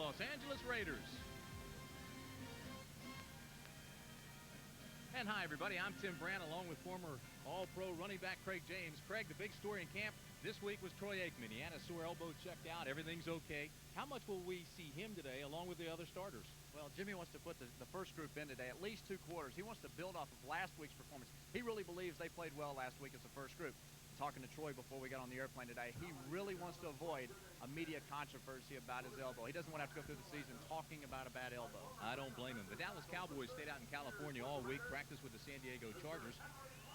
Los Angeles Raiders. And hi, everybody. I'm Tim Brandt, along with former All-Pro running back Craig James. Craig, the big story in camp this week was Troy Aikman. He had a sore elbow, checked out. Everything's okay. How much will we see him today, along with the other starters? Well, Jimmy wants to put the first group in today, at least 2 quarters. He wants to build off of last week's performance. He really believes they played well last week as the first group. Talking to Troy before we got on the airplane today, he really wants to avoid a media controversy about his elbow. He doesn't want to have to go through the season talking about a bad elbow. I don't blame him. The Dallas Cowboys stayed out in California all week, practiced with the San Diego Chargers.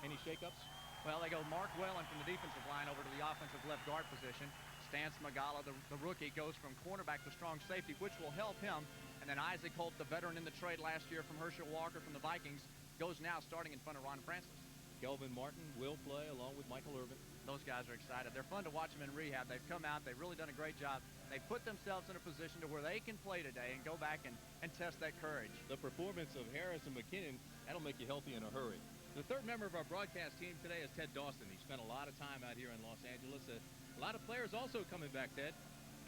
Any shakeups? Well, they go Mark Whalen from the defensive line over to the offensive left guard position. Stance Magala, the rookie, goes from cornerback to strong safety, which will help him. And then Isaac Holt, the veteran in the trade last year from Herschel Walker from the Vikings, goes now starting in front of Ron Francis. Kelvin Martin will play along with Michael Irvin. Those guys are excited. They're fun to watch them in rehab. They've come out. They've really done a great job. They put themselves in a position to where they can play today and go back and test that courage. The performance of Harris and McKinnon, that'll make you healthy in a hurry. The third member of our broadcast team today is Ted Dawson. He spent a lot of time out here in Los Angeles. A lot of players also coming back, Ted.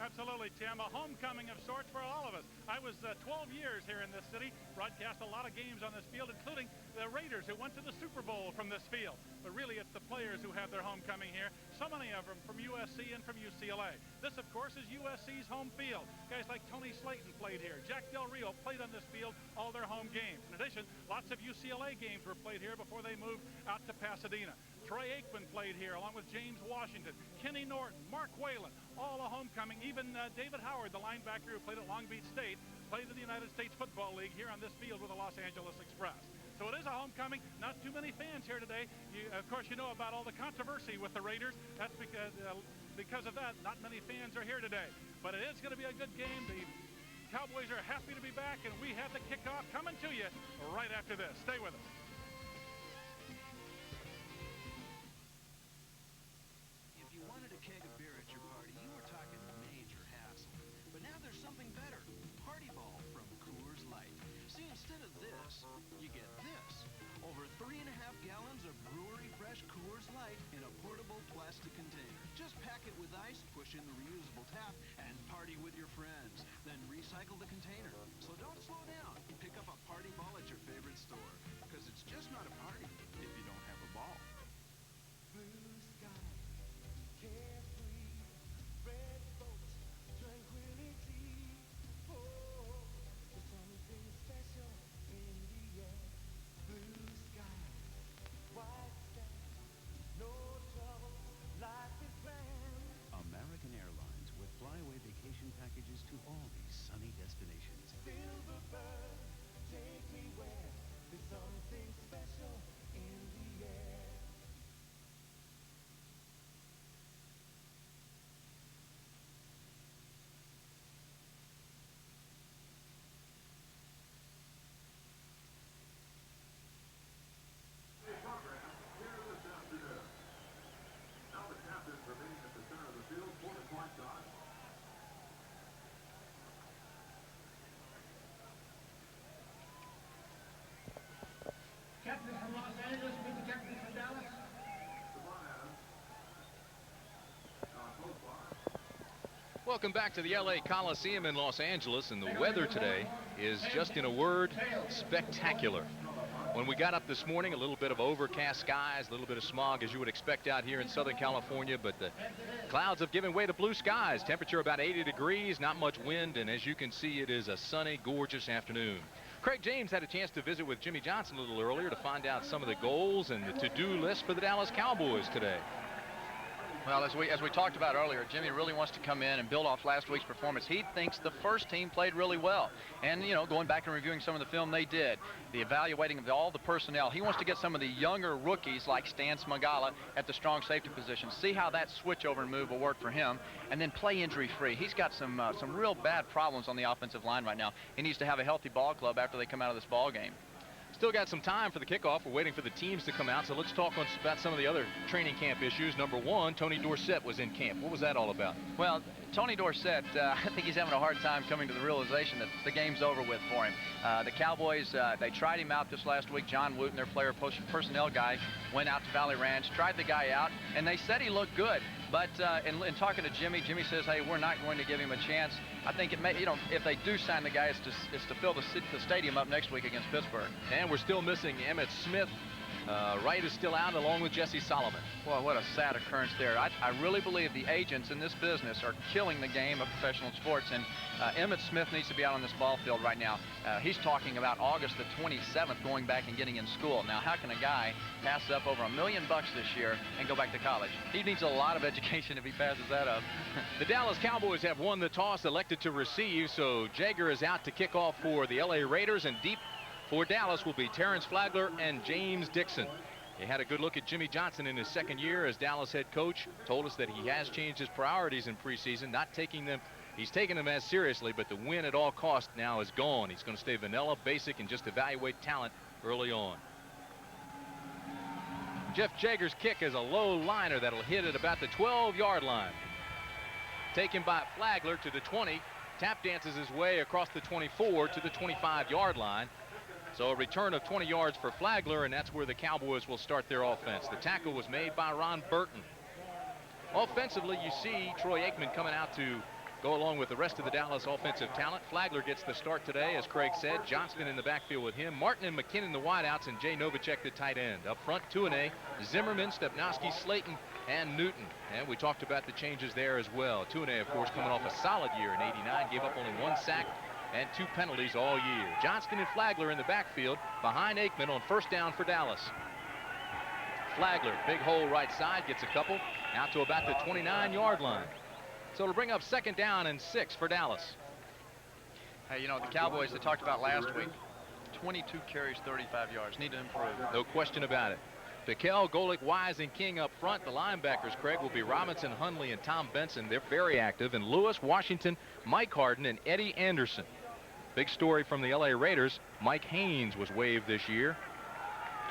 Absolutely, Tim. A homecoming of sorts for all of us. I was 12 years here in this city, broadcast a lot of games on this field, including the Raiders who went to the Super Bowl from this field. But really, it's the players who have their homecoming here. So many of them from USC and from UCLA. This, of course, is USC's home field. Guys like Tony Slayton played here. Jack Del Rio played on this field all their home games. In addition, lots of UCLA games were played here before they moved out to Pasadena. Troy Aikman played here along with James Washington, Kenny Norton, Mark Whalen, all a homecoming. Even David Howard, the linebacker who played at Long Beach State, played in the United States Football League here on this field with the Los Angeles Express. So it is a homecoming. Not too many fans here today. Of course, you know about all the controversy with the Raiders. That's because of that, not many fans are here today. But it is going to be a good game. The Cowboys are happy to be back, and we have the kickoff coming to you right after this. Stay with us. You get this. Over 3.5 gallons of brewery fresh Coors Light in a portable plastic container. Just pack it with ice, push in the reusable tap, and party with your friends. Then recycle the container. So don't slow down. Pick up a party ball at your favorite store. Because it's just not a party if you don't have a ball. Blue sky, carefree, red boat, tranquility. Oh, there's something special in the air. Blue sky, white sand, no trouble, life is grand. American Airlines with flyaway vacation packages to all these sunny destinations. Silver bird, take me where there's something special in the air. Captain from Los Angeles, meet the captain from Dallas. Welcome back to the LA Coliseum in Los Angeles, and the weather today is just, in a word, spectacular. When we got up this morning, a little bit of overcast skies, a little bit of smog, as you would expect out here in Southern California, but the clouds have given way to blue skies. Temperature about 80 degrees, not much wind, and as you can see, it is a sunny, gorgeous afternoon. Craig James had a chance to visit with Jimmy Johnson a little earlier to find out some of the goals and the to-do list for the Dallas Cowboys today. Well, as we talked about earlier, Jimmy really wants to come in and build off last week's performance. He thinks the first team played really well. And, you know, going back and reviewing some of the film they did, the evaluating of all the personnel, he wants to get some of the younger rookies like Stance Magala at the strong safety position, see how that switch-over and move will work for him, and then play injury-free. He's got some real bad problems on the offensive line right now. He needs to have a healthy ball club after they come out of this ball game. Still got some time for the kickoff. We're waiting for the teams to come out, so let's talk about some of the other training camp issues. Number one, Tony Dorsett was in camp. What was that all about? Well, Tony Dorsett, I think he's having a hard time coming to the realization that the game's over with for him. The Cowboys, they tried him out this last week. John Wooten, their player personnel guy, went out to Valley Ranch, tried the guy out, and they said he looked good. But in talking to Jimmy, Jimmy says, hey, we're not going to give him a chance. I think it may, you know, if they do sign the guy, it's to fill the stadium up next week against Pittsburgh. And we're still missing Emmitt Smith. Wright is still out along with Jesse Solomon. Well, what a sad occurrence there. I really believe the agents in this business are killing the game of professional sports, and Emmitt Smith needs to be out on this ball field right now. He's talking about August the 27th going back and getting in school. Now, how can a guy pass up over $1 million this year and go back to college? He needs a lot of education if he passes that up. The Dallas Cowboys have won the toss, elected to receive, so Jaeger is out to kick off for the LA Raiders, and deep for Dallas will be Terrence Flagler and James Dixon. He had a good look at Jimmy Johnson in his second year as Dallas head coach. Told us that he has changed his priorities in preseason, not taking them. He's taking them as seriously, but the win at all costs now is gone. He's going to stay vanilla, basic, and just evaluate talent early on. Jeff Jaeger's kick is a low liner that'll hit at about the 12-yard line. Taken by Flagler to the 20. Tap dances his way across the 24 to the 25-yard line. So a return of 20 yards for Flagler, and that's where the Cowboys will start their offense. The tackle was made by Ron Burton. Offensively, you see Troy Aikman coming out to go along with the rest of the Dallas offensive talent. Flagler gets the start today, as Craig said. Johnston in the backfield with him. Martin and McKinnon the wideouts, and Jay Novacek the tight end. Up front, Tuanay, Zimmerman, Stepnowski, Slayton, and Newton. And we talked about the changes there as well. Tuanay, of course, coming off a solid year in '89, gave up only 1 sack and 2 penalties all year. Johnston and Flagler in the backfield behind Aikman on first down for Dallas. Flagler, big hole right side, gets a couple out to about the 29-yard line. So it'll bring up 2nd down and 6 for Dallas. Hey, you know, the Cowboys they talked about last week, 22 carries, 35 yards. Need to improve. No question about it. Piquel, Golick, Wise, and King up front. The linebackers, Craig, will be Robinson, Hundley, and Tom Benson. They're very active. And Lewis, Washington, Mike Harden, and Eddie Anderson. Big story from the LA Raiders. Mike Haynes was waived this year.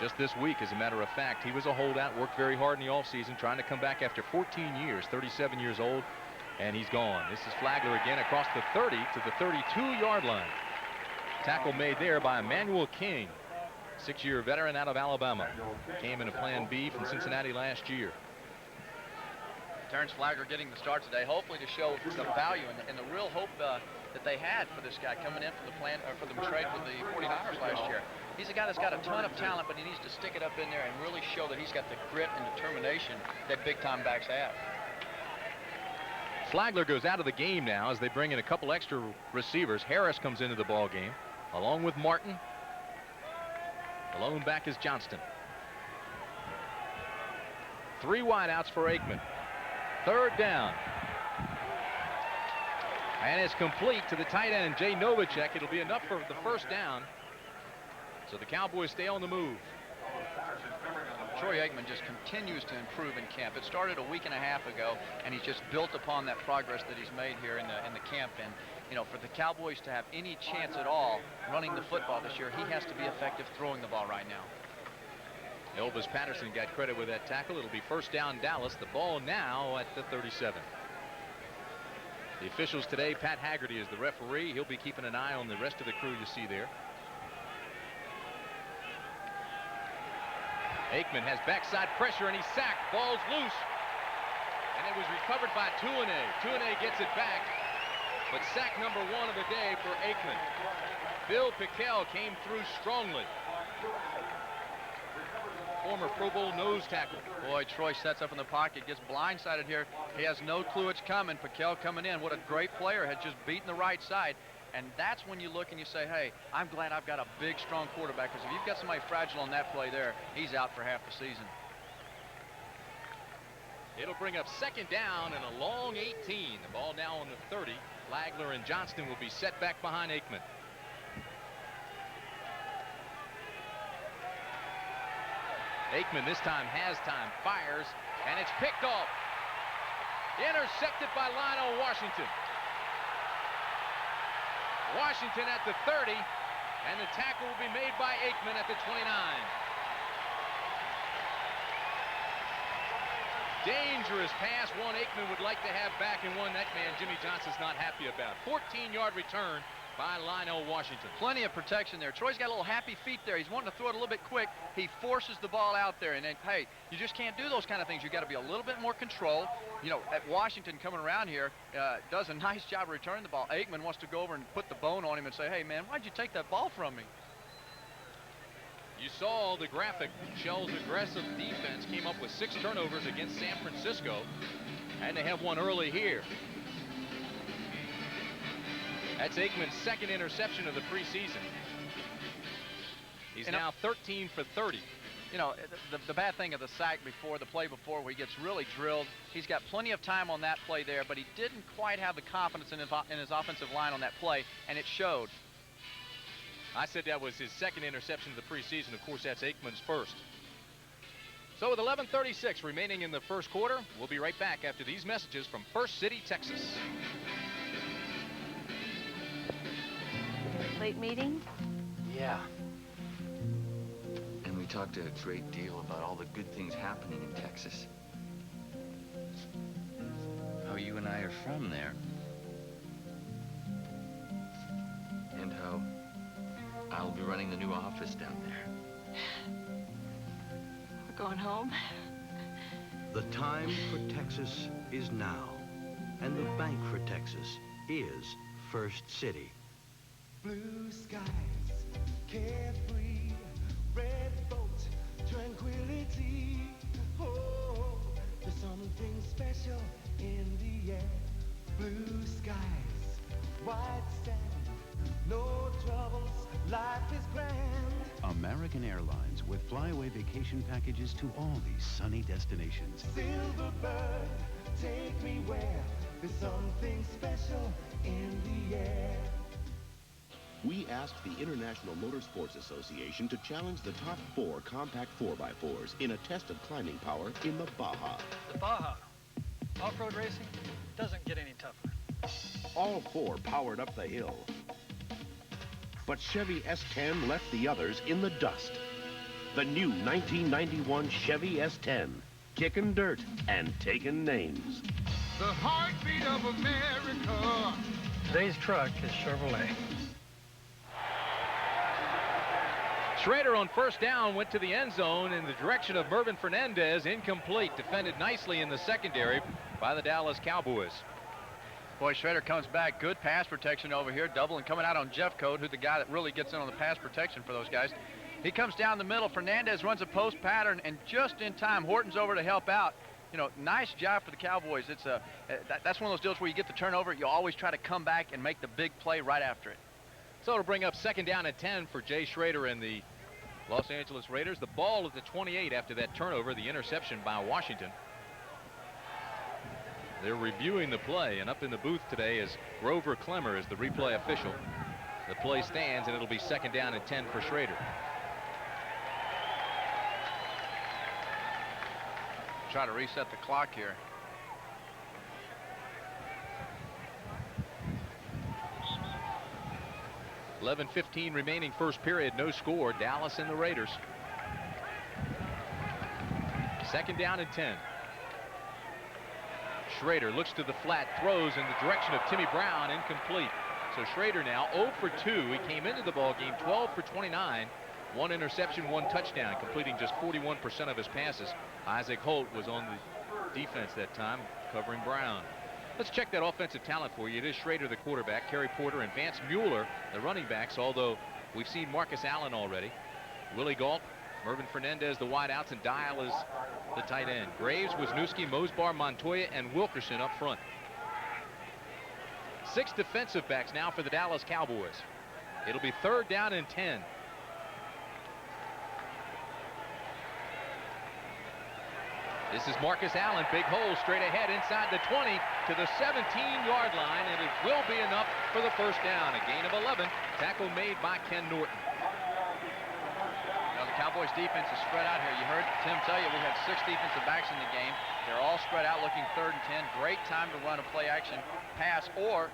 Just this week, as a matter of fact. He was a holdout, worked very hard in the offseason, trying to come back after 14 years, 37 years old, and he's gone. This is Flagler again across the 30 to the 32-yard line. Tackle made there by Emmanuel King, 6-year veteran out of Alabama. Came in a Plan B from Cincinnati last year. Terrence Flagler getting the start today, hopefully to show the value and the real hope that they had for this guy coming in for the plan or for the trade with the 49ers last year. He's a guy that's got a ton of talent, but he needs to stick it up in there and really show that he's got the grit and determination that big-time backs have. Flagler goes out of the game now as they bring in a couple extra receivers. Harris comes into the ball game along with Martin. The lone back is Johnston. 3 wideouts for Aikman. 3rd down. And it's complete to the tight end, Jay Novacek. It'll be enough for the 1st down. So the Cowboys stay on the move. Troy Aikman just continues to improve in camp. It started a week and a half ago, and he's just built upon that progress that he's made here in the camp. And you know, for the Cowboys to have any chance at all running the football this year, he has to be effective throwing the ball right now. Elvis Patterson got credit with that tackle. It'll be 1st down Dallas. The ball now at the 37. The officials today, Pat Haggerty is the referee. He'll be keeping an eye on the rest of the crew you see there. Aikman has backside pressure and he's sacked. Ball's loose. And it was recovered by Tuanay. Tuanay gets it back. But sack number 1 of the day for Aikman. Bill Piquel came through strongly. Former Pro Bowl nose tackle. Boy, Troy sets up in the pocket, gets blindsided here. He has no clue it's coming. Piquel coming in. What a great player. Had just beaten the right side. And that's when you look and you say, hey, I'm glad I've got a big, strong quarterback, because if you've got somebody fragile on that play there, he's out for half the season. It'll bring up 2nd down and a long 18. The ball now on the 30. Flagler and Johnston will be set back behind Aikman. Aikman this time has time, fires, and it's picked off. Intercepted by Lionel Washington. Washington at the 30, and the tackle will be made by Aikman at the 29. Dangerous pass, one Aikman would like to have back, and one that man Jimmy Johnson's not happy about. 14-yard return by Lionel Washington. Plenty of protection there. Troy's got a little happy feet there. He's wanting to throw it a little bit quick. He forces the ball out there, and then, hey, you just can't do those kind of things. You got to be a little bit more control. You know, at Washington coming around here does a nice job of returning the ball. Aikman wants to go over and put the bone on him and say, hey, man, why'd you take that ball from me? You saw the graphic. Shell's aggressive defense came up with 6 turnovers against San Francisco, and they have one early here. That's Aikman's second interception of the preseason. He's now 13 for 30. You know, the bad thing of the sack before, the play before, where he gets really drilled, he's got plenty of time on that play there, but he didn't quite have the confidence in his offensive line on that play, and it showed. I said that was his second interception of the preseason. Of course, that's Aikman's first. So with 11:36 remaining in the first quarter, we'll be right back after these messages from First City, Texas. Late meeting? Yeah. And we talked a great deal about all the good things happening in Texas. How you and I are from there. And how I'll be running the new office down there. We're going home? The time for Texas is now. And the bank for Texas is First City. Blue skies, carefree, red boat, tranquility. Oh, there's something special in the air. Blue skies, white sand, no troubles, life is grand. American Airlines with flyaway vacation packages to all these sunny destinations. Silver bird, take me where there's something special in the air. We asked the International Motorsports Association to challenge the top 4 compact 4x4s in a test of climbing power in the Baja. The Baja. Off-road racing doesn't get any tougher. All 4 powered up the hill. But Chevy S10 left the others in the dust. The new 1991 Chevy S10, kicking dirt and taking names. The heartbeat of America. Today's truck is Chevrolet. Schrader on first down went to the end zone in the direction of Mervin Fernandez. Incomplete. Defended nicely in the secondary by the Dallas Cowboys. Boy, Schrader comes back. Good pass protection over here. Doubling coming out on Jeffcoat, who's the guy that really gets in on the pass protection for those guys. He comes down the middle. Fernandez runs a post pattern, and just in time, Horton's over to help out. You know, nice job for the Cowboys. It's that's one of those deals where you get the turnover. You always try to come back and make the big play right after it. So it'll bring up second down at 10 for Jay Schrader and the Los Angeles Raiders. The ball at the 28 after that turnover, the interception by Washington. They're reviewing the play, and up in the booth today is Grover Clemmer as the replay official. The play stands, and it'll be second down and 10 for Schrader. Try to reset the clock here. .15 remaining first period, no score. Dallas and the Raiders. Second down and 10. Schrader looks to the flat, throws in the direction of Timmy Brown, incomplete. So Schrader now 0 for 2. He came into the ball game 12 for 29. 1 interception, 1 touchdown, completing just 41% of his passes. Isaac Holt was on the defense that time, covering Brown. Let's check that offensive talent for you. It is Schrader, the quarterback, Kerry Porter, and Vance Mueller, the running backs, although we've seen Marcus Allen already. Willie Galt, Mervin Fernandez, the wideouts, and Dial is the tight end. Graves, Wisniewski, Mosbar, Montoya, and Wilkerson up front. 6 defensive backs now for the Dallas Cowboys. It'll be third down and 10. This is Marcus Allen, big hole straight ahead inside the 20 to the 17-yard line, and it will be enough for the first down. A gain of 11. Tackle made by Ken Norton. Now the Cowboys defense is spread out here. You heard Tim tell you we had 6 defensive backs in the game. They're all spread out looking third and 10. Great time to run a play action pass or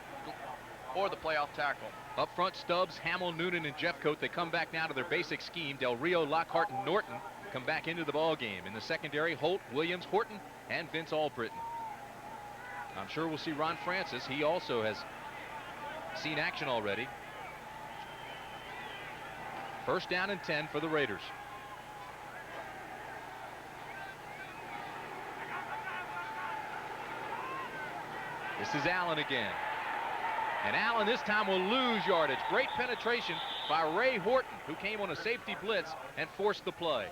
the playoff tackle. Up front, Stubbs, Hamill, Noonan, and Jeffcoat. They come back now to their basic scheme. Del Rio, Lockhart, and Norton come back into the ball game. In the secondary, Holt, Williams, Horton, and Vince Albritton. I'm sure we'll see Ron Francis. He also has seen action already. First down and 10 for the Raiders. This is Allen again. And Allen this time will lose yardage. Great penetration by Ray Horton, who came on a safety blitz and forced the play.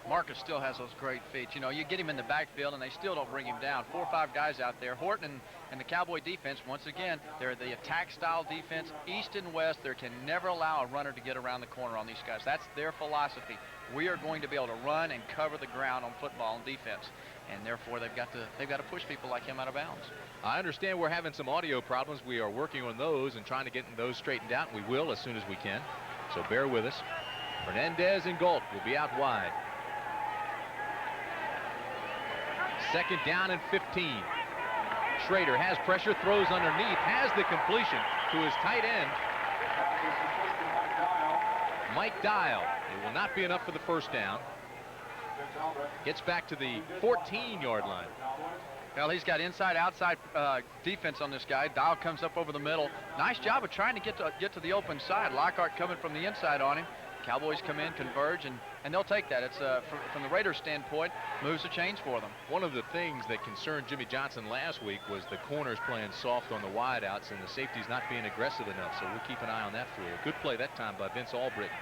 Marcus still has those great feet. You know, you get him in the backfield and they still don't bring him down. 4 or 5 guys out there. Horton and the Cowboy defense, once again, they're the attack style defense, east and west. They can never allow a runner to get around the corner on these guys. That's their philosophy. We are going to be able to run and cover the ground on football and defense. And therefore they've got to push people like him out of bounds. I understand we're having some audio problems. We are working on those and trying to get those straightened out. We will as soon as we can. So bear with us. Fernandez and Galt will be out wide. Second down and 15. Schrader has pressure, throws underneath, has the completion to his tight end, Mike Dial. It will not be enough for the first down. Gets back to the 14-yard line. Well, he's got inside-outside defense on this guy. Dial comes up over the middle. Nice job of trying to get to the open side. Lockhart coming from the inside on him. Cowboys come in, converge, and they'll take that. It's from the Raiders' standpoint, moves the chains for them. One of the things that concerned Jimmy Johnson last week was the corners playing soft on the wideouts and the safeties not being aggressive enough. So we'll keep an eye on that for you. Good play that time by Vince Albritton.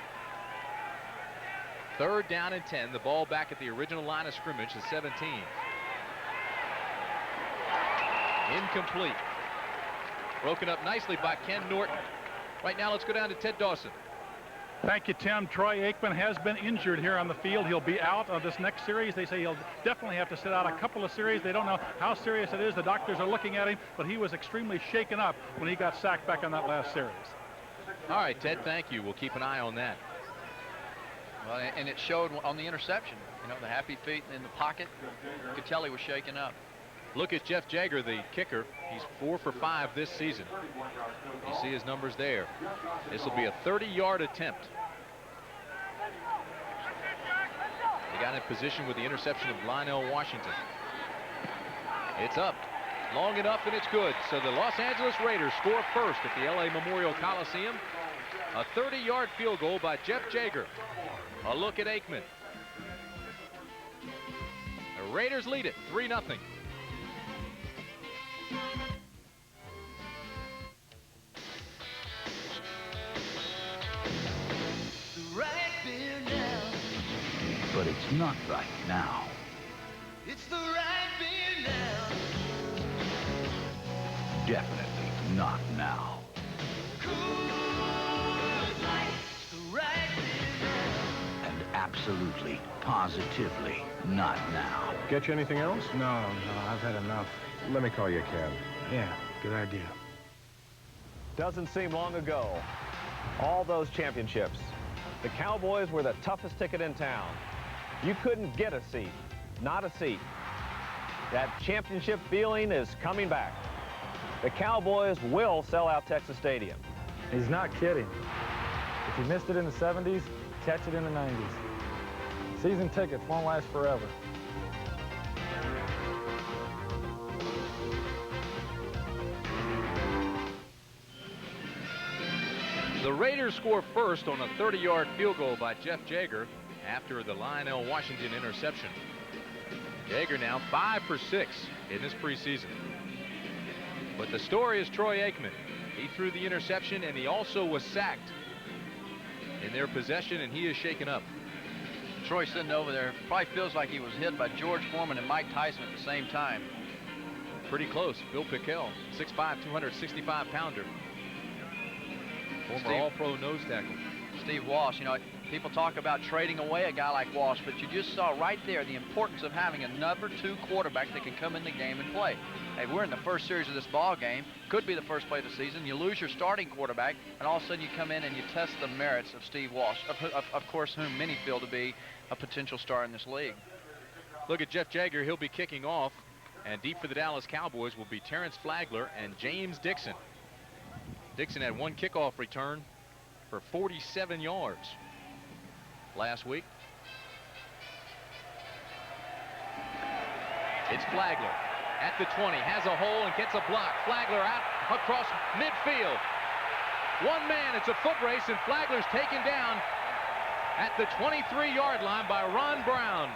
Third down and 10. The ball back at the original line of scrimmage is 17. Incomplete. Broken up nicely by Ken Norton. Right now, let's go down to Ted Dawson. Thank you, Tim. Troy Aikman has been injured here on the field. He'll be out of this next series. They say he'll definitely have to sit out a couple of series. They don't know how serious it is. The doctors are looking at him, but he was extremely shaken up when he got sacked back on that last series. All right, Ted, thank you. We'll keep an eye on that. Well, and it showed on the interception. You know, the happy feet in the pocket. You could tell he was shaken up. Look at Jeff Jager, the kicker. He's 4 for 5 this season. You see his numbers there. This will be a 30-yard attempt. They got in position with the interception of Lionel Washington. It's up. Long enough, and it's good. So the Los Angeles Raiders score first at the LA Memorial Coliseum. A 30-yard field goal by Jeff Jager. A look at Aikman. The Raiders lead it 3-0. But it's not right now. It's the right beer now. Definitely not now. Coors Light, the right beer now. And absolutely, positively not now. Get you anything else? No, I've had enough. Let me call you a cab. Yeah, good idea. Doesn't seem long ago. All those championships. The Cowboys were the toughest ticket in town. You couldn't get a seat, not a seat. That championship feeling is coming back. The Cowboys will sell out Texas Stadium. He's not kidding. If you missed it in the 70s, catch it in the 90s. Season tickets won't last forever. The Raiders score first on a 30-yard field goal by Jeff Jager after the Lionel Washington interception. Jager now 5 for 6 in this preseason. But the story is Troy Aikman. He threw the interception, and he also was sacked in their possession, and he is shaken up. Troy sitting over there probably feels like he was hit by George Foreman and Mike Tyson at the same time. Pretty close. Bill Pickell, 6'5", 265-pounder. Former All-Pro nose tackle. Steve Walsh, you know, people talk about trading away a guy like Walsh, but you just saw right there the importance of having a number 2 quarterback that can come in the game and play. Hey, we're in the first series of this ball game. Could be the first play of the season. You lose your starting quarterback, and all of a sudden you come in and you test the merits of Steve Walsh, of course, whom many feel to be a potential star in this league. Look at Jeff Jager. He'll be kicking off, and deep for the Dallas Cowboys will be Terrence Flagler and James Dixon. Dixon had 1 kickoff return for 47 yards last week. It's Flagler at the 20, has a hole and gets a block. Flagler out across midfield. One man, it's a foot race, and Flagler's taken down at the 23-yard line by Ron Brown.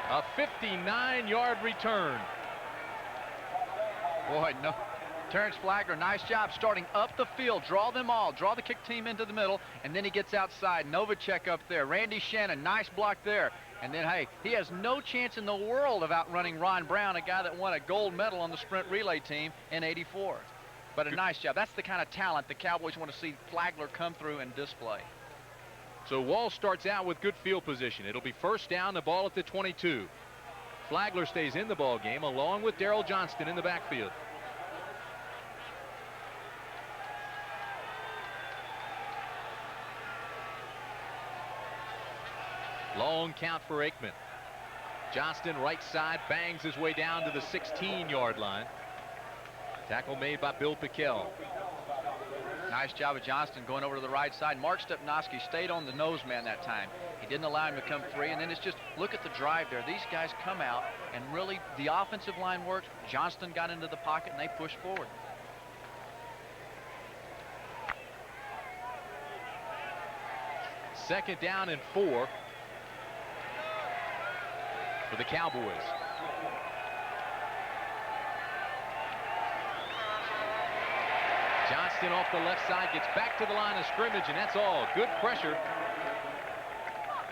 A 59-yard return. Boy, no. Terrence Flagler, nice job starting up the field. Draw them all. Draw the kick team into the middle, and then he gets outside. Novacek up there. Randy Shannon, nice block there. And then, hey, he has no chance in the world of outrunning Ron Brown, a guy that won a gold medal on the sprint relay team in '84. But a nice job. That's the kind of talent the Cowboys want to see Flagler come through and display. So Walsh starts out with good field position. It'll be first down, the ball at the 22. Flagler stays in the ball game along with Darrell Johnston in the backfield. Long count for Aikman. Johnston right side bangs his way down to the 16-yard line. Tackle made by Bill Pickell. Nice job of Johnston going over to the right side. Mark Stepnoski stayed on the nose man that time. He didn't allow him to come free, and then it's just, look at the drive there. These guys come out, and really, the offensive line works. Johnston got into the pocket, and they pushed forward. Second down and 4 for the Cowboys. Johnston off the left side gets back to the line of scrimmage, and that's all. Good pressure.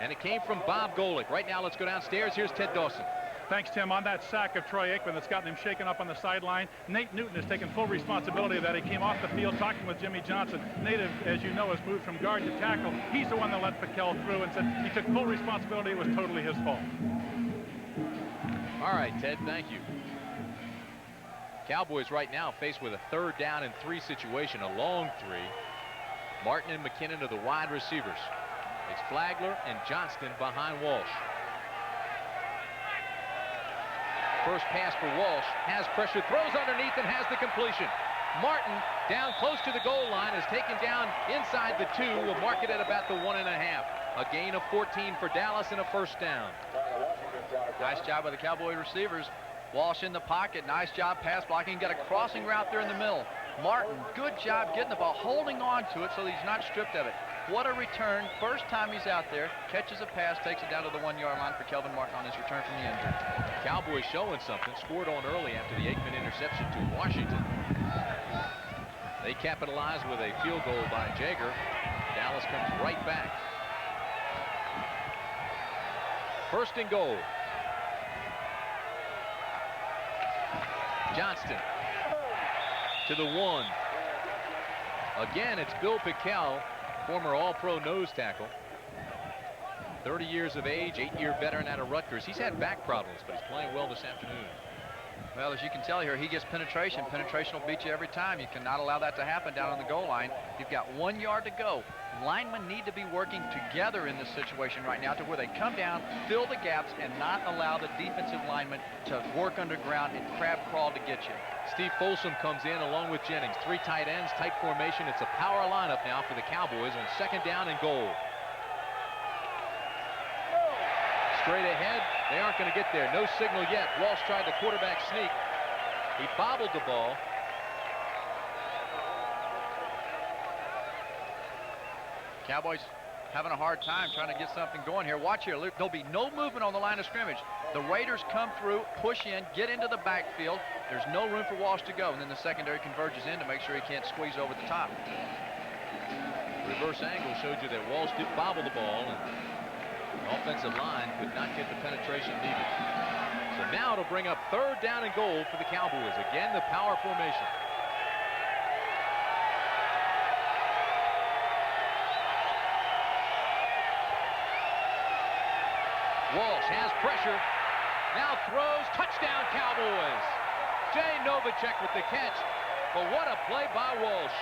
And it came from Bob Golick. Right now, let's go downstairs. Here's Ted Dawson. Thanks, Tim. On that sack of Troy Aikman that's gotten him shaken up on the sideline, Nate Newton has taken full responsibility of that. He came off the field talking with Jimmy Johnson. Nate, as you know, has moved from guard to tackle. He's the one that let Pickell through and said he took full responsibility. It was totally his fault. All right, Ted, thank you. Cowboys right now faced with a 3rd down and 3 situation, a long 3. Martin and McKinnon are the wide receivers. It's Flagler and Johnston behind Walsh. First pass for Walsh, has pressure, throws underneath, and has the completion. Martin, down close to the goal line, is taken down inside the 2. We'll mark it at about the 1.5. A gain of 14 for Dallas and a first down. Nice job by the Cowboy receivers. Walsh in the pocket. Nice job pass blocking. Got a crossing route there in the middle. Martin, good job getting the ball, holding on to it so that he's not stripped of it. What a return. First time he's out there. Catches a pass, takes it down to the 1-yard line for Kelvin Martin on his return from the injury. Cowboys showing something. Scored on early after the Aikman interception to Washington. They capitalize with a field goal by Jager. Dallas comes right back. First and goal. Johnston to the 1. Again, it's Bill Pickell, former All-Pro nose tackle. 30 years of age, 8-year veteran out of Rutgers. He's had back problems, but he's playing well this afternoon. Well, as you can tell here, he gets penetration. Penetration will beat you every time. You cannot allow that to happen down on the goal line. You've got 1 yard to go. Linemen need to be working together in this situation right now to where they come down, fill the gaps, and not allow the defensive linemen to work underground and crab crawl to get you. Steve Folsom comes in along with Jennings. 3 tight ends, tight formation. It's a power lineup now for the Cowboys on second down and goal. Straight ahead, they aren't going to get there. No signal yet. Walsh tried the quarterback sneak. He bobbled the ball. Cowboys having a hard time trying to get something going here. Watch here. There'll be no movement on the line of scrimmage. The Raiders come through, push in, get into the backfield. There's no room for Walsh to go, and then the secondary converges in to make sure he can't squeeze over the top. Reverse angle showed you that Walsh did bobble the ball, and the offensive line could not get the penetration needed. So now it'll bring up third down and goal for the Cowboys. Again, the power formation. Walsh has pressure, now throws, touchdown Cowboys. Jay Novacek with the catch, but what a play by Walsh.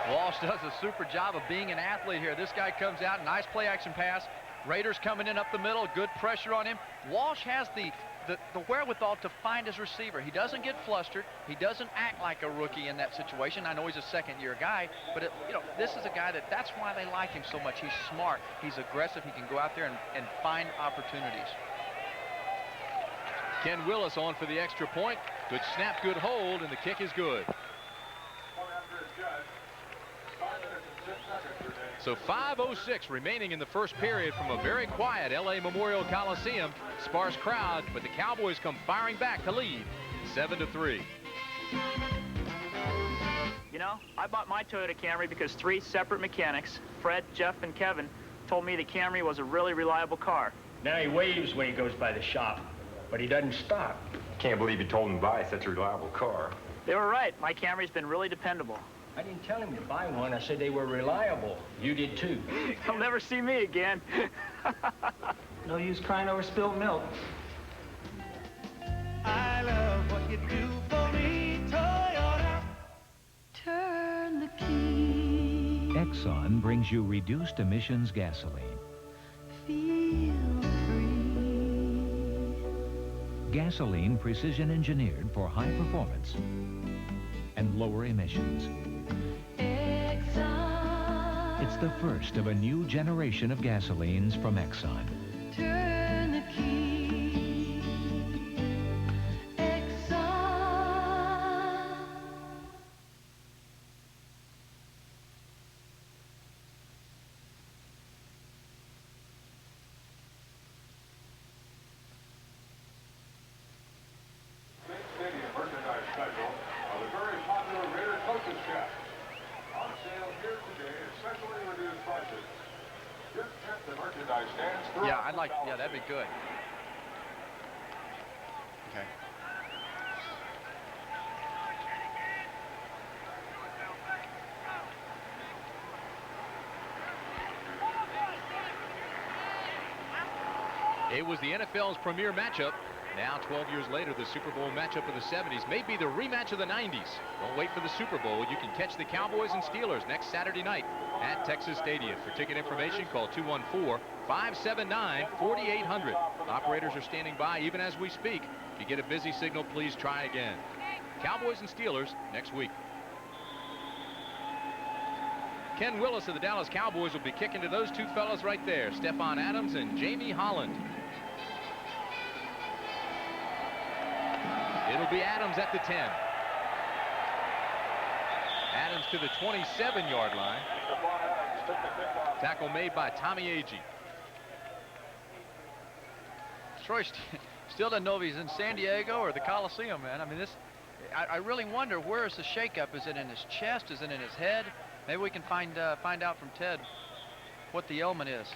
Walsh does a super job of being an athlete here. This guy comes out, nice play action pass. Raiders coming in up the middle, good pressure on him. Walsh has the the wherewithal to find his receiver. He doesn't get flustered. He doesn't act like a rookie in that situation. I know he's a second-year guy, but this is a guy that's why they like him so much. He's smart. He's aggressive. He can go out there and find opportunities. Ken Willis on for the extra point. Good snap, good hold, and the kick is good. So 5:06 remaining in the first period from a very quiet LA Memorial Coliseum. Sparse crowd, but the Cowboys come firing back to lead 7-3. You know, I bought my Toyota Camry because 3 separate mechanics, Fred, Jeff, and Kevin, told me the Camry was a really reliable car. Now he waves when he goes by the shop, but he doesn't stop. Can't believe you told him to buy such a reliable car. They were right. My Camry's been really dependable. I didn't tell him to buy one. I said they were reliable. You did too. He'll never see me again. No use crying over spilled milk. I love what you do for me, Toyota. Turn the key. Exxon brings you reduced emissions gasoline. Feel free. Gasoline precision engineered for high performance and lower emissions. Exxon. It's the first of a new generation of gasolines from Exxon. Turn the key. Exxon. Stadium merchandise special of the very popular Raider Coaches Cap. On sale here today, especially reduced prices. Just check the merchandise stands throughout. Yeah, that'd be good. Okay. It was the NFL's premier matchup. Now, 12 years later, the Super Bowl matchup of the 70s may be the rematch of the 90s. Don't wait for the Super Bowl. You can catch the Cowboys and Steelers next Saturday night at Texas Stadium. For ticket information, call 214-579-4800. Operators are standing by even as we speak. If you get a busy signal, please try again. Cowboys and Steelers next week. Ken Willis of the Dallas Cowboys will be kicking to those two fellas right there, Stephon Adams and Jamie Holland. It'll be Adams at the 10. Adams to the 27-yard line. Tackle made by Tommy Agee. Troy still doesn't know if he's in San Diego or the Coliseum, man. I mean, I really wonder, where is the shakeup? Is it in his chest? Is it in his head? Maybe we can find out from Ted what the ailment is.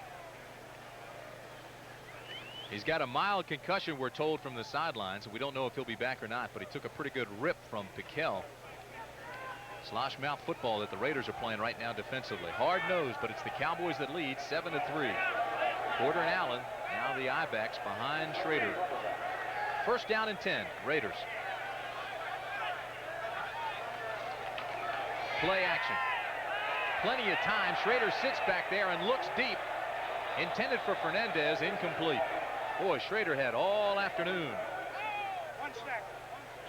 He's got a mild concussion, we're told, from the sidelines. We don't know if he'll be back or not, but he took a pretty good rip from Piquel. Slosh mouth football that the Raiders are playing right now defensively. Hard nosed, but it's the Cowboys that lead 7-3. Porter and Allen, now the I-backs behind Schrader. First down and 10, Raiders. Play action. Plenty of time. Schrader sits back there and looks deep. Intended for Fernandez, incomplete. Boy, Schrader had all afternoon.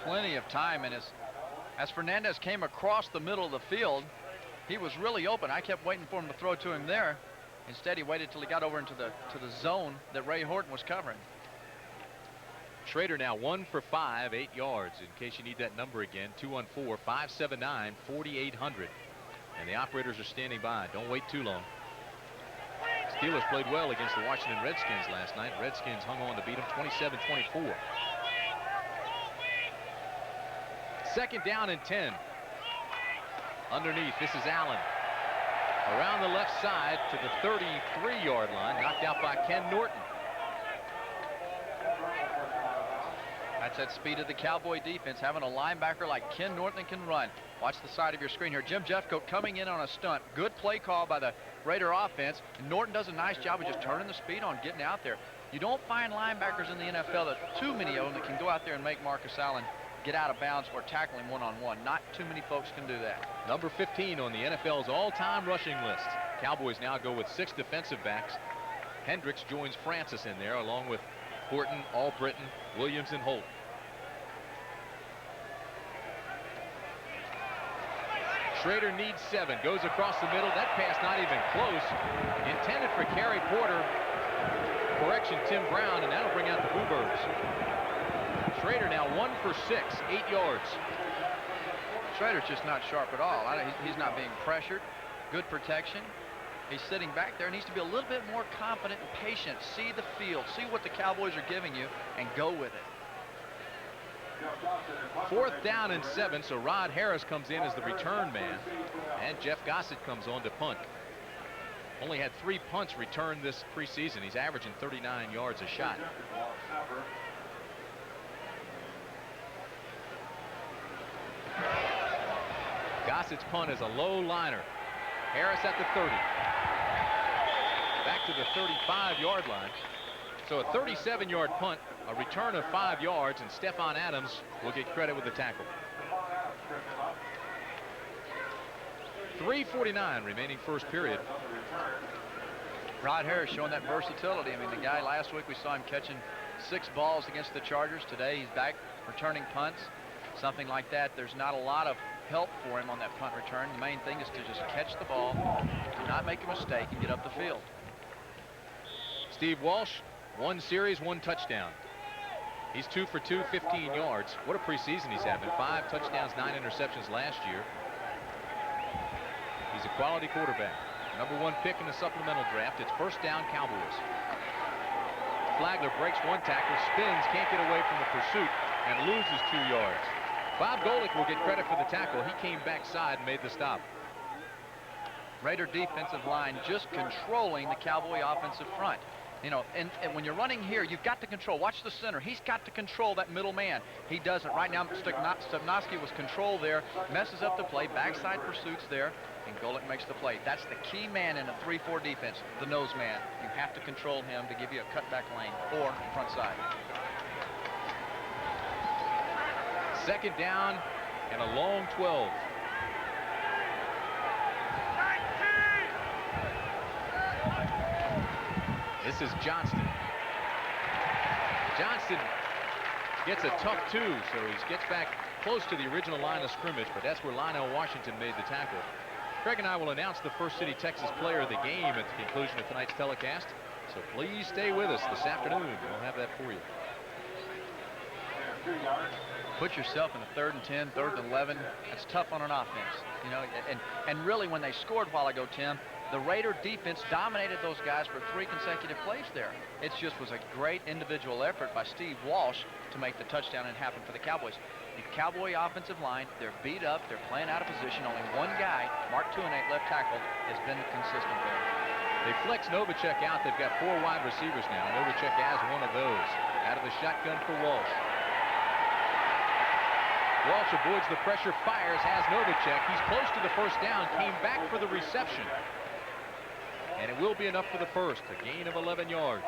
Plenty of time, and as Fernandez came across the middle of the field, he was really open. I kept waiting for him to throw to him there. Instead, he waited till he got over into the zone that Ray Horton was covering. Schrader now 1 for 5, 8 yards. In case you need that number again, 214-579-4800. And the operators are standing by. Don't wait too long. Steelers played well against the Washington Redskins last night. Redskins hung on to beat them 27-24. Second down and 10. Underneath, this is Allen. Around the left side to the 33-yard line. Knocked out by Ken Norton. That's that speed of the Cowboy defense, having a linebacker like Ken Norton that can run. Watch the side of your screen here. Jim Jeffcoat coming in on a stunt. Good play call by the Raider offense. And Norton does a nice job of just turning the speed on, getting out there. You don't find linebackers in the NFL, that too many of them, that can go out there and make Marcus Allen get out of bounds or tackle him one-on-one. Not too many folks can do that. Number 15 on the NFL's all-time rushing list. Cowboys now go with 6 defensive backs. Hendricks joins Francis in there, along with Horton, Albritton, Williams, and Holt. Schrader needs 7, goes across the middle. That pass not even close. Intended for Kerry Porter. Correction, Tim Brown, and that'll bring out the Bluebirds. Schrader now 1 for 6, 8 yards. Schrader's just not sharp at all. He's not being pressured. Good protection. He's sitting back there. Needs to be a little bit more confident and patient. See the field. See what the Cowboys are giving you and go with it. 4th down and 7, so Rod Harris comes in as the return man, and Jeff Gossett comes on to punt. Only had 3 punts returned this preseason. He's averaging 39 yards a shot. Gossett's punt is a low liner. Harris at the 30. Back to the 35-yard line. So a 37-yard punt, a return of 5 yards, and Stephon Adams will get credit with the tackle. 3:49 remaining first period. Rod Harris showing that versatility. I mean, the guy last week we saw him catching 6 balls against the Chargers. Today he's back returning punts. Something like that. There's not a lot of help for him on that punt return. The main thing is to just catch the ball, do not make a mistake, and get up the field. Steve Walsh, 1 series, 1 touchdown. He's 2 for 2, 15 yards. What a preseason he's having. 5 touchdowns, 9 interceptions last year. He's a quality quarterback. Number 1 pick in the supplemental draft. It's first down, Cowboys. Flagler breaks 1 tackle, spins, can't get away from the pursuit, and loses 2 yards. Bob Golick will get credit for the tackle. He came backside and made the stop. Raider defensive line just controlling the Cowboy offensive front. You know, and when you're running here, you've got to control. Watch the center. He's got to control that middle man. He doesn't. Right now, Stepnoski was controlled there, messes up the play, backside pursuits there, and Golick makes the play. That's the key man in a 3-4 defense, the nose man. You have to control him to give you a cutback lane or front side. 2nd down and a long 12. This is Johnston. Johnston gets a tough 2, so he gets back close to the original line of scrimmage, but that's where Lionel Washington made the tackle. Craig and I will announce the First City, Texas player of the game at the conclusion of tonight's telecast, so please stay with us this afternoon. We'll have that for you. Put yourself in a 3rd and 10, 3rd and 11. That's tough on an offense, you know. And really, when they scored a while ago, Tim, the Raider defense dominated those guys for 3 consecutive plays there. It just was a great individual effort by Steve Walsh to make the touchdown and happen for the Cowboys. The Cowboy offensive line, they're beat up, they're playing out of position. Only 1 guy, Mark Tuanate, left tackle, has been consistent there. They flex Novacek out. They've got 4 wide receivers now. Novacek has one of those. Out of the shotgun for Walsh. Walsh avoids the pressure, fires, has Novacek. He's close to the first down, came back for the reception. And it will be enough for the first, a gain of 11 yards.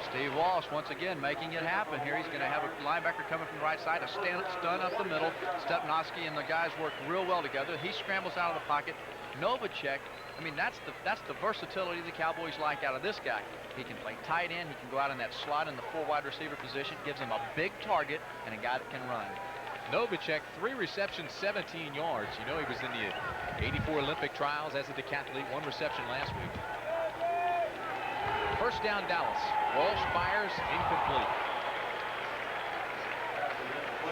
Steve Walsh once again making it happen here. He's going to have a linebacker coming from the right side, a stun up the middle. Stepnoski and the guys work real well together. He scrambles out of the pocket. Novacek, I mean, that's the versatility the Cowboys like out of this guy. He can play tight end. He can go out in that slot in the 4 wide receiver position. Gives him a big target and a guy that can run. Novacek, 3 receptions, 17 yards. You know he was in the 84 Olympic trials as a decathlete, 1 reception last week. First down, Dallas. Walsh fires, incomplete.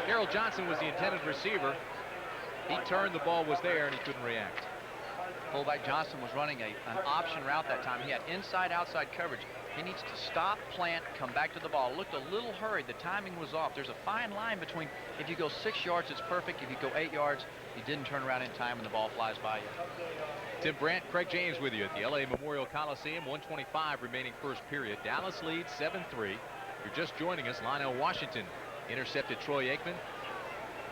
Harold Johnson was the intended receiver. He turned, the ball was there, and he couldn't react. Fullback Johnson was running an option route that time. He had inside-outside coverage. He needs to stop, plant, come back to the ball. Looked a little hurried. The timing was off. There's a fine line between if you go 6 yards, it's perfect. If you go 8 yards, you didn't turn around in time and the ball flies by you. Tim Brandt, Craig James with you at the LA Memorial Coliseum. 1:25 remaining first period. Dallas leads 7-3. You're just joining us. Lionel Washington intercepted Troy Aikman.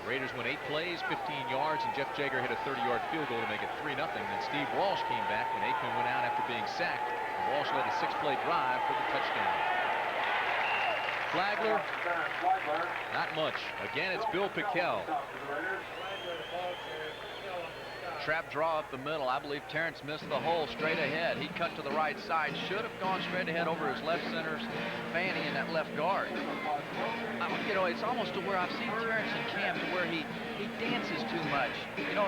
The Raiders went 8 plays, 15 yards, and Jeff Jager hit a 30-yard field goal to make it 3-0. Then Steve Walsh came back when Aikman went out after being sacked. And Walsh led a 6-play drive for the touchdown. Flagler, not much. Again, it's Bill Pickell. trap draw up the middle. I believe Terrence missed the hole straight ahead. He cut to the right side. Should have gone straight ahead over his left center's Fanny and that left guard. You know, it's almost to where I've seen Terrence in camp to where he dances too much. You know,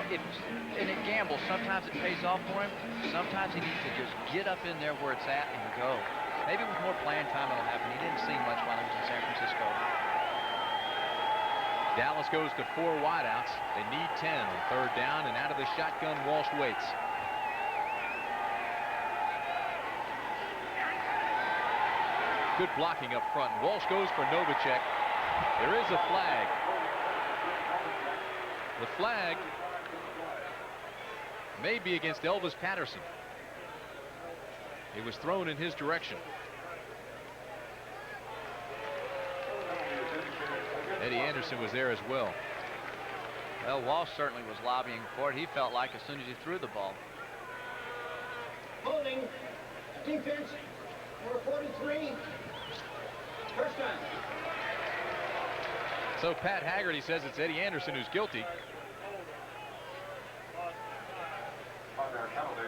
and it gambles. Sometimes it pays off for him. Sometimes he needs to just get up in there where it's at and go. Maybe with more playing time it'll happen. He didn't see much while he was in San Francisco. Dallas goes to 4 wideouts. They need 10 on 3rd down, and out of the shotgun, Walsh waits. Good blocking up front. Walsh goes for Novacek. There is a flag. The flag may be against Elvis Patterson. It was thrown in his direction. Eddie Anderson was there as well. Well, Walsh certainly was lobbying for it. He felt like as soon as he threw the ball. Holding. Defense. Number 43. First down. So Pat Haggerty says it's Eddie Anderson who's guilty.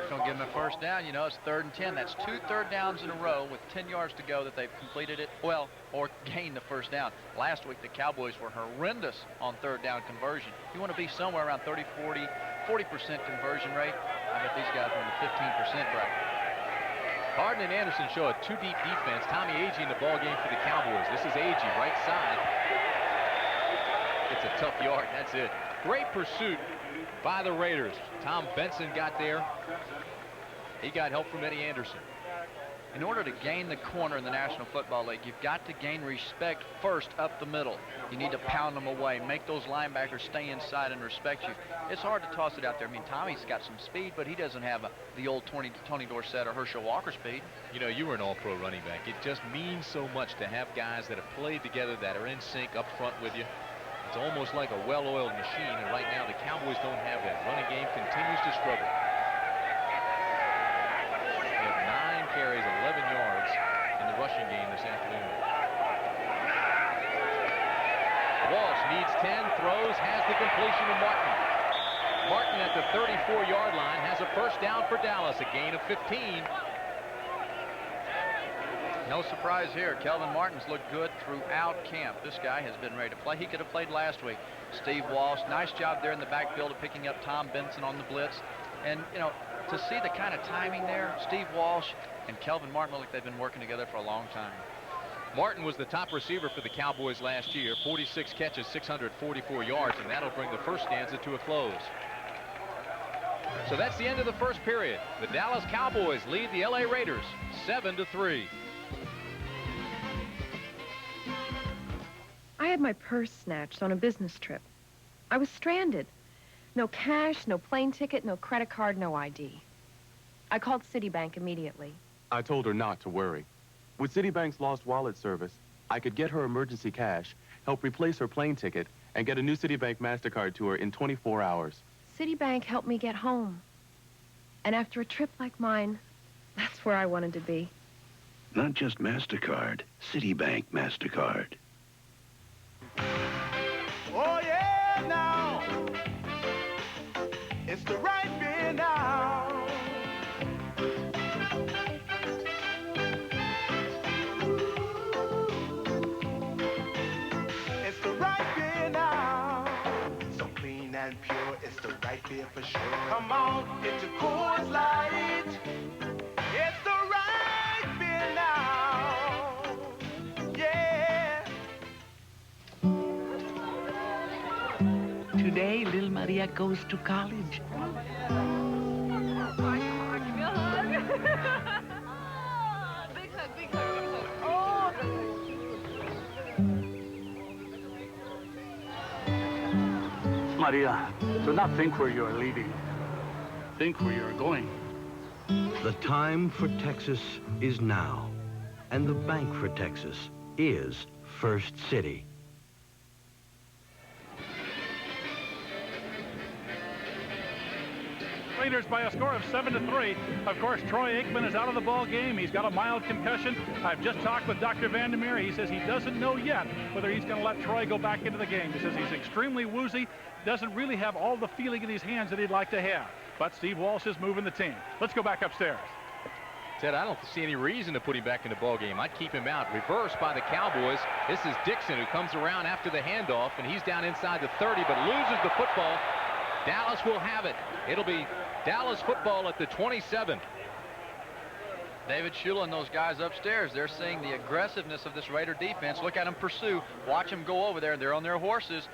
Going to give him a first down. You know, it's 3rd and 10. That's 2 third downs in a row with 10 yards to go that they've completed it, well, or gained the first down. Last week, the Cowboys were horrendous on 3rd down conversion. You want to be somewhere around 30, 40% conversion rate. I bet these guys are in the 15% bracket. Harden and Anderson show a 2-deep defense. Tommy Agee in the ball game for the Cowboys. This is Agee, right side. It's a tough yard. That's it. Great pursuit by the Raiders. Tom Benson got there. He got help from Eddie Anderson. In order to gain the corner in the National Football League, you've got to gain respect first up the middle. You need to pound them away, make those linebackers stay inside and respect you. It's hard to toss it out there. I mean, Tommy's got some speed, but he doesn't have the old Tony Dorsett or Herschel Walker speed. You know, you were an all-pro running back. It just means so much to have guys that have played together, that are in sync up front with you. It's almost like a well-oiled machine, and right now the Cowboys don't have that. Running game continues to struggle. They have 9 carries, 11 yards in the rushing game this afternoon. Walsh needs 10, throws, has the completion to Martin. Martin at the 34-yard line has a first down for Dallas, a gain of 15. No surprise here. Kelvin Martin's looked good throughout camp. This guy has been ready to play. He could have played last week. Steve Walsh, nice job there in the backfield of picking up Tom Benson on the blitz. And, you know, to see the kind of timing there, Steve Walsh and Kelvin Martin look like they've been working together for a long time. Martin was the top receiver for the Cowboys last year. 46 catches, 644 yards, and that'll bring the first stanza to a close. So that's the end of the first period. The Dallas Cowboys lead the LA Raiders 7-3. I had my purse snatched on a business trip. I was stranded. No cash, no plane ticket, no credit card, no ID. I called Citibank immediately. I told her not to worry. With Citibank's Lost Wallet service, I could get her emergency cash, help replace her plane ticket, and get a new Citibank MasterCard to her in 24 hours. Citibank helped me get home. And after a trip like mine, that's where I wanted to be. Not just MasterCard, Citibank MasterCard. Oh yeah, now it's the right beer now. It's the right beer now. So clean and pure, it's the right beer for sure. Come on, get your Coors Light. It's the right beer now. Yeah. Today, little Maria goes to college. Big hug, big hug. Oh. Maria, do not think where you are leaving. Think where you are going. The time for Texas is now, and the bank for Texas is First City. Raiders by a score of 7-3. Of course, Troy Aikman is out of the ball game. He's got a mild concussion. I've just talked with Dr. Vandermeer. He says he doesn't know yet whether he's going to let Troy go back into the game. He says he's extremely woozy, doesn't really have all the feeling in his hands that he'd like to have. But Steve Walsh is moving the team. Let's go back upstairs. Ted, I don't see any reason to put him back in the ball game. I'd keep him out. Reversed by the Cowboys. This is Dixon, who comes around after the handoff, and he's down inside the 30, but loses the football. Dallas will have it. It'll be Dallas football at the 27. David Shula and those guys upstairs, they're seeing the aggressiveness of this Raider defense. Look at them pursue. Watch them go over there. They're on their horses.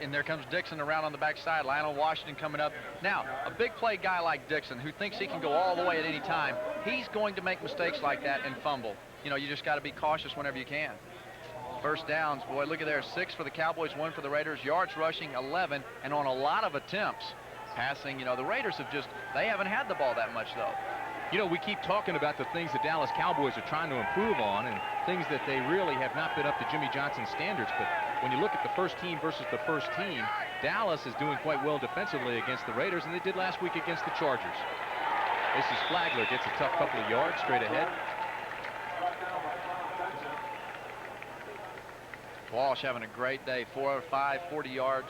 And there comes Dixon around on the backside. Lionel Washington coming up. Now, a big play guy like Dixon, who thinks he can go all the way at any time, he's going to make mistakes like that and fumble. You know, you just got to be cautious whenever you can. First downs, boy, look at there. 6 for the Cowboys, 1 for the Raiders. Yards rushing, 11, and on a lot of attempts. Passing, you know, the Raiders have just, they haven't had the ball that much, though. You know, we keep talking about the things the Dallas Cowboys are trying to improve on and things that they really have not been up to Jimmy Johnson's standards. But when you look at the first team versus the first team, Dallas is doing quite well defensively against the Raiders, and they did last week against the Chargers. This is Flagler, gets a tough couple of yards straight ahead. Walsh having a great day, 4 of 5, 40 yards.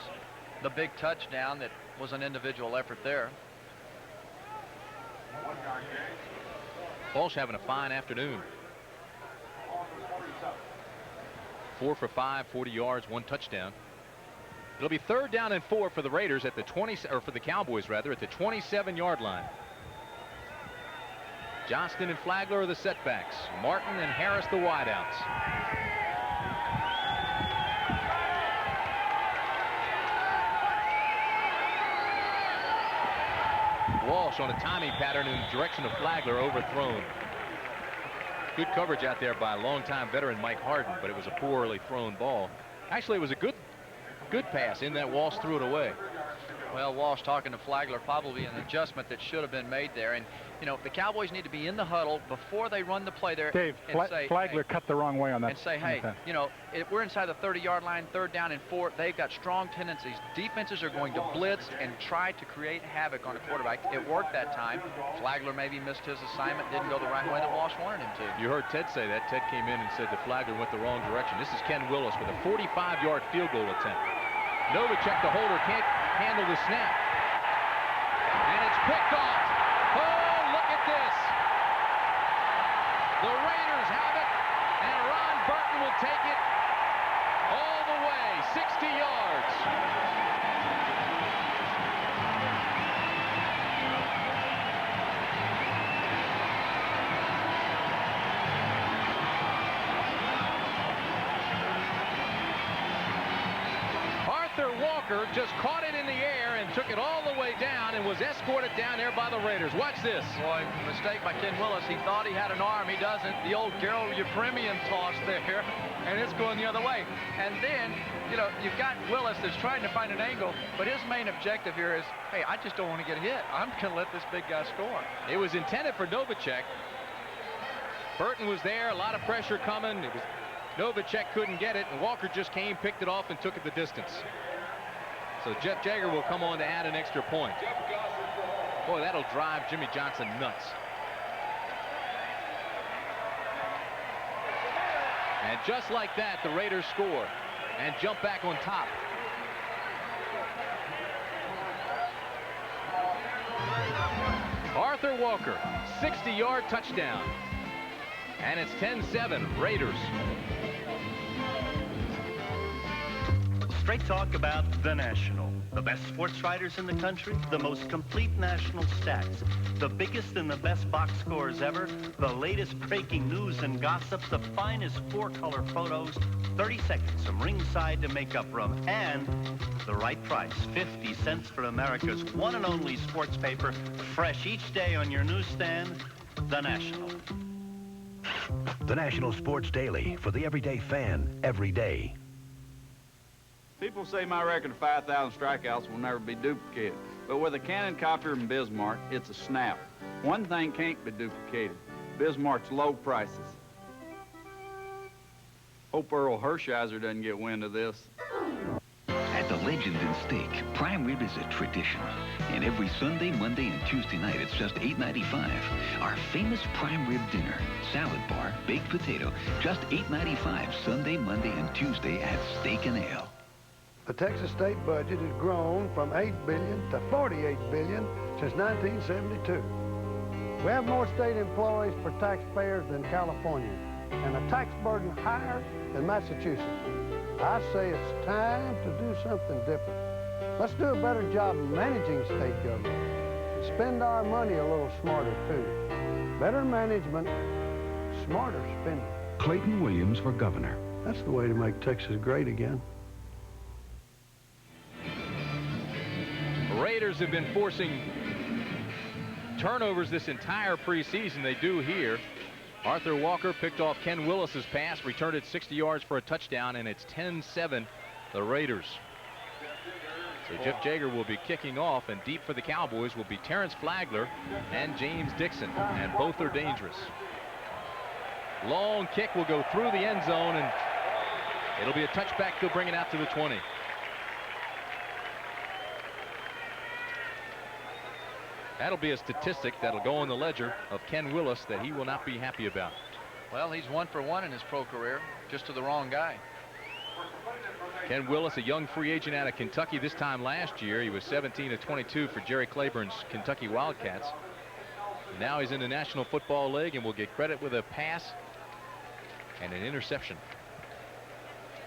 The big touchdown that was an individual effort there. Walsh having a fine afternoon. 4 for 5, 40 yards, 1 touchdown. It'll be 3rd down and 4 for the Raiders at the 20, or for the Cowboys rather, at the 27-yard line. Johnston and Flagler are the setbacks. Martin and Harris the wideouts. Walsh on a timing pattern in the direction of Flagler, overthrown. Good coverage out there by longtime veteran Mike Harden, but it was a poorly thrown ball. Actually, it was a good pass in that Walsh threw it away. Well, Walsh talking to Flagler, probably an adjustment that should have been made there. And, you know, the Cowboys need to be in the huddle before they run the play there. Dave, Flagler cut the wrong way on that. And say, hey, you know, we're inside the 30-yard line, 3rd down and 4. They've got strong tendencies. Defenses are going to blitz and try to create havoc on a quarterback. It worked that time. Flagler maybe missed his assignment, didn't go the right way that Walsh wanted him to. You heard Ted say that. Ted came in and said that Flagler went the wrong direction. This is Ken Willis with a 45-yard field goal attempt. Novacek, the holder, can't handle the snap. And it's picked off. Oh, look at this. The Raiders have it, and Ron Burton will take it all the way, 60 yards. Walker just caught it in the air and took it all the way down and was escorted down there by the Raiders. Watch this. Boy, mistake by Ken Willis. He thought he had an arm. He doesn't. The old Gerald Eupremian toss there, and it's going the other way. And then, you know, you've got Willis that's trying to find an angle, but his main objective here is, hey, I just don't want to get hit. I'm going to let this big guy score. It was intended for Novacek. Burton was there. A lot of pressure coming. It was Novacek couldn't get it, and Walker just came, picked it off, and took it the distance. So Jeff Jagger will come on to add an extra point. Boy, that'll drive Jimmy Johnson nuts. And just like that, the Raiders score and jump back on top. Arthur Walker, 60-yard touchdown. And it's 10-7, Raiders. Straight talk about The National. The best sports writers in the country, the most complete national stats, the biggest and the best box scores ever, the latest breaking news and gossip, the finest 4-color photos, 30 seconds from ringside to makeup room, and the right price, 50 cents for America's one and only sports paper, fresh each day on your newsstand, The National. The National Sports Daily for the everyday fan, every day. People say my record of 5,000 strikeouts will never be duplicated. But with a cannon copter and Bismarck, it's a snap. One thing can't be duplicated: Bismarck's low prices. Hope Earl Hershiser doesn't get wind of this. At the legend in steak, prime rib is a tradition. And every Sunday, Monday, and Tuesday night, it's just $8.95. Our famous prime rib dinner, salad bar, baked potato, just $8.95 Sunday, Monday, and Tuesday at Steak and Ale. The Texas state budget has grown from $8 billion to $48 billion since 1972. We have more state employees per taxpayers than California, and a tax burden higher than Massachusetts. I say it's time to do something different. Let's do a better job of managing state government and spend our money a little smarter, too. Better management, smarter spending. Clayton Williams for governor. That's the way to make Texas great again. Raiders have been forcing turnovers this entire preseason. They do here. Arthur Walker picked off Ken Willis's pass, returned it 60 yards for a touchdown, and it's 10-7, the Raiders. So Jeff Jager will be kicking off, and deep for the Cowboys will be Terrence Flagler and James Dixon, and both are dangerous. Long kick will go through the end zone, and it'll be a touchback. They'll bring it out to the 20. That'll be a statistic that'll go on the ledger of Ken Willis that he will not be happy about. Well, he's 1 for 1 in his pro career, just to the wrong guy. Ken Willis, a young free agent out of Kentucky this time last year. He was 17 of 22 for Jerry Claiborne's Kentucky Wildcats. Now he's in the National Football League and will get credit with a pass and an interception.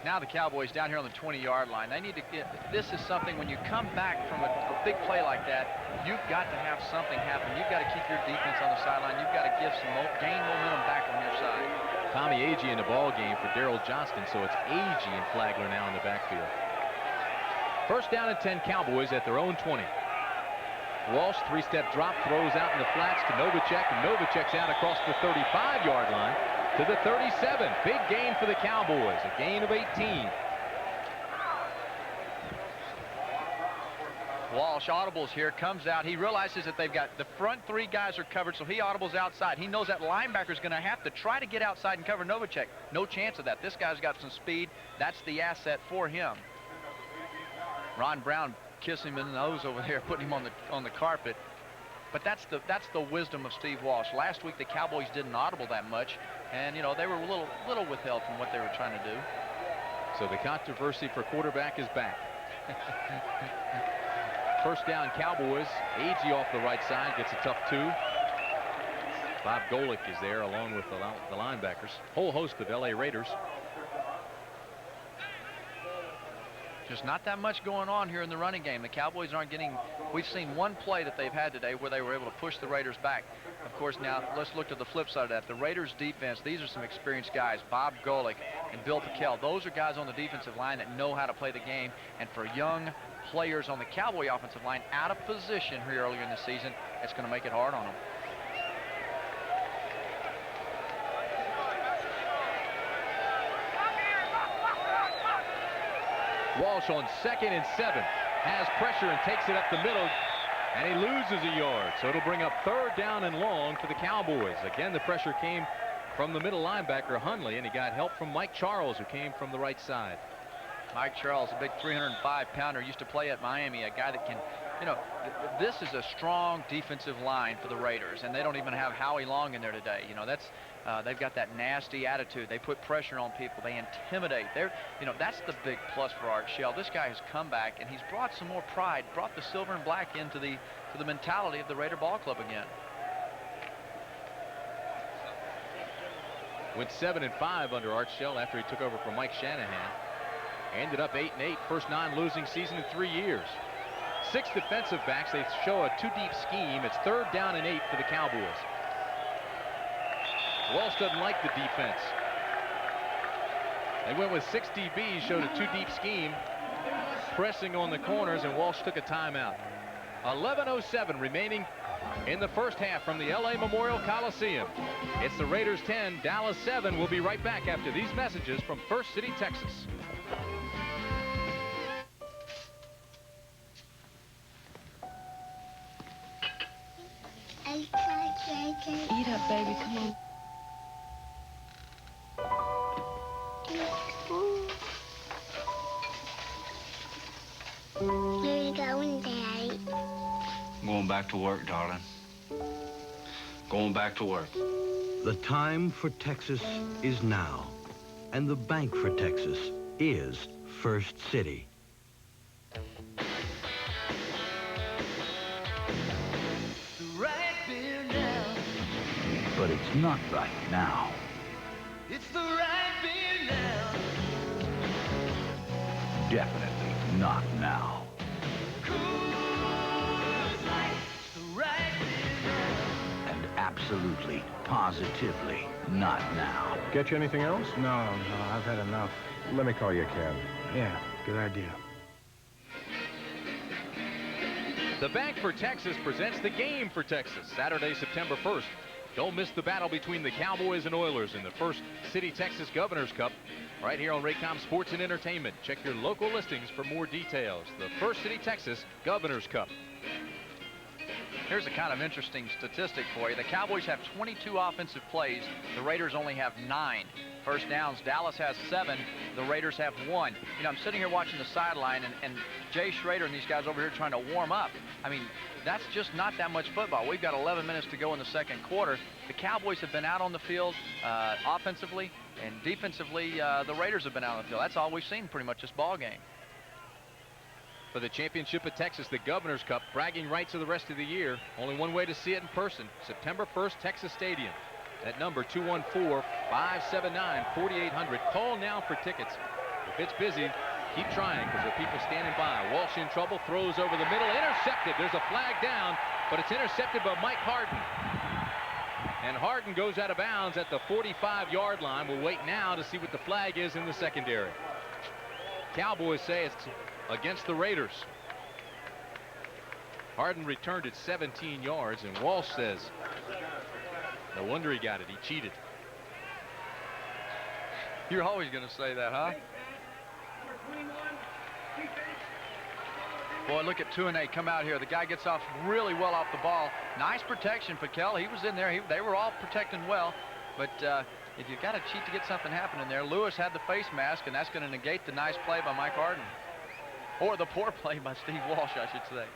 Now the Cowboys down here on the 20-yard line. They need to get, this is something when you come back from a big play like that, you've got to have something happen. You've got to keep your defense on the sideline. You've got to give gain momentum back on your side. Tommy Agee in the ball game for Darryl Johnston, so it's Agee and Flagler now in the backfield. First down and 10 Cowboys at their own 20. Walsh, three-step drop, throws out in the flats to Novacek, and Novacek's out across the 35-yard line to the 37. Big gain for the Cowboys, a gain of 18. Walsh audibles here, comes out. He realizes that they've got the front 3 guys are covered, so he audibles outside. He knows that linebacker's going to have to try to get outside and cover Novacek. No chance of that. This guy's got some speed. That's the asset for him. Ron Brown kissing him in the nose over there, putting him on the carpet. But that's the wisdom of Steve Walsh. Last week the Cowboys didn't audible that much, and you know they were a little withheld from what they were trying to do. So the controversy for quarterback is back. First down Cowboys. Agee off the right side gets a tough 2. Bob Golick is there along with the linebackers. Whole host of LA Raiders. Just not that much going on here in the running game. The Cowboys aren't getting, we've seen one play that they've had today where they were able to push the Raiders back. Of course, now let's look at the flip side of that. The Raiders defense, these are some experienced guys, Bob Golick and Bill Pickell. Those are guys on the defensive line that know how to play the game. And for young players on the Cowboy offensive line out of position here earlier in the season, it's going to make it hard on them. Walsh on 2nd and 7 has pressure and takes it up the middle, and he loses a yard, so it'll bring up 3rd down and long for the Cowboys. Again, the pressure came from the middle linebacker Hundley, and he got help from Mike Charles, who came from the right side. Mike Charles, a big 305-pounder, used to play at Miami, a guy that can, you know, this is a strong defensive line for the Raiders, and they don't even have Howie Long in there today. You know, that's they've got that nasty attitude. They put pressure on people. They intimidate. You know, that's the big plus for Art Shell. This guy has come back, and he's brought some more pride, brought the silver and black into the mentality of the Raider ball club again. Went 7-5 under Art Shell after he took over from Mike Shanahan. Ended up 8-8, first non-losing season in 3 years. 6 defensive backs. They show a 2-deep scheme. It's 3rd down and 8 for the Cowboys. Walsh doesn't like the defense. They went with 6 DBs, showed a 2-deep scheme, pressing on the corners, and Walsh took a timeout. 11:07 remaining in the first half from the LA Memorial Coliseum. It's the Raiders 10, Dallas 7. We'll be right back after these messages from First City, Texas. Eat up, baby. Come on. Going back to work, darling. Going back to work. The time for Texas is now, and the bank for Texas is First City. But it's not right now. It's the right beer now. Definitely not now. Coors Light. It's the right beer now. And absolutely, positively not now. Get you anything else? No, I've had enough. Let me call you a cab. Yeah, good idea. The Bank for Texas presents the Game for Texas, Saturday, September 1st. Don't miss the battle between the Cowboys and Oilers in the First City Texas Governor's Cup right here on Raycom Sports and Entertainment. Check your local listings for more details. The First City Texas Governor's Cup. Here's a kind of interesting statistic for you. The Cowboys have 22 offensive plays. The Raiders only have 9. First downs, Dallas has 7. The Raiders have 1. You know, I'm sitting here watching the sideline, and Jay Schrader and these guys over here trying to warm up. I mean, that's just not that much football. We've got 11 minutes to go in the second quarter. The Cowboys have been out on the field offensively, and defensively, the Raiders have been out on the field. That's all we've seen pretty much this ball game. For the championship of Texas, the Governor's Cup, bragging rights of the rest of the year. Only one way to see it in person, September 1st, Texas Stadium. That number, 214-579-4800. Call now for tickets. If it's busy, keep trying because there are people standing by. Walsh in trouble, throws over the middle, intercepted. There's a flag down, but it's intercepted by Mike Harden. And Harden goes out of bounds at the 45-yard line. We'll wait now to see what the flag is in the secondary. Cowboys say it's against the Raiders. Harden returned it 17 yards, and Walsh says, no wonder he got it. He cheated. You're always going to say that, huh? Boy, look at 2-8 come out here. The guy gets off really well off the ball. Nice protection, Paquel. He was in there. They were all protecting well. But if you've got to cheat to get something happening there, Lewis had the face mask, and that's going to negate the nice play by Mike Harden. Or the poor play by Steve Walsh, I should say.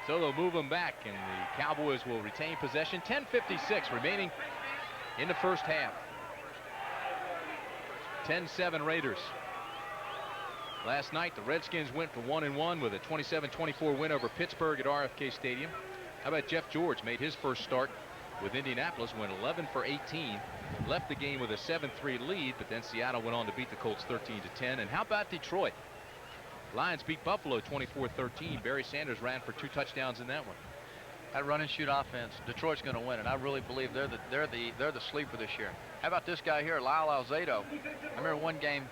So they'll move them back, and the Cowboys will retain possession. 10:56 remaining in the first half. 10-7 Raiders. Last night, the Redskins went for 1-1 with a 27-24 win over Pittsburgh at RFK Stadium. How about Jeff George? Made his first start with Indianapolis, went 11 for 18. Left the game with a 7-3 lead, but then Seattle went on to beat the Colts 13-10. And how about Detroit? Lions beat Buffalo 24-13. Barry Sanders ran for 2 touchdowns in that one. That run and shoot offense, Detroit's going to win it. I really believe they're the sleeper this year. How about this guy here, Lyle Alzado? I remember one game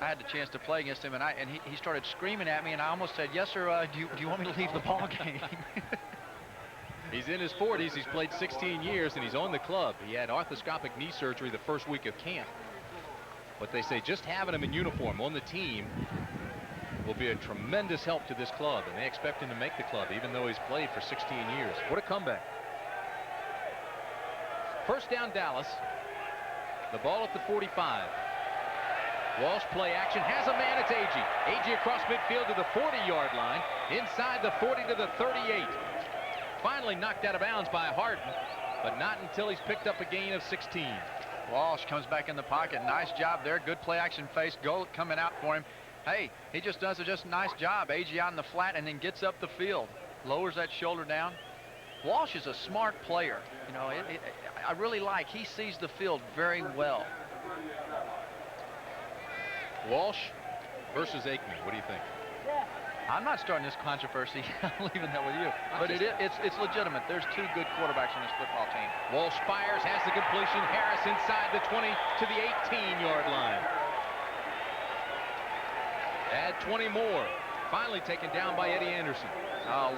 I had the chance to play against him, and he started screaming at me, and I almost said, "Yes, sir. Do you want me to leave the ball game?" He's in his 40s. He's played 16 years, and he's on the club. He had arthroscopic knee surgery the first week of camp. But they say just having him in uniform on the team will be a tremendous help to this club, and they expect him to make the club, even though he's played for 16 years. What a comeback. First down, Dallas. The ball at the 45. Walsh play action, has a man, it's Agee. Agee across midfield to the 40-yard line, inside the 40 to the 38. Finally knocked out of bounds by Harden, but not until he's picked up a gain of 16. Walsh comes back in the pocket. Nice job there. Good play action face. Goal coming out for him. Hey, he just does a nice job. Agee out in the flat and then gets up the field. Lowers that shoulder down. Walsh is a smart player. You know, I really like. He sees the field very well. Walsh versus Aikman. What do you think? I'm not starting this controversy. I'm leaving that with you. But it's legitimate. There's 2 good quarterbacks on this football team. Walsh fires, has the completion. Harris inside the 20 to the 18-yard line. Add 20 more. Finally taken down by Eddie Anderson.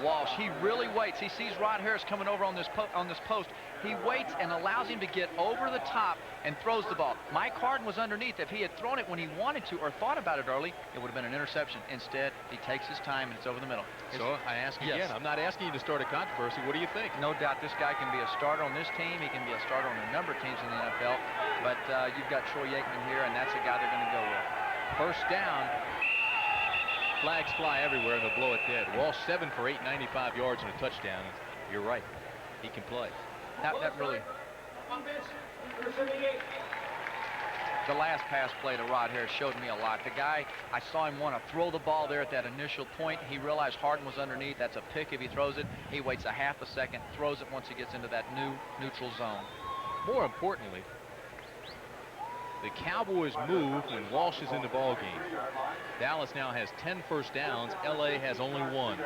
Walsh, he really waits. He sees Rod Harris coming over on this post. He waits and allows him to get over the top and throws the ball. Mike Harden was underneath. If he had thrown it when he wanted to or thought about it early, it would have been an interception. Instead, he takes his time and it's over the middle. So I ask again, I'm not asking you to start a controversy. What do you think? No doubt this guy can be a starter on this team. He can be a starter on a number of teams in the NFL. But you've got Troy Aikman here, and that's the guy they're going to go with. First down. Flags fly everywhere, and they'll blow it dead. Walsh 7 for 8, 95 yards and a touchdown. You're right. He can play. That really... The last pass play to Rod Harris showed me a lot. The guy, I saw him want to throw the ball there at that initial point. He realized Harden was underneath. That's a pick if he throws it. He waits a half a second, throws it once he gets into that neutral zone. More importantly, the Cowboys move when Walsh is in the ball game. Dallas now has 10 first downs. LA has only 1.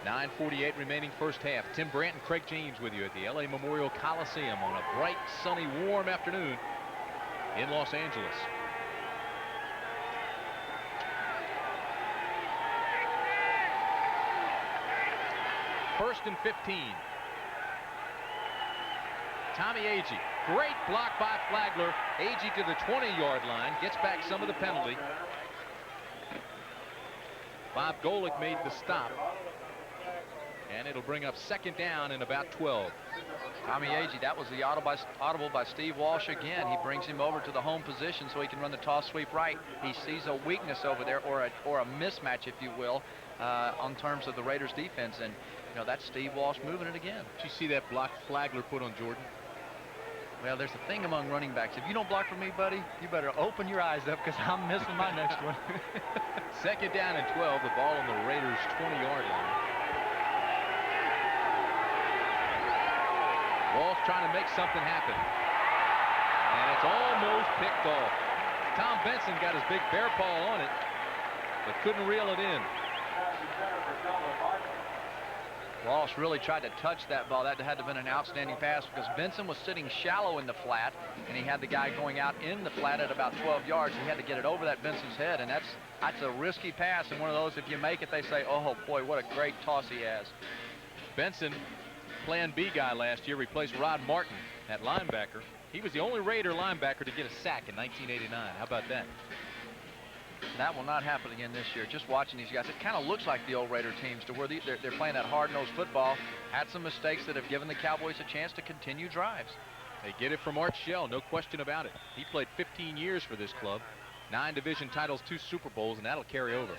9:48 remaining first half. Tim Brandt and Craig James with you at the LA Memorial Coliseum on a bright, sunny, warm afternoon in Los Angeles. First and 15. Tommy Agee. Great block by Flagler. Agee to the 20-yard line. Gets back some of the penalty. Bob Golick made the stop. And it'll bring up second down in about 12. Tommy Agee, that was the audible by Steve Walsh again. He brings him over to the home position so he can run the toss sweep right. He sees a weakness over there, or a mismatch, if you will, on terms of the Raiders defense. And, you know, that's Steve Walsh moving it again. Did you see that block Flagler put on Jordan? Well, there's a thing among running backs. If you don't block for me, buddy, you better open your eyes up, because I'm missing my next one. Second down and 12. The ball on the Raiders' 20-yard line. Walsh trying to make something happen. And it's almost picked off. Tom Benson got his big bear paw on it, but couldn't reel it in. Walsh really tried to touch that ball. That had to have been an outstanding pass, because Benson was sitting shallow in the flat, and he had the guy going out in the flat at about 12 yards. He had to get it over that Benson's head, and that's a risky pass. And one of those, if you make it, they say, oh boy, what a great toss he has. Benson, Plan B guy last year, replaced Rod Martin at linebacker. He was the only Raider linebacker to get a sack in 1989. How about that? That will not happen again this year. Just watching these guys, it kind of looks like the old Raider teams, to where they're playing that hard-nosed football. Had some mistakes that have given the Cowboys a chance to continue drives. They get it from Art Shell, no question about it. He played 15 years for this club, 9 division titles, 2 Super Bowls, and that'll carry over.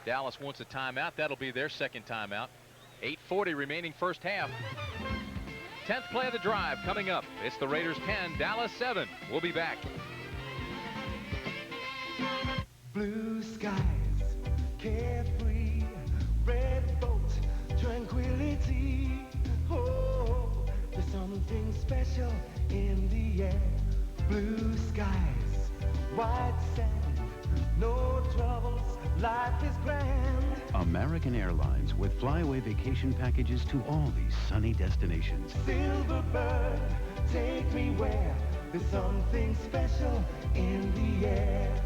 Dallas wants a timeout. That'll be their second timeout. 8:40 remaining first half. 10th play of the drive coming up. It's the Raiders 10, Dallas 7. We'll be back. Blue skies, carefree, red boat, tranquility. Oh, there's something special in the air. Blue skies, white sand, no troubles, life is grand. American Airlines with flyaway vacation packages to all these sunny destinations. Silver bird, take me where there's something special in the air.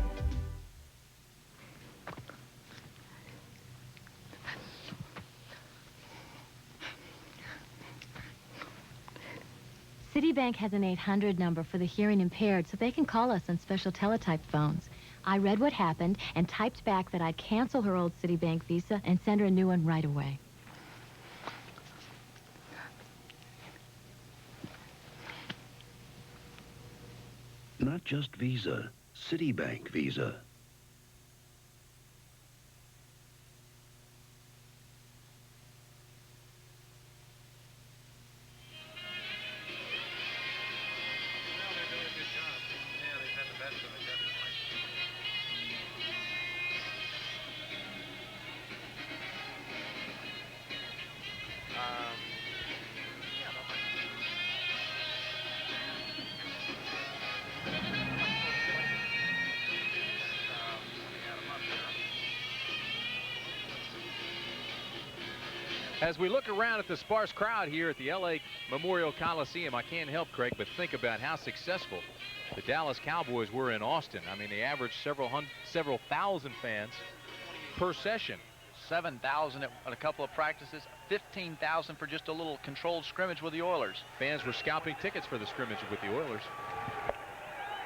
Citibank has an 800 number for the hearing impaired, so they can call us on special teletype phones. I read what happened and typed back that I'd cancel her old Citibank Visa and send her a new one right away. Not just Visa, Citibank Visa. As we look around at the sparse crowd here at the LA Memorial Coliseum, I can't help, Craig, but think about how successful the Dallas Cowboys were in Austin. I mean, they averaged several thousand fans per session. 7,000 at a couple of practices, 15,000 for just a little controlled scrimmage with the Oilers. Fans were scalping tickets for the scrimmage with the Oilers.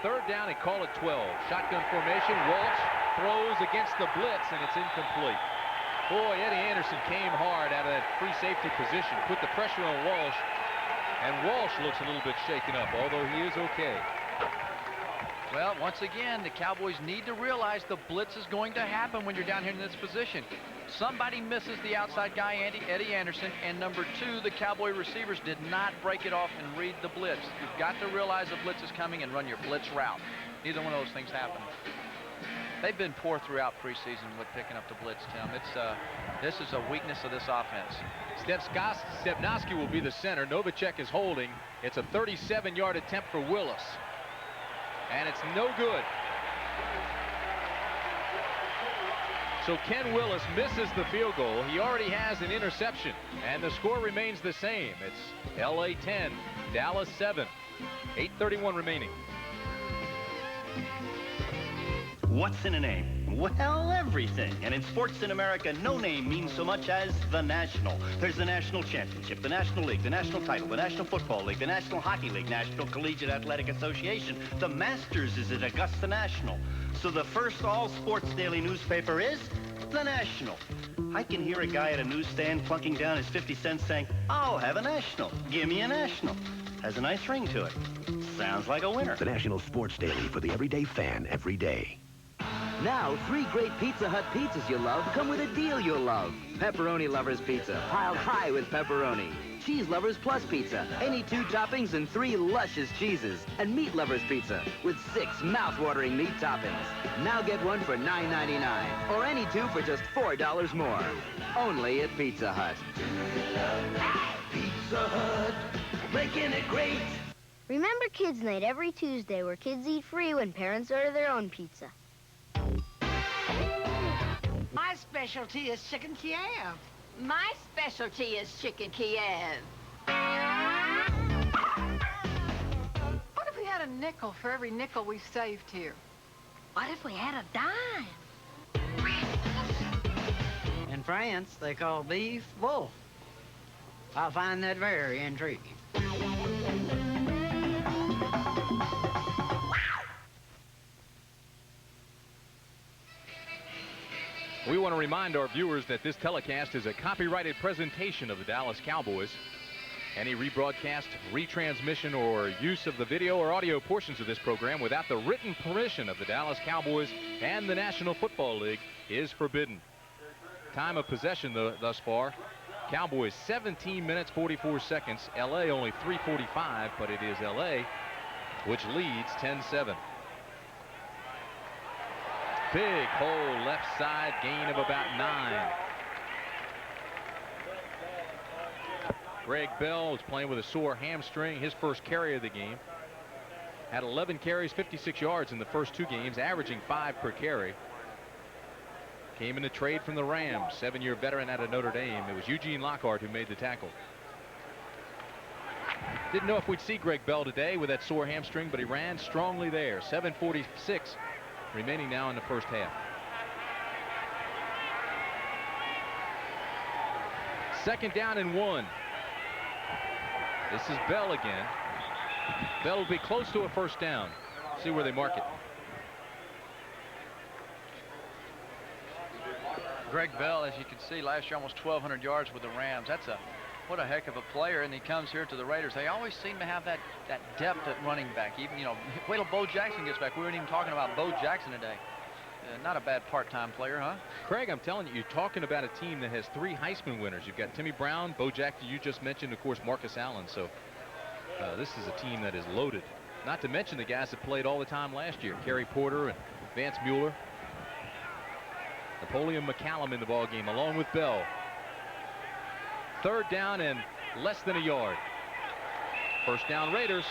Third down, they call it 12. Shotgun formation, Walsh throws against the blitz, and it's incomplete. Boy, Eddie Anderson came hard out of that free safety position, put the pressure on Walsh, and Walsh looks a little bit shaken up, although he is okay. Well, once again, the Cowboys need to realize the blitz is going to happen when you're down here in this position. Somebody misses the outside guy, Eddie Anderson, and number 2, the Cowboy receivers did not break it off and read the blitz. You've got to realize the blitz is coming and run your blitz route. Neither one of those things happened. They've been poor throughout preseason with picking up the blitz, Tim. This is a weakness of this offense. Stepnoski will be the center. Novacek is holding. It's a 37-yard attempt for Willis. And it's no good. So Ken Willis misses the field goal. He already has an interception. And the score remains the same. It's LA 10, Dallas 7. 8:31 remaining. What's in a name? Well, everything. And in sports in America, no name means so much as the National. There's the National Championship, the National League, the National Title, the National Football League, the National Hockey League, National Collegiate Athletic Association. The Masters is at Augusta National. So the first all-sports daily newspaper is the National. I can hear a guy at a newsstand plunking down his 50 cents saying, "I'll have a National. Give me a National." Has a nice ring to it. Sounds like a winner. The National Sports Daily for the everyday fan every day. Now, 3 great Pizza Hut pizzas you love come with a deal you'll love. Pepperoni Lovers Pizza, piled high with pepperoni. Cheese Lovers Plus Pizza, any 2 toppings and 3 luscious cheeses. And Meat Lovers Pizza, with 6 mouth-watering meat toppings. Now get one for $9.99, or any 2 for just $4 more. Only at Pizza Hut. Pizza Hut, making it great. Remember Kids Night every Tuesday, where kids eat free when parents order their own pizza. My specialty is chicken Kiev. My specialty is chicken Kiev. What if we had a nickel for every nickel we saved here? What if we had a dime? In France, they call beef wolf. I find that very intriguing. We want to remind our viewers that this telecast is a copyrighted presentation of the Dallas Cowboys. Any rebroadcast, retransmission, or use of the video or audio portions of this program without the written permission of the Dallas Cowboys and the National Football League is forbidden. Time of possession thus far, Cowboys 17 minutes 44 seconds. LA only 3:45, but it is LA which leads 10-7. Big hole left side, gain of about 9. Greg Bell is playing with a sore hamstring, his first carry of the game. Had 11 carries, 56 yards in the first 2 games, averaging 5 per carry. Came in a trade from the Rams, 7-year veteran out of Notre Dame. It was Eugene Lockhart who made the tackle. Didn't know if we'd see Greg Bell today with that sore hamstring, but he ran strongly there. 7:46 remaining now in the first half. Second down and 1. This is Bell again. Bell will be close to a first down. See where they mark it. Greg Bell, as you can see, last year almost 1,200 yards with the Rams. What a heck of a player, and he comes here to the Raiders. They always seem to have that depth at running back. Even, wait till Bo Jackson gets back. We weren't even talking about Bo Jackson today. Not a bad part-time player, huh? Craig, I'm telling you, you're talking about a team that has 3 Heisman winners. You've got Timmy Brown, Bo Jackson, you just mentioned, of course, Marcus Allen. So this is a team that is loaded. Not to mention the guys that played all the time last year. Kerry Porter and Vance Mueller. Napoleon McCallum in the ballgame along with Bell. Third down and less than a yard. First down Raiders.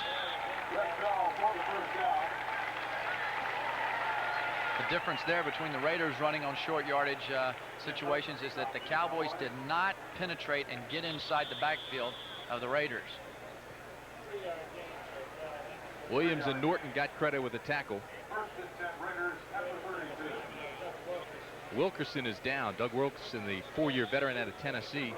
The difference there between the Raiders running on short yardage situations is that the Cowboys did not penetrate and get inside the backfield of the Raiders. Williams and Norton got credit with the tackle. Wilkerson is down. Doug Wilkerson, the 4-year veteran out of Tennessee.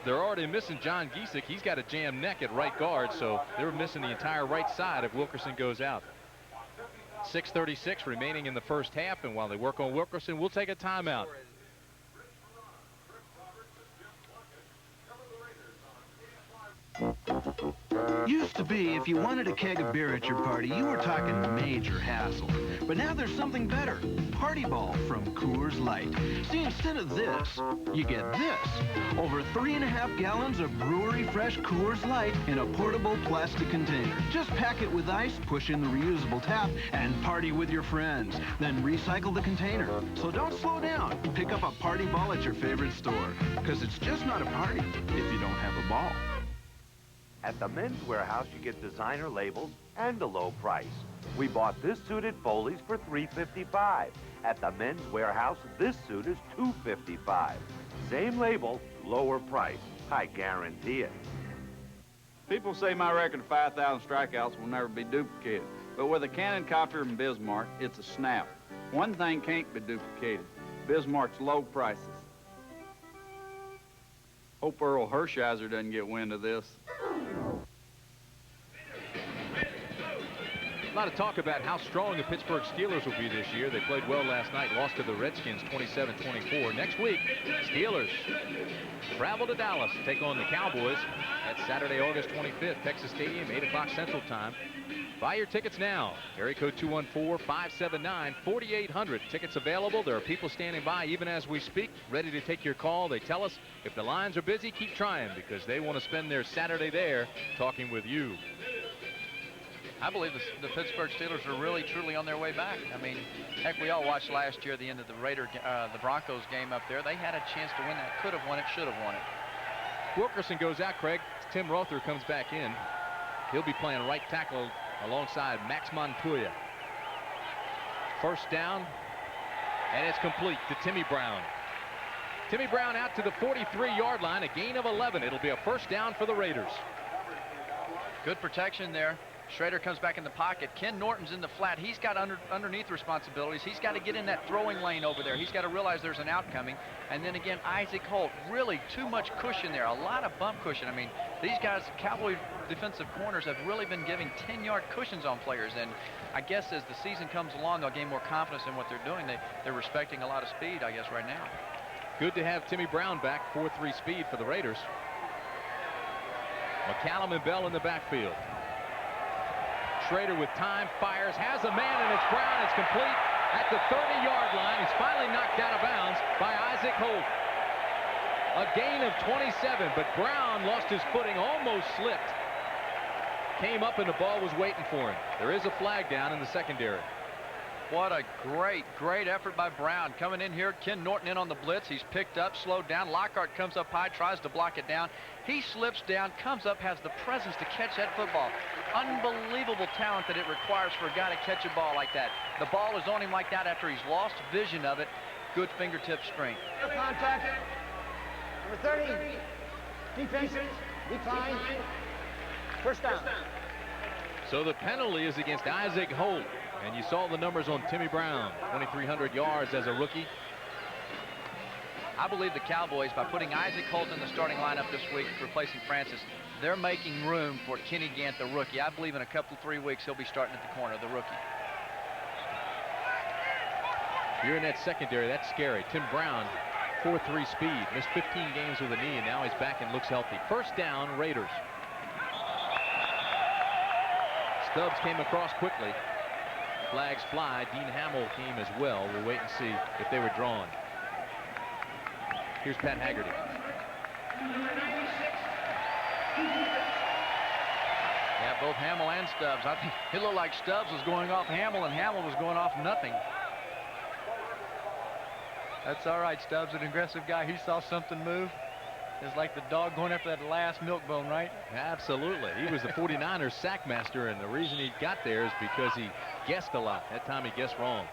They're already missing John Giesick. He's got a jammed neck at right guard, so they're missing the entire right side if Wilkerson goes out. 6:36 remaining in the first half, and while they work on Wilkerson, we'll take a timeout. Used to be, if you wanted a keg of beer at your party, you were talking major hassle. But now there's something better. Party Ball from Coors Light. See, instead of this, you get this. Over 3.5 gallons of brewery fresh Coors Light in a portable plastic container. Just pack it with ice, push in the reusable tap, and party with your friends. Then recycle the container. So don't slow down. Pick up a Party Ball at your favorite store. Because it's just not a party if you don't have a ball. At the Men's Warehouse, you get designer labels and a low price. We bought this suit at Foley's for $3.55. At the Men's Warehouse, this suit is $2.55. Same label, lower price. I guarantee it. People say my record of 5,000 strikeouts will never be duplicated. But with a cannon copter and Bismarck, it's a snap. One thing can't be duplicated. Bismarck's low prices. Hope Earl Hershiser doesn't get wind of this. A lot of talk about how strong the Pittsburgh Steelers will be this year. They played well last night, lost to the Redskins 27-24. Next week, Steelers travel to Dallas to take on the Cowboys. That's Saturday, August 25th, Texas Stadium, 8 o'clock Central Time. Buy your tickets now. Area code 214-579-4800. Tickets available. There are people standing by even as we speak, ready to take your call. They tell us if the lines are busy, keep trying, because they want to spend their Saturday there talking with you. I believe the Pittsburgh Steelers are really, truly on their way back. I mean, heck, we all watched last year the end of the Broncos game up there. They had a chance to win that. Could have won it, should have won it. Wilkerson goes out, Craig. Tim Rother comes back in. He'll be playing right tackle alongside Max Montoya. First down, and it's complete to Timmy Brown. Timmy Brown out to the 43-yard line, a gain of 11. It'll be a first down for the Raiders. Good protection there. Schrader comes back in the pocket. Ken Norton's in the flat. He's got underneath responsibilities. He's got to get in that throwing lane over there. He's got to realize there's an out coming. And then again, Isaac Holt, really too much cushion there. A lot of bump cushion. I mean, these guys, Cowboy defensive corners, have really been giving 10-yard cushions on players. And I guess as the season comes along, they'll gain more confidence in what they're doing. They're respecting a lot of speed, I guess, right now. Good to have Timmy Brown back, 4.3 speed for the Raiders. McCallum and Bell in the backfield. Schrader with time, fires, has a man, and it's Brown. It's complete at the 30-yard line. He's finally knocked out of bounds by Isaac Holt. A gain of 27, but Brown lost his footing, almost slipped. Came up and the ball was waiting for him. There is a flag down in the secondary. What a great effort by Brown. Coming in here, Ken Norton in on the blitz. He's picked up, slowed down. Lockhart comes up high, tries to block it down. He slips down, comes up, has the presence to catch that football. Unbelievable talent that it requires for a guy to catch a ball like that. The ball is on him like that after he's lost vision of it. Good fingertip strength. Contact. Number 30. Defense. Decline. First down. So the penalty is against Isaac Holt. And you saw the numbers on Timmy Brown, 2,300 yards as a rookie. I believe the Cowboys, by putting Isaac Holt in the starting lineup this week, replacing Francis, they're making room for Kenny Gant, the rookie. I believe in a couple, 3 weeks, he'll be starting at the corner, the rookie. You're in that secondary, that's scary. Tim Brown, 4.3 speed, missed 15 games with a knee, and now he's back and looks healthy. First down, Raiders. Stubbs came across quickly. Flags fly. Dean Hamill came as well. We'll wait and see if they were drawn. Here's Pat Haggerty. Yeah, both Hamill and Stubbs. I think it looked like Stubbs was going off Hamill and Hamill was going off nothing. That's all right. Stubbs, an aggressive guy. He saw something move. It's like the dog going after that last milk bone, right? Absolutely. He was the 49ers sack master, and the reason he got there is because he guessed a lot. That time he guessed wrong.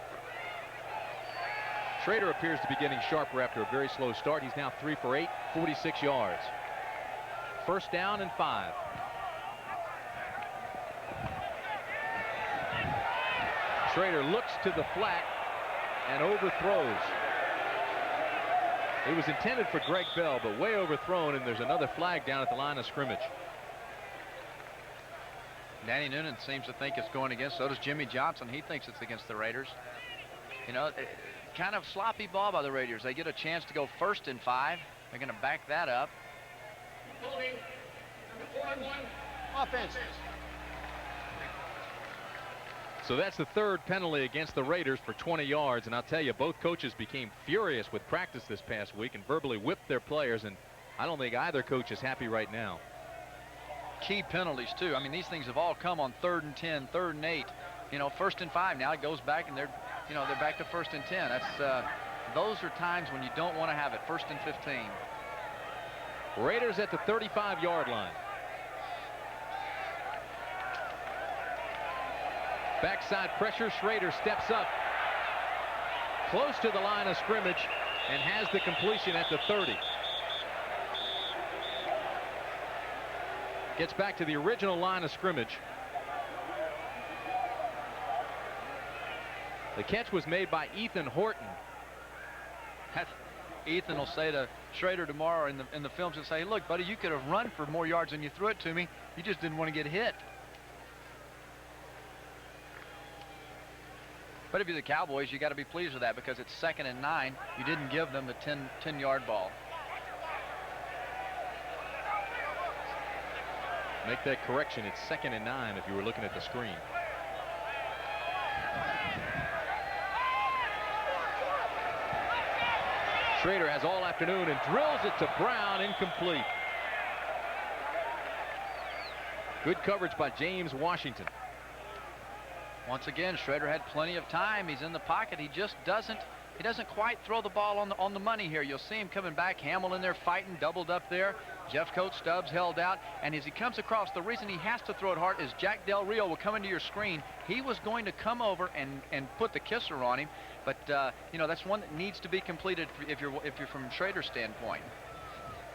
Schrader appears to be getting sharper after a very slow start. He's now 3 for 8, 46 yards. First down and 5. Schrader looks to the flat and overthrows. It was intended for Greg Bell, but way overthrown, and there's another flag down at the line of scrimmage. Danny Noonan seems to think it's going against. So does Jimmy Johnson. He thinks it's against the Raiders. You know, kind of sloppy ball by the Raiders. They get a chance to go 1st and 5. They're going to back that up. Offense. So that's the third penalty against the Raiders for 20 yards. And I'll tell you, both coaches became furious with practice this past week and verbally whipped their players. And I don't think either coach is happy right now. Key penalties, too. I mean, these things have all come on 3rd and 10, 3rd and 8. You know, 1st and 5. Now it goes back, and they're back to 1st and 10. Those are times when you don't want to have it. 1st and 15. Raiders at the 35-yard line. Backside pressure. Schrader steps up close to the line of scrimmage and has the completion at the 30. Gets back to the original line of scrimmage. The catch was made by Ethan Horton. Ethan will say to Schrader tomorrow in the films and say, look, buddy, you could have run for more yards than you threw it to me. You just didn't want to get hit. But if you're the Cowboys, you got to be pleased with that because it's 2nd and 9. You didn't give them the 10-yard ball. Make that correction. It's 2nd and 9 if you were looking at the screen. Schrader has all afternoon and drills it to Brown, incomplete. Good coverage by James Washington. Once again, Schrader had plenty of time. He's in the pocket. He just doesn't quite throw the ball on the money here. You'll see him coming back. Hamill in there fighting, doubled up there. Jeff Coates Stubbs held out, and as he comes across, the reason he has to throw it hard is Jack Del Rio will come into your screen. He was going to come over and put the kisser on him, but you know, that's one that needs to be completed if you're from Schrader's standpoint.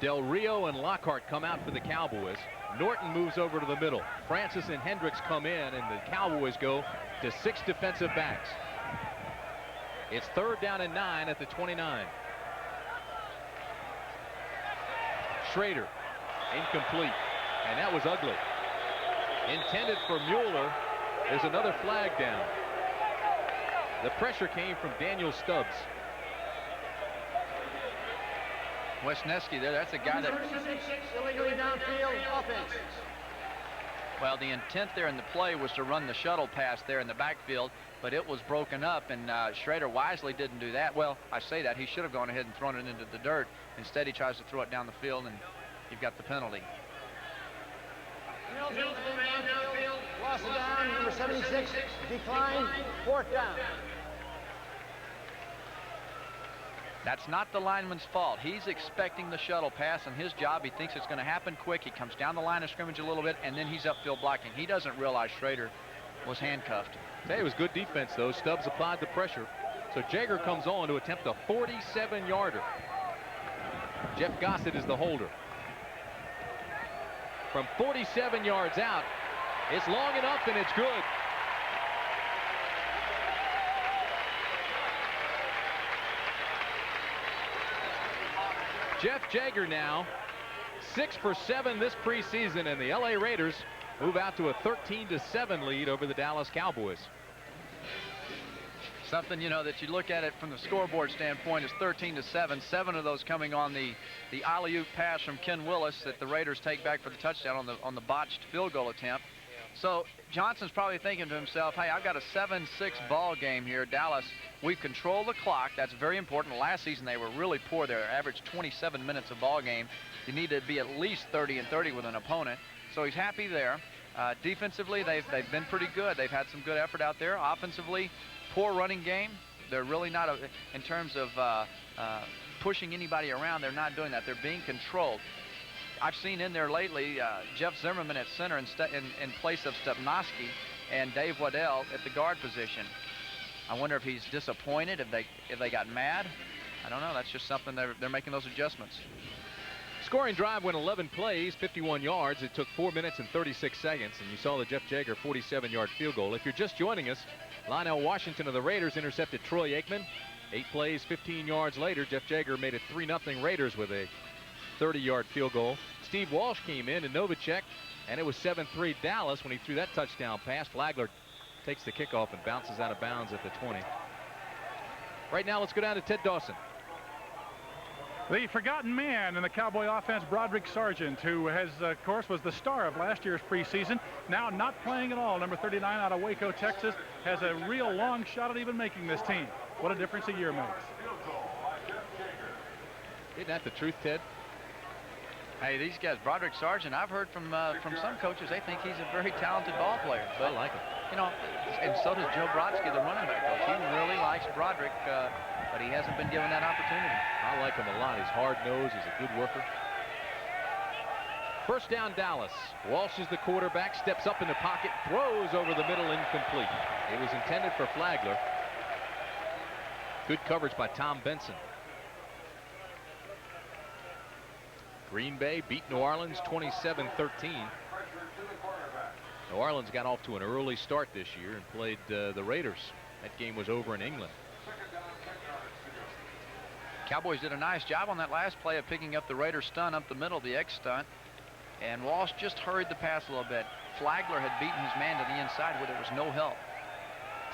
Del Rio and Lockhart come out for the Cowboys. Norton moves over to the middle. Francis and Hendricks come in, and the Cowboys go to 6 defensive backs. It's 3rd down and 9 at the 29. Schrader, incomplete, and that was ugly. Intended for Mueller. There's another flag down. The pressure came from Daniel Stubbs. Wisniewski there, that's a guy that... Illegally downfield offense. Well, the intent there in the play was to run the shuttle pass there in the backfield, but it was broken up, and Schrader wisely didn't do that. Well, I say that. He should have gone ahead and thrown it into the dirt. Instead, he tries to throw it down the field, and you've got the penalty. Loss down, number 76, decline, 4th down. That's not the lineman's fault. He's expecting the shuttle pass, and his job, he thinks it's going to happen quick. He comes down the line of scrimmage a little bit, and then he's upfield blocking. He doesn't realize Schrader was handcuffed. Hey, it was good defense, though. Stubbs applied the pressure. So Jaeger comes on to attempt a 47-yarder. Jeff Gossett is the holder. From 47 yards out, it's long enough, and it's good. Jeff Jaeger now 6 for 7 this preseason, and the LA Raiders move out to a 13-7 lead over the Dallas Cowboys. Something, you know, that you look at it from the scoreboard standpoint is 13-7. 7 of those coming on the alley-oop pass from Ken Willis that the Raiders take back for the touchdown on the botched field goal attempt. So Johnson's probably thinking to himself, hey, I've got a 7-6 ball game here. Dallas, we've controlled the clock. That's very important. Last season they were really poor. They averaged 27 minutes a ball game. You need to be at least 30-30 with an opponent. So he's happy there. Defensively, they've been pretty good. They've had some good effort out there. Offensively, poor running game. They're really not, in terms of pushing anybody around, they're not doing that. They're being controlled. I've seen in there lately Jeff Zimmerman at center in place of Stepnoski and Dave Waddell at the guard position. I wonder if he's disappointed, if they got mad. I don't know. That's just something they're making those adjustments. Scoring drive went 11 plays, 51 yards. It took 4 minutes and 36 seconds, and you saw the Jeff Jaeger 47-yard field goal. If you're just joining us, Lionel Washington of the Raiders intercepted Troy Aikman. 8 plays, 15 yards later, Jeff Jaeger made it 3-0 Raiders with a 30-yard field goal. Steve Walsh came in and Novacek, and it was 7-3 Dallas when he threw that touchdown pass. Flagler takes the kickoff and bounces out of bounds at the 20. Right now, let's go down to Ted Dawson. The forgotten man in the Cowboy offense, Broderick Sargent, who has, of course, was the star of last year's preseason, now not playing at all. Number 39 out of Waco, Texas, has a real long shot at even making this team. What a difference a year makes. Isn't that the truth, Ted? Hey, these guys, Broderick Sargent, I've heard from some coaches, they think he's a very talented ball player. But, I like him. You know, and so does Joe Brodsky, the running back coach. He really likes Broderick, but he hasn't been given that opportunity. I like him a lot. He's hard-nosed. He's a good worker. First down, Dallas. Walsh is the quarterback, steps up in the pocket, throws over the middle, incomplete. It was intended for Flagler. Good coverage by Tom Benson. Green Bay beat New Orleans 27-13. New Orleans got off to an early start this year and played the Raiders. That game was over in England. Cowboys did a nice job on that last play of picking up the Raiders stunt up the middle, the X stunt. And Walsh just hurried the pass a little bit. Flagler had beaten his man to the inside where there was no help.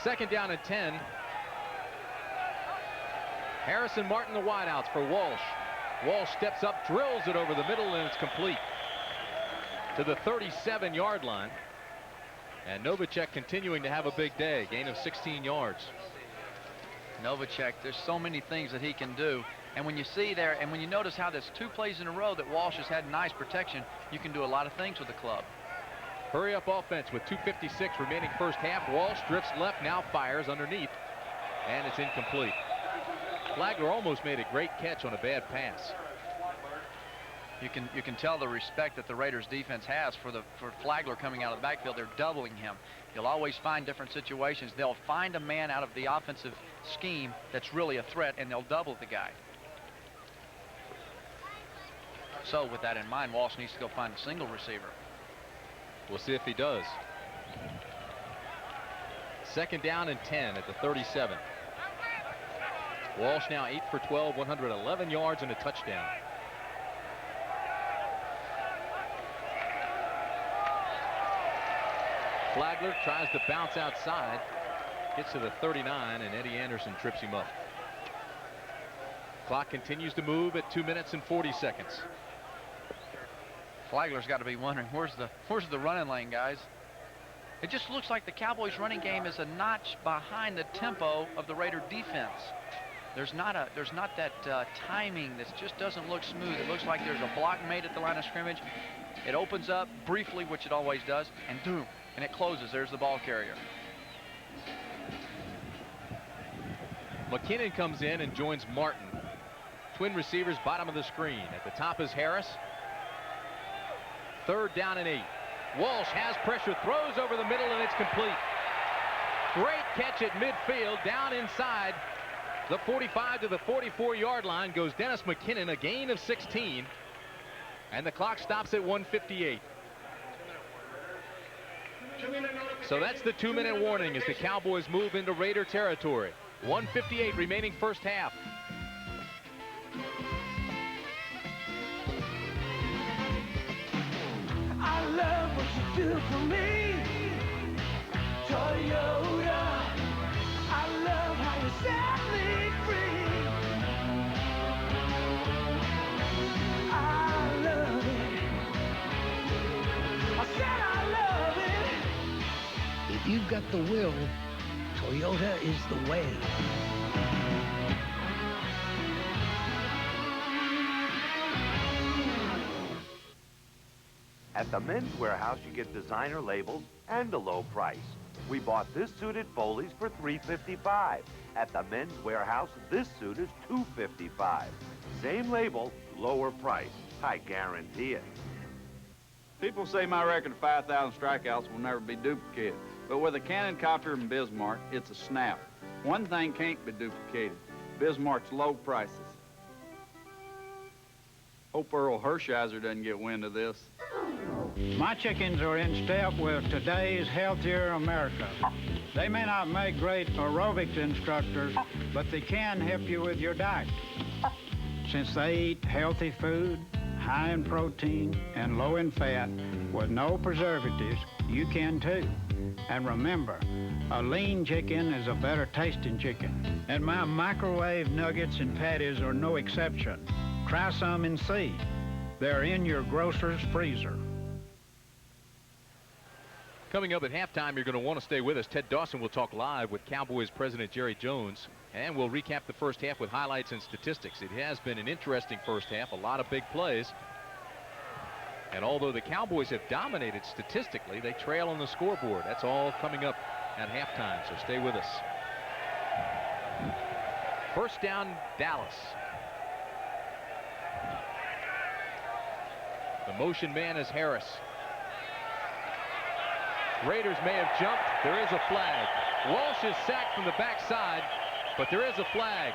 Second down and 10. Harrison Martin, the wideouts for Walsh. Walsh steps up, drills it over the middle, and it's complete to the 37-yard line. And Novacek continuing to have a big day, gain of 16 yards. Novacek, there's so many things that he can do. And when you see there, and when you notice how there's 2 plays in a row that Walsh has had nice protection, you can do a lot of things with the club. Hurry up offense with 2:56 remaining first half. Walsh drifts left, now fires underneath, and it's incomplete. Flagler almost made a great catch on a bad pass. You can tell the respect that the Raiders defense has for Flagler coming out of the backfield. They're doubling him. You'll always find different situations. They'll find a man out of the offensive scheme that's really a threat, and they'll double the guy. So with that in mind, Walsh needs to go find a single receiver. We'll see if he does. Second down and 10 at the 37. Walsh now 8 for 12, 111 yards and a touchdown. Flagler tries to bounce outside, gets to the 39, and Eddie Anderson trips him up. Clock continues to move at 2 minutes and 40 seconds. Flagler's got to be wondering, where's the running lane, guys? It just looks like the Cowboys running game is a notch behind the tempo of the Raider defense. There's not that timing. That just doesn't look smooth. It looks like there's a block made at the line of scrimmage. It opens up briefly, which it always does, and boom, and it closes. There's the ball carrier. McKinnon comes in and joins Martin. Twin receivers, bottom of the screen. At the top is Harris. Third down and 8. Walsh has pressure, throws over the middle, and it's complete. Great catch at midfield, down inside the 45 to the 44-yard line goes Dennis McKinnon, a gain of 16. And the clock stops at 1:58. So that's the 2-minute warning as the Cowboys move into Raider territory. 1:58 remaining first half. I love what you do for me, Toyota. I love how you set me free. I love it. I said I love it. If you've got the will, Toyota is the way. At the Men's Warehouse, you get designer labels and a low price. We bought this suit at Foley's for $3.55. At the Men's Warehouse, this suit is $2.55. Same label, lower price. I guarantee it. People say my record of 5,000 strikeouts will never be duplicated. But with a cannon copter and Bismarck, it's a snap. One thing can't be duplicated: Bismarck's low prices. Hope Earl Hershiser doesn't get wind of this. My chickens are in step with today's healthier America. They may not make great aerobics instructors, but they can help you with your diet. Since they eat healthy food, high in protein and low in fat, with no preservatives, you can too. And remember, a lean chicken is a better tasting chicken. And my microwave nuggets and patties are no exception. Try some and see. They're in your grocer's freezer. Coming up at halftime, you're going to want to stay with us. Ted Dawson will talk live with Cowboys President Jerry Jones, and we'll recap the first half with highlights and statistics. It has been an interesting first half, a lot of big plays. And although the Cowboys have dominated statistically, they trail on the scoreboard. That's all coming up at halftime, so stay with us. First down, Dallas. The motion man is Harris. Raiders may have jumped. There is a flag. Walsh is sacked from the backside, but there is a flag.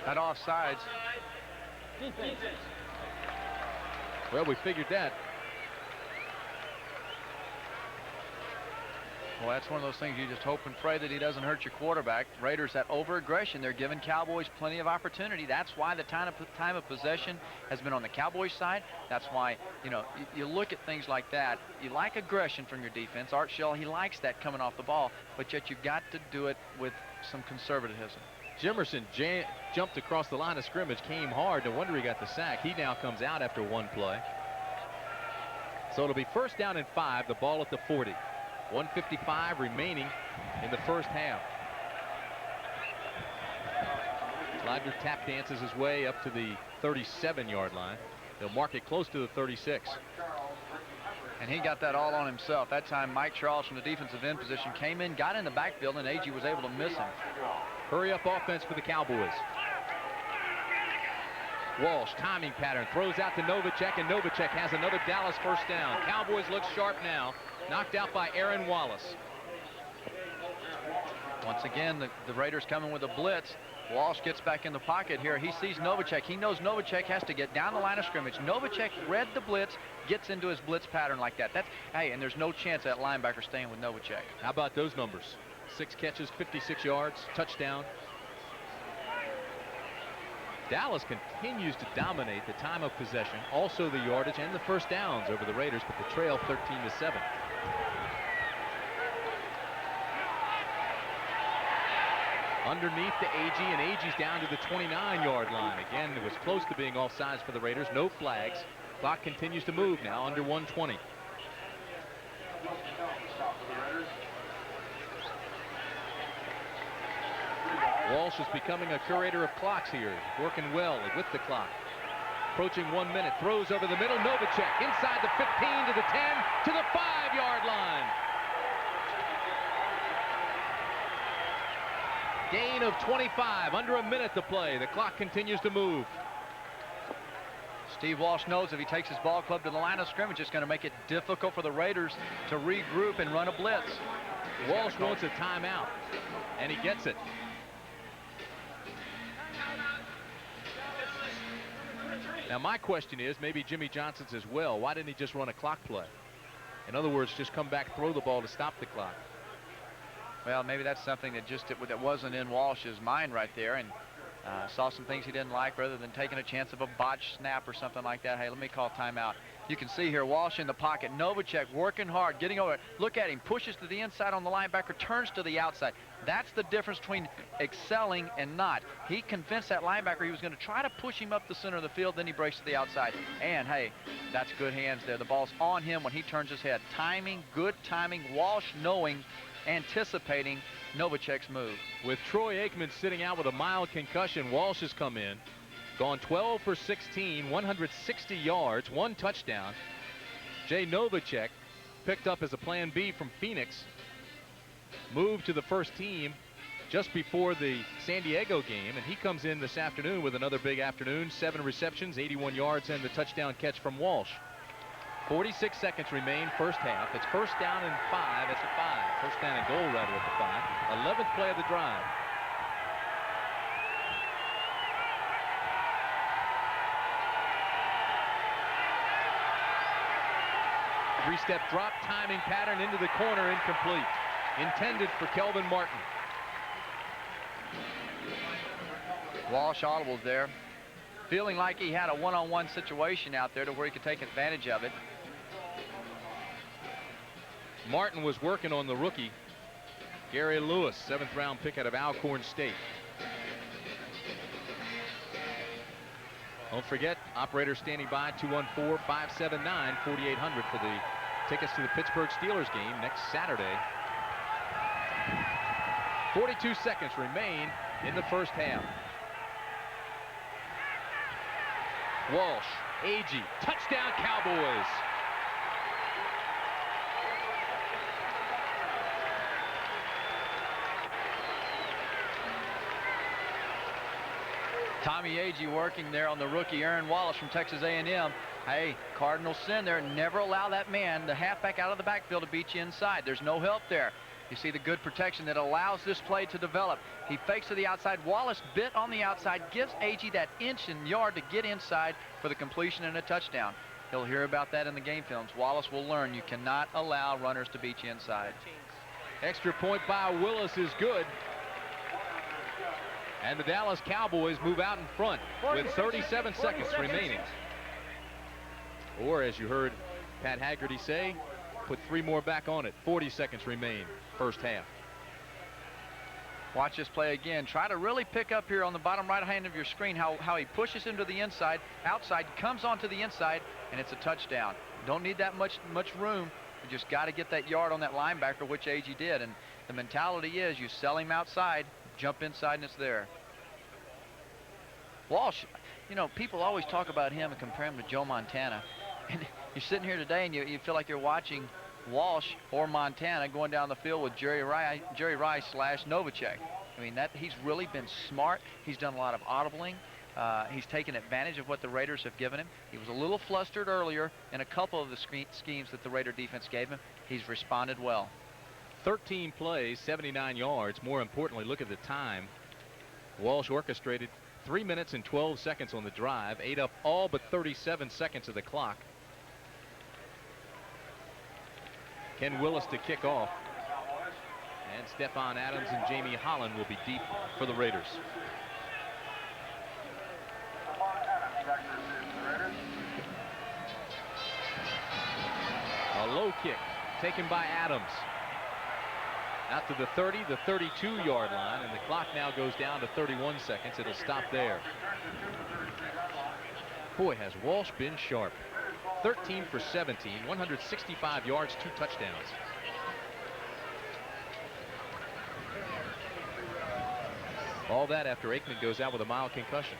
At offsides. Well, we figured that. Well, that's one of those things you just hope and pray that he doesn't hurt your quarterback. Raiders, that over-aggression, they're giving Cowboys plenty of opportunity. That's why the time of possession has been on the Cowboys side. That's why, you know, you look at things like that. You like aggression from your defense. Art Shell, he likes that coming off the ball, but yet you've got to do it with some conservatism. Jimerson jumped across the line of scrimmage, came hard. No wonder he got the sack. He now comes out after one play. So it'll be first down and 5, the ball at the 40. 1:55 remaining in the first half. Slider tap dances his way up to the 37-yard line. They'll mark it close to the 36. And he got that all on himself. That time Mike Charles from the defensive end position came in, got in the backfield, and A.G. was able to miss him. Hurry up offense for the Cowboys. Walsh, timing pattern, throws out to Novacek, and Novacek has another Dallas first down. Cowboys look sharp now. Knocked out by Aaron Wallace. Once again, the Raiders coming with a blitz. Walsh gets back in the pocket here. He sees Novacek. He knows Novacek has to get down the line of scrimmage. Novacek read the blitz, gets into his blitz pattern like that. Hey, and there's no chance of that linebacker staying with Novacek. How about those numbers? 6 catches, 56 yards, touchdown. Dallas continues to dominate the time of possession, also the yardage and the first downs over the Raiders, but the trail 13-7. Underneath to A.G., and A.G.'s down to the 29-yard line. Again, it was close to being offsides for the Raiders. No flags. Clock continues to move now, under 1:20. Walsh is becoming a curator of clocks here, working well with the clock. Approaching 1 minute, throws over the middle. Novacek inside the 15 to the 10 to the 5-yard line. Gain of 25, under a minute to play. The clock continues to move. Steve Walsh knows if he takes his ball club to the line of scrimmage, it's going to make it difficult for the Raiders to regroup and run a blitz. Walsh wants a timeout, and he gets it. Now, my question is, maybe Jimmy Johnson's as well, why didn't he just run a clock play? In other words, just come back, throw the ball to stop the clock. Well, maybe that's something that wasn't in Walsh's mind right there, and saw some things he didn't like rather than taking a chance of a botched snap or something like that. Hey, let me call timeout. You can see here Walsh in the pocket. Novacek working hard, getting over it. Look at him, pushes to the inside on the linebacker, turns to the outside. That's the difference between excelling and not. He convinced that linebacker he was going to try to push him up the center of the field, then he breaks to the outside. And, hey, that's good hands there. The ball's on him when he turns his head. Timing, good timing. Walsh knowing, anticipating Novacek's move. With Troy Aikman sitting out with a mild concussion, Walsh has come in. Gone 12 for 16, 160 yards, 1 touchdown. Jay Novacek, picked up as a plan B from Phoenix, moved to the first team just before the San Diego game, and he comes in this afternoon with another big afternoon. 7 receptions, 81 yards, and the touchdown catch from Walsh. 46 seconds remain, first half. It's first down and 5 at the 5. First down and goal, rather, at the 5. 11th play of the drive. Three-step drop, timing pattern into the corner, incomplete. Intended for Kelvin Martin. Walsh audibles there, feeling like he had a one-on-one situation out there to where he could take advantage of it. Martin was working on the rookie Gary Lewis, 7th round pick out of Alcorn State. Don't forget, operator standing by, 214-579-4800 for the tickets to the Pittsburgh Steelers game next Saturday. 42 seconds remain in the first half. Walsh, Agee, touchdown Cowboys. Tommy Agee working there on the rookie Aaron Wallace from Texas A&M. Hey, Cardinal sin there. Never allow that man, the halfback out of the backfield, to beat you inside. There's no help there. You see the good protection that allows this play to develop. He fakes to the outside. Wallace bit on the outside, gives Agee that inch and yard to get inside for the completion and a touchdown. He'll hear about that in the game films. Wallace will learn you cannot allow runners to beat you inside. Extra point by Willis is good. And the Dallas Cowboys move out in front with 37 seconds remaining. Or, as you heard Pat Haggerty say, put 3 more back on it. 40 seconds remain, first half. Watch this play again. Try to really pick up here on the bottom right hand of your screen how he pushes into the inside, outside, comes onto the inside, and it's a touchdown. Don't need that much room. You just got to get that yard on that linebacker, which Agee did. And the mentality is you sell him outside, jump inside, and it's there. Walsh, you know, people always talk about him and compare him to Joe Montana. And you're sitting here today and you feel like you're watching Walsh or Montana going down the field with Jerry Rice / Novacek. I mean, he's really been smart. He's done a lot of audibling. He's taken advantage of what the Raiders have given him. He was a little flustered earlier in a couple of the schemes that the Raider defense gave him. He's responded well. 13 plays, 79 yards. More importantly, look at the time. Walsh orchestrated 3 minutes and 12 seconds on the drive, ate up all but 37 seconds of the clock. Ken Willis to kick off. And Stephon Adams and Jamie Holland will be deep for the Raiders. A low kick taken by Adams. Out to the 30, the 32-yard line, and the clock now goes down to 31 seconds. It'll stop there. Boy, has Walsh been sharp. 13 for 17, 165 yards, 2 touchdowns. All that after Aikman goes out with a mild concussion.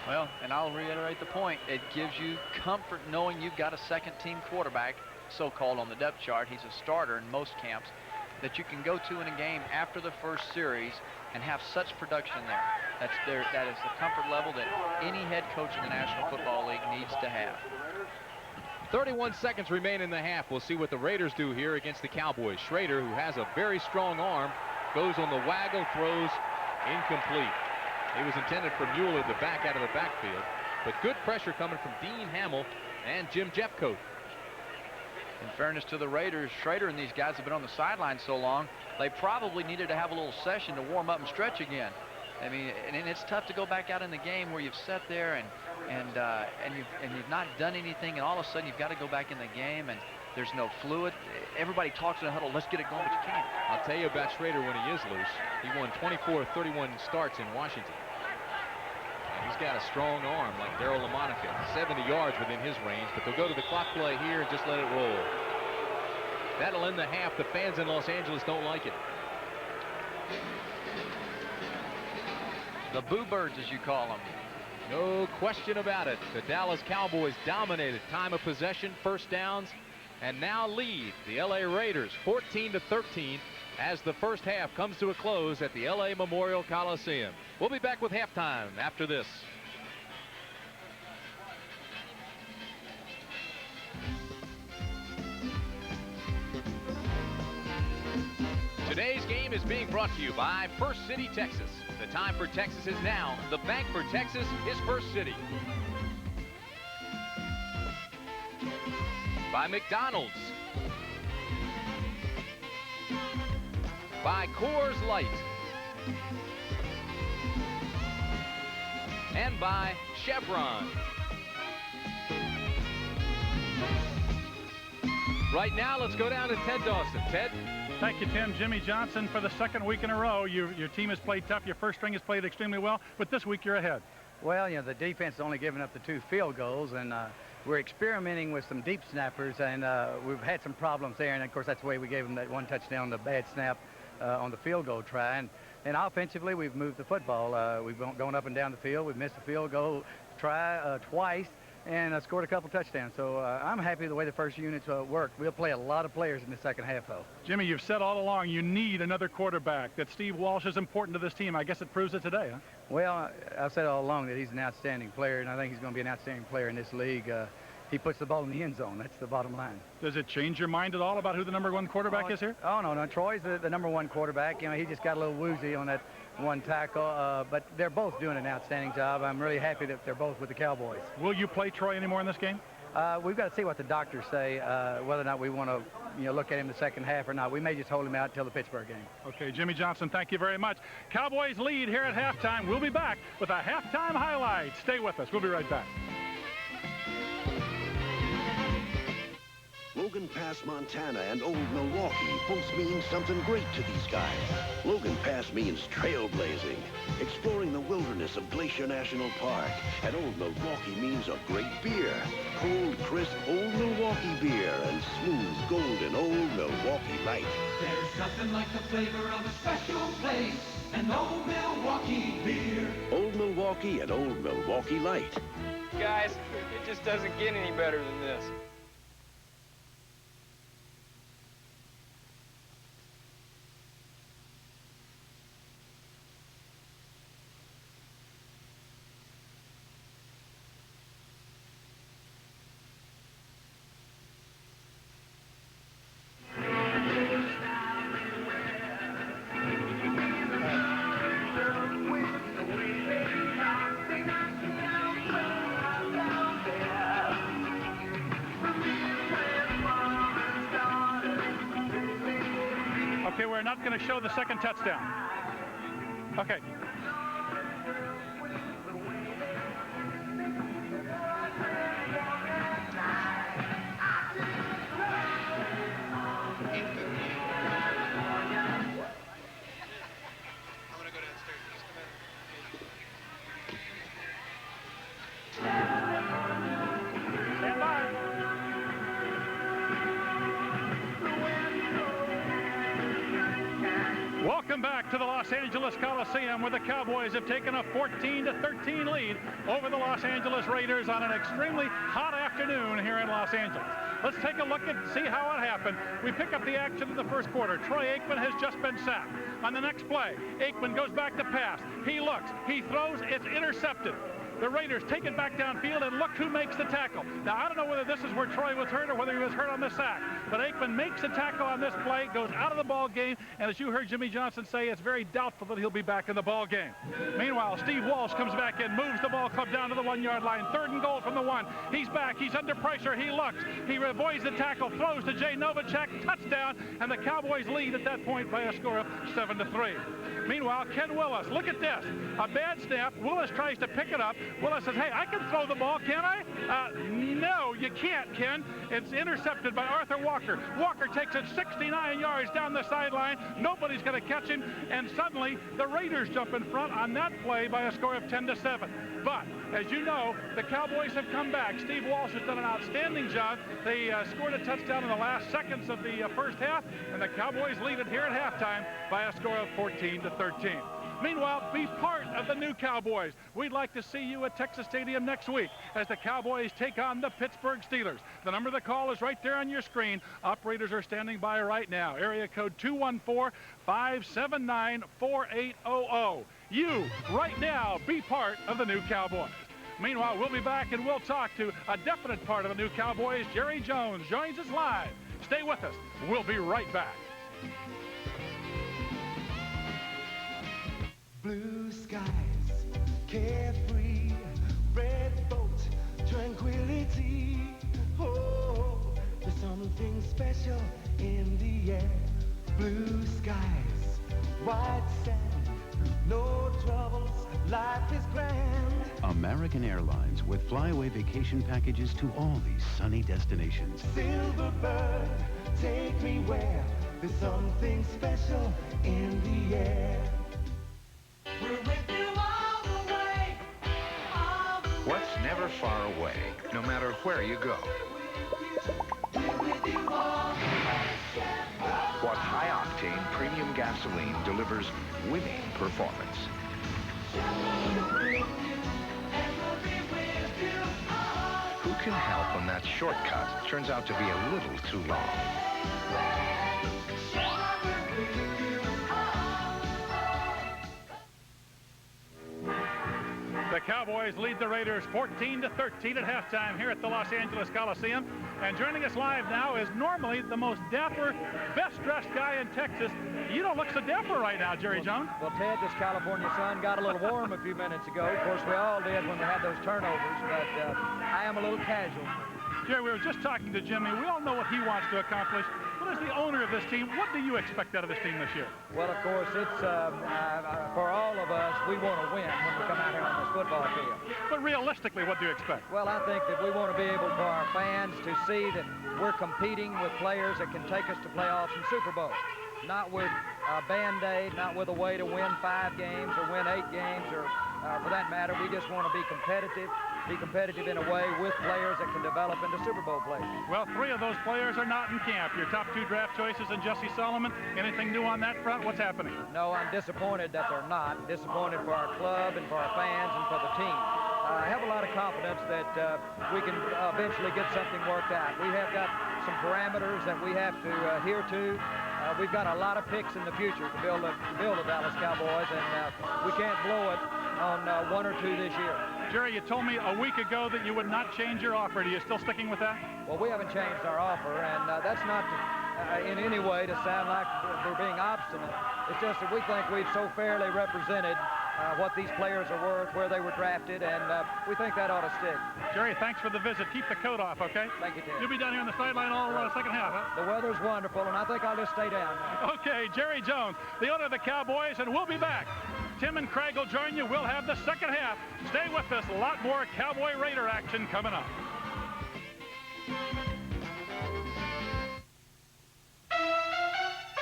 Well, and I'll reiterate the point. It gives you comfort knowing you've got a second-team quarterback, so-called, on the depth chart. He's a starter in most camps, that you can go to in a game after the first series and have such production there. That is the comfort level that any head coach in the National Football League needs to have. 31 seconds remain in the half. We'll see what the Raiders do here against the Cowboys. Schrader, who has a very strong arm, goes on the waggle, throws incomplete. He was intended for Mueller to back out of the backfield, but good pressure coming from Dean Hamill and Jim Jeffcoat. In fairness to the Raiders, Schrader and these guys have been on the sideline so long, they probably needed to have a little session to warm up and stretch again. I mean, and it's tough to go back out in the game where you've sat there and you've not done anything, and all of a sudden you've got to go back in the game and there's no fluid. Everybody talks in a huddle, let's get it going, but you can't. I'll tell you about Schrader when he is loose. He won 24 of 31 starts in Washington. And he's got a strong arm like Darryl LaMonica. 70 yards within his range, but they'll go to the clock play here and just let it roll. That'll end the half. The fans in Los Angeles don't like it. The Boo Birds, as you call them. No question about it. The Dallas Cowboys dominated time of possession, first downs, and now lead the LA Raiders 14-13 as the first half comes to a close at the LA Memorial Coliseum. We'll be back with halftime after this. Today's game is being brought to you by First City, Texas. The time for Texas is now. The bank for Texas is First City. By McDonald's. By Coors Light. And by Chevron. Right now, let's go down to Ted Dawson. Ted? Thank you, Tim. Jimmy Johnson, for the second week in a row, your team has played tough. Your first string has played extremely well, but this week you're ahead. Well, the defense has only given up the 2 field goals, and we're experimenting with some deep snappers, and we've had some problems there. And, of course, that's the way we gave them that 1 touchdown, the bad snap on the field goal try. And offensively, we've moved the football. We've gone up and down the field. We've missed a field goal try twice and scored a couple touchdowns. So I'm happy with the way the first units worked. We'll play a lot of players in the second half, though. Jimmy, you've said all along you need another quarterback, that Steve Walsh is important to this team. I guess it proves it today, huh? Well, I've said all along that he's an outstanding player, and I think he's going to be an outstanding player in this league. He puts the ball in the end zone. That's the bottom line. Does it change your mind at all about who the #1 quarterback is here? Oh, no. Troy's the #1 quarterback. He just got a little woozy on that 1 tackle, but they're both doing an outstanding job. I'm really happy that they're both with the Cowboys. Will you play Troy anymore in this game? We've got to see what the doctors say, whether or not we want to look at him the second half or not. We may just hold him out until the Pittsburgh game. Okay, Jimmy Johnson, thank you very much. Cowboys lead here at halftime. We'll be back with a halftime highlight. Stay with us. We'll be right back. Logan Pass, Montana and Old Milwaukee both mean something great to these guys. Logan Pass means trailblazing, exploring the wilderness of Glacier National Park. And Old Milwaukee means a great beer. Cold, crisp Old Milwaukee beer and smooth, golden Old Milwaukee Light. There's nothing like the flavor of a special place, an Old Milwaukee beer. Old Milwaukee and Old Milwaukee Light. Guys, it just doesn't get any better than this. Okay, we're not going to show the second touchdown. Okay. Welcome back to the Los Angeles Coliseum, where the Cowboys have taken a 14-13 lead over the Los Angeles Raiders on an extremely hot afternoon here in Los Angeles. Let's take a look and see how it happened. We pick up the action in the first quarter. Troy Aikman has just been sacked. On the next play, Aikman goes back to pass. He looks, he throws, it's intercepted. The Raiders take it back downfield, and look who makes the tackle. Now, I don't know whether this is where Troy was hurt or whether he was hurt on the sack, but Aikman makes the tackle on this play, goes out of the ball game, and as you heard Jimmy Johnson say, it's very doubtful that he'll be back in the ball game. Meanwhile, Steve Walsh comes back in, moves the ball club down to the 1-yard line. 3rd and goal from the 1. He's back. He's under pressure. He looks. He avoids the tackle, throws to Jay Novacek, touchdown, and the Cowboys lead at that point by a score of 7-3. Meanwhile, Ken Willis, look at this. A bad snap. Willis tries to pick it up. Willis says, hey, I can throw the ball, can I? No, you can't, Ken. It's intercepted by Arthur Walker. Walker takes it 69 yards down the sideline. Nobody's going to catch him, and suddenly the Raiders jump in front on that play by a score of 10-7. But, as you know, the Cowboys have come back. Steve Walsh has done an outstanding job. They scored a touchdown in the last seconds of the first half, and the Cowboys lead it here at halftime by a score of 14-13. Meanwhile, be part of the new Cowboys. We'd like to see you at Texas Stadium next week as the Cowboys take on the Pittsburgh Steelers. The number to call is right there on your screen. Operators are standing by right now. Area code 214-579-4800. You, right now, be part of the new Cowboys. Meanwhile, we'll be back and we'll talk to a definite part of the new Cowboys. Jerry Jones joins us live. Stay with us. We'll be right back. Blue skies, carefree, red boat, tranquility. Oh, there's something special in the air. Blue skies, white sand, no troubles, life is grand. American Airlines with flyaway vacation packages to all these sunny destinations. Silverbird, take me where there's something special in the air. We're with you all the way. What's never far away, no matter where you go? What high-octane premium gasoline delivers winning performance. Who can help when that shortcut turns out to be a little too long? The Cowboys lead the Raiders 14-13 at halftime here at the Los Angeles Coliseum. And joining us live now is normally the most dapper, best-dressed guy in Texas. You don't look so dapper right now, Jerry Jones. Well, Ted, this California sun got a little warm a few minutes ago. Of course, we all did when we had those turnovers, but I am a little casual. Jerry, we were just talking to Jimmy. We all know what he wants to accomplish. But as the owner of this team, what do you expect out of this team this year? Well, of course, it's for all of us, we want to win when we come out here on this football field. But realistically, what do you expect? Well, I think that we want to be able for our fans to see that we're competing with players that can take us to playoffs and Super Bowl. Not with a Band-Aid, not with a way to win 5 games or win 8 games, or for that matter, we just want to be competitive in a way with players that can develop into Super Bowl players. Well, 3 of those players are not in camp. Your top 2 draft choices and Jesse Solomon. Anything new on that front? What's happening? No, I'm disappointed that they're not. Disappointed for our club and for our fans and for the team. I have a lot of confidence that we can eventually get something worked out. We have got some parameters that we have to adhere to. We've got a lot of picks in the future to build the Dallas Cowboys, and we can't blow it on 1 or 2 this year. Jerry, you told me a week ago that you would not change your offer. Are you still sticking with that? Well, we haven't changed our offer, and that's not in any way to sound like we're being obstinate. It's just that we think we've so fairly represented what these players are worth, where they were drafted, and we think that ought to stick. Jerry, thanks for the visit. Keep the coat off, okay? Thank you, Tim. You'll be down here on the sideline all second half, huh? The weather's wonderful, and I think I'll just stay down now. Okay, Jerry Jones, the owner of the Cowboys, and we'll be back. Tim and Craig will join you. We'll have the second half. Stay with us. A lot more Cowboy Raider action coming up.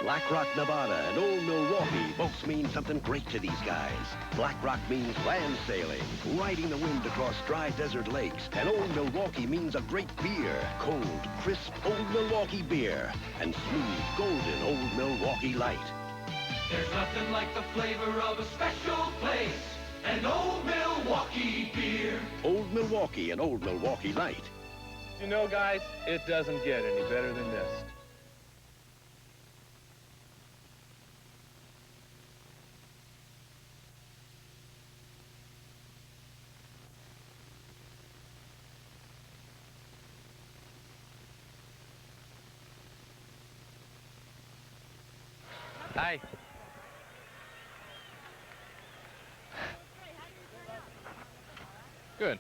Black Rock, Nevada and Old Milwaukee both mean something great to these guys. Black Rock means land sailing, riding the wind across dry desert lakes. And Old Milwaukee means a great beer. Cold, crisp Old Milwaukee beer. And smooth, golden Old Milwaukee Light. There's nothing like the flavor of a special place. And Old Milwaukee beer. Old Milwaukee and Old Milwaukee Light. You know, guys, it doesn't get any better than this. Hi. Good.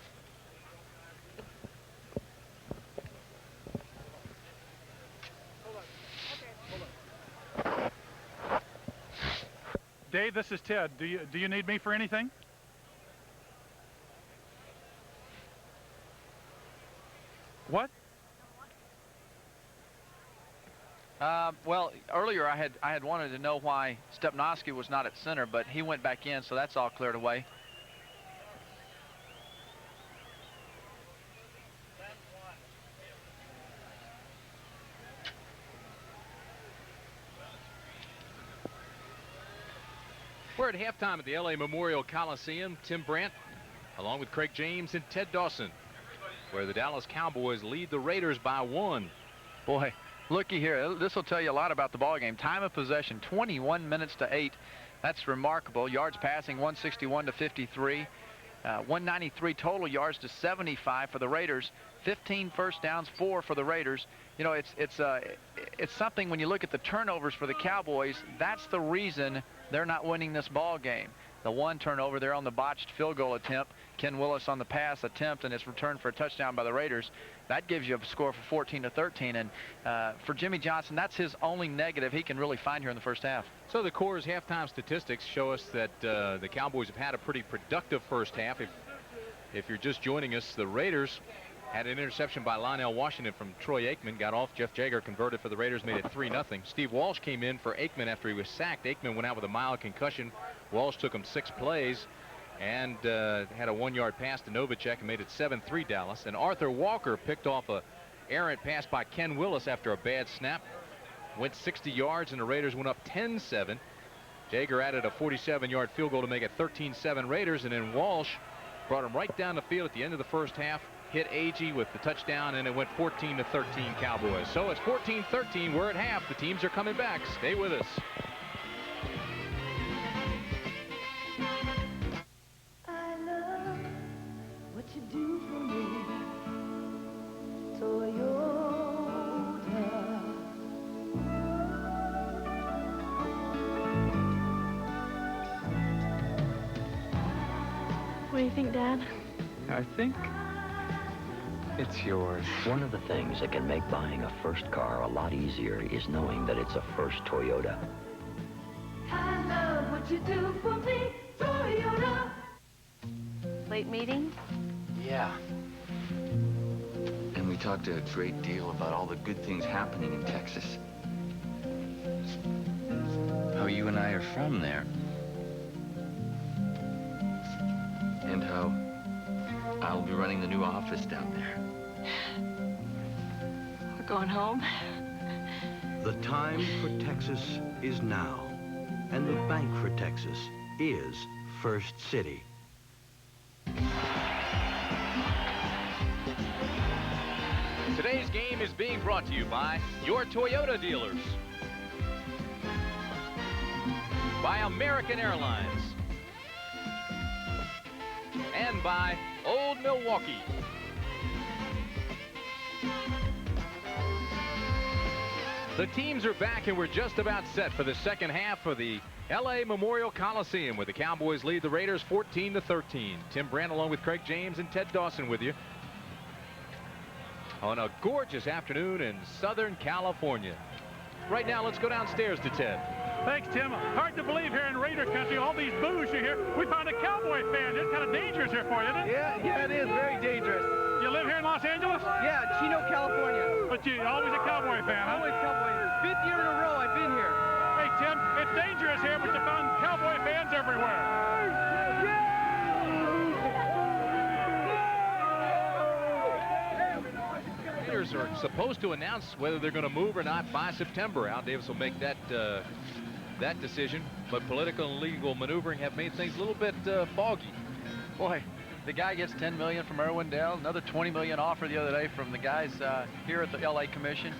Dave, this is Ted. Do you need me for anything? What? Well, earlier I had wanted to know why Stepnoski was not at center, but he went back in, so that's all cleared away. We're at halftime at the LA Memorial Coliseum. Tim Brandt, along with Craig James and Ted Dawson, where the Dallas Cowboys lead the Raiders by 1. Boy, looky here. This will tell you a lot about the ball game. Time of possession, 21 minutes to 8. That's remarkable. Yards passing, 161 to 53. 193 total yards to 75 for the Raiders. 15 first downs, 4 for the Raiders. You know, it's something when you look at the turnovers for the Cowboys. That's the reason they're not winning this ball game. The one turnover there on the botched field goal attempt, Ken Willis on the pass attempt, and it's returned for a touchdown by the Raiders. That gives you a score for 14 to 13. And for Jimmy Johnson, that's his only negative he can really find here in the first half. So the Coors halftime statistics show us that the Cowboys have had a pretty productive first half. If If you're just joining us, the Raiders had an interception by Lionel Washington from Troy Aikman. Got off. Jeff Jager converted for the Raiders, made it 3-0. Steve Walsh came in for Aikman after he was sacked. Aikman went out with a mild concussion. Walsh took him 6 plays and had a 1-yard pass to Novacek and made it 7-3 Dallas. And Arthur Walker picked off a errant pass by Ken Willis after a bad snap. Went 60 yards and the Raiders went up 10-7. Jager added a 47-yard field goal to make it 13-7 Raiders, and then Walsh brought him right down the field at the end of the first half, hit Agee with the touchdown, and it went 14-13 Cowboys. So it's 14-13. We're at half. The teams are coming back. Stay with us. I love what you do for me, Toyota. What do you think, Dad? I think it's yours. One of the things that can make buying a first car a lot easier is knowing that it's a first Toyota. I love what you do for me, Toyota. Late meeting? Yeah. And we talked a great deal about all the good things happening in Texas. How you and I are from there. And how I'll be running the new office down there. We're going home. The time for Texas is now, and the bank for Texas is First City. Today's game is being brought to you by your Toyota dealers, by American Airlines, and by Old Milwaukee. The teams are back, and we're just about set for the second half of the LA Memorial Coliseum, where the Cowboys lead the Raiders 14-13. Tim Brandt along with Craig James and Ted Dawson with you on a gorgeous afternoon in Southern California. Right now, let's go downstairs to Ted. Thanks, Tim. Hard to believe here in Raider country, all these boos you hear. We found a Cowboy fan. It's kind of dangerous here for you, isn't it? Yeah, it is. Very dangerous. You live here in Los Angeles? Yeah, Chino, California. But you're always a Cowboy fan, huh? Always Cowboy. 5th year in a row I've been here. Hey, Tim, it's dangerous here, but you found Cowboy fans everywhere. Raiders are supposed to announce whether they're going to move or not by September. Al Davis will make that that decision, but political and legal maneuvering have made things a little bit foggy. Boy, the guy gets $10 million from Irwindale, another $20 million offer the other day from the guys here at the LA Commission.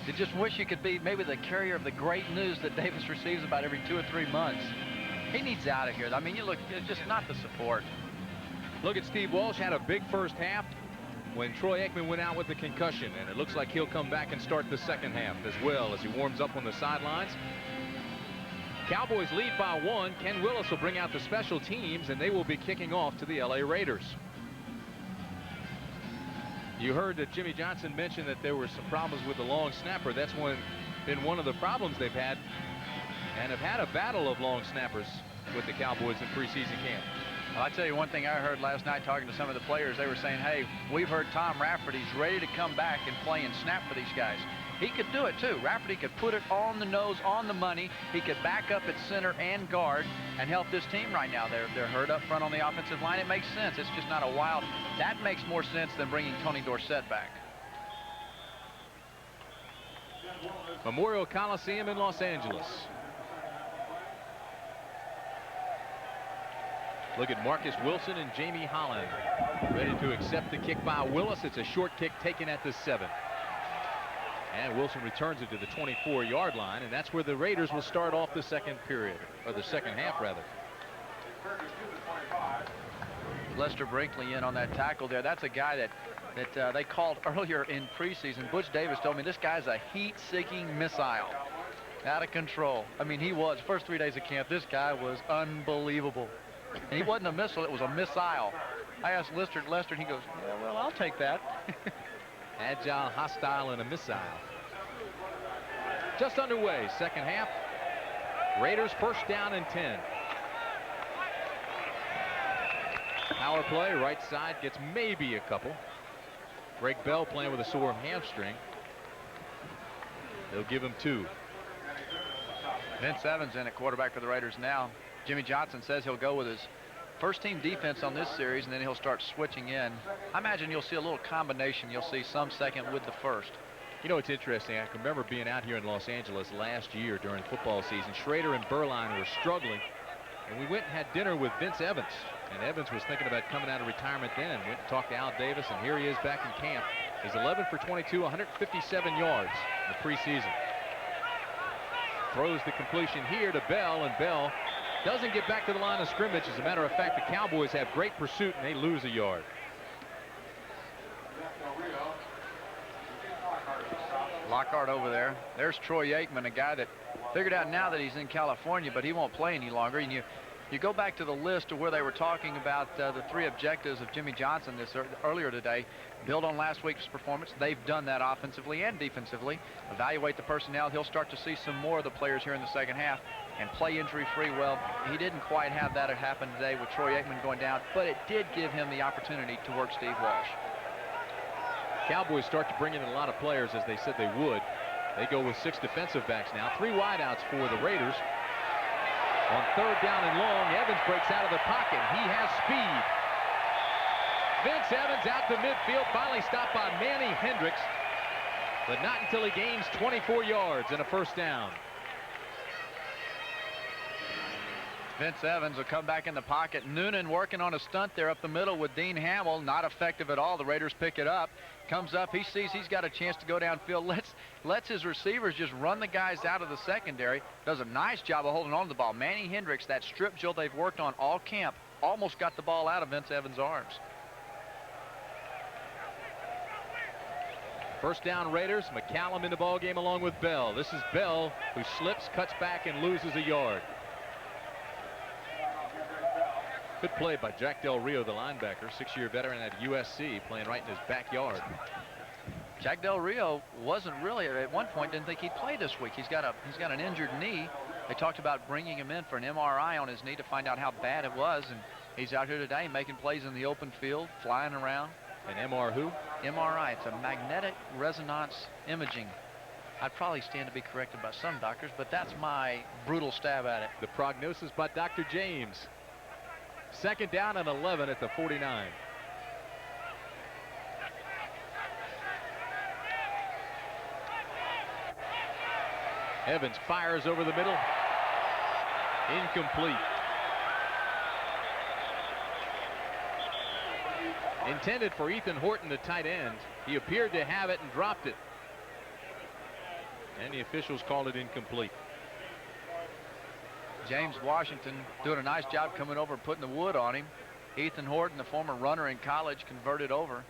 You just wish you could be maybe the carrier of the great news that Davis receives about every 2 or 3 months. He needs out of here. I mean, you look, it's just not the support. Look at Steve Walsh, had a big first half when Troy Aikman went out with the concussion, and it looks like he'll come back and start the second half as well as he warms up on the sidelines. Cowboys lead by 1. Ken Willis will bring out the special teams, and they will be kicking off to the LA Raiders. You heard that Jimmy Johnson mentioned that there were some problems with the long snapper. That's been one of the problems they've had, and have had a battle of long snappers with the Cowboys in preseason camp. Well, I tell you one thing I heard last night talking to some of the players. They were saying, hey, we've heard Tom Rafferty's ready to come back and play and snap for these guys. He could do it too. Rafferty could put it on the nose, on the money. He could back up at center and guard and help this team right now. They're hurt up front on the offensive line. It makes sense. It's just not a wild. That makes more sense than bringing Tony Dorsett back. Memorial Coliseum in Los Angeles. Look at Marcus Wilson and Jamie Holland ready to accept the kick by Willis. It's a short kick taken at the 7. And Wilson returns it to the 24-yard line, and that's where the Raiders will start off the second period, or the second half, rather. Lester Brinkley in on that tackle there. That's a guy that they called earlier in preseason. Butch Davis told me this guy's a heat-seeking missile. Out of control. I mean, he was. First 3 days of camp, this guy was unbelievable. And he wasn't a missile, it was a missile. I asked Lester, and he goes, yeah, well, I'll take that. Agile, hostile, and a missile. Just underway, second half. Raiders first down and 10. Power play, right side gets maybe a couple. Greg Bell playing with a sore hamstring. They'll give him 2. Vince Evans in at quarterback for the Raiders now. Jimmy Johnson says he'll go with his first-team defense on this series, and then he'll start switching in. I imagine you'll see a little combination. You'll see some second with the first. You know, it's interesting. I can remember being out here in Los Angeles last year during football season. Schrader and Berline were struggling, and we went and had dinner with Vince Evans. And Evans was thinking about coming out of retirement then. Went and talked to Al Davis, and here he is back in camp. He's 11 for 22, 157 yards in the preseason. Throws the completion here to Bell, and Bell doesn't get back to the line of scrimmage. As a matter of fact, the Cowboys have great pursuit, and they lose a yard. Lockhart over there. There's Troy Aikman, a guy that figured out now that he's in California, but he won't play any longer. And you go back to the list of where they were talking about the 3 objectives of Jimmy Johnson earlier today. Build on last week's performance. They've done that offensively and defensively. Evaluate the personnel. He'll start to see some more of the players here in the second half and play injury-free. Well, he didn't quite have that happen today with Troy Aikman going down, but it did give him the opportunity to work Steve Walsh. Cowboys start to bring in a lot of players, as they said they would. They go with 6 defensive backs now. 3 wideouts for the Raiders. On 3rd down and long, Evans breaks out of the pocket. He has speed. Vince Evans out to midfield, finally stopped by Manny Hendricks, but not until he gains 24 yards and a first down. Vince Evans will come back in the pocket. Noonan working on a stunt there up the middle with Dean Hamill. Not effective at all. The Raiders pick it up. Comes up. He sees he's got a chance to go downfield. Lets his receivers just run the guys out of the secondary. Does a nice job of holding on to the ball. Manny Hendricks, that strip drill they've worked on all camp, almost got the ball out of Vince Evans' arms. First down Raiders. McCallum in the ball game along with Bell. This is Bell who slips, cuts back, and loses a yard. Good play by Jack Del Rio, the linebacker, 6-year veteran at USC, playing right in his backyard. Jack Del Rio wasn't really, at one point, didn't think he'd play this week. He's got an injured knee. They talked about bringing him in for an MRI on his knee to find out how bad it was, and he's out here today making plays in the open field, flying around. An MR who? MRI. It's a magnetic resonance imaging. I'd probably stand to be corrected by some doctors, but that's my brutal stab at it. The prognosis by Dr. James. 2nd down and 11 at the 49. Evans fires over the middle. Incomplete. Intended for Ethan Horton, the tight end. He appeared to have it and dropped it. And the officials called it incomplete. James Washington doing a nice job coming over and putting the wood on him. Ethan Horton, the former runner in college, converted over.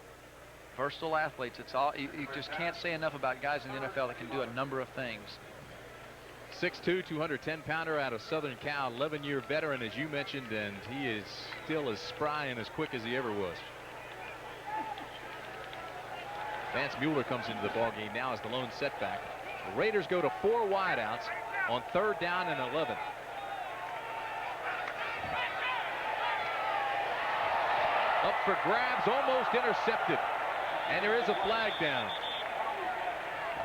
Versatile athletes. It's all you just can't say enough about guys in the NFL that can do a number of things. 6'2", 210-pounder out of Southern Cal, 11-year veteran, as you mentioned, and he is still as spry and as quick as he ever was. Vance Mueller comes into the ballgame now as the lone setback. The Raiders go to 4 wideouts on 3rd down and 11. Up for grabs, almost intercepted. And there is a flag down.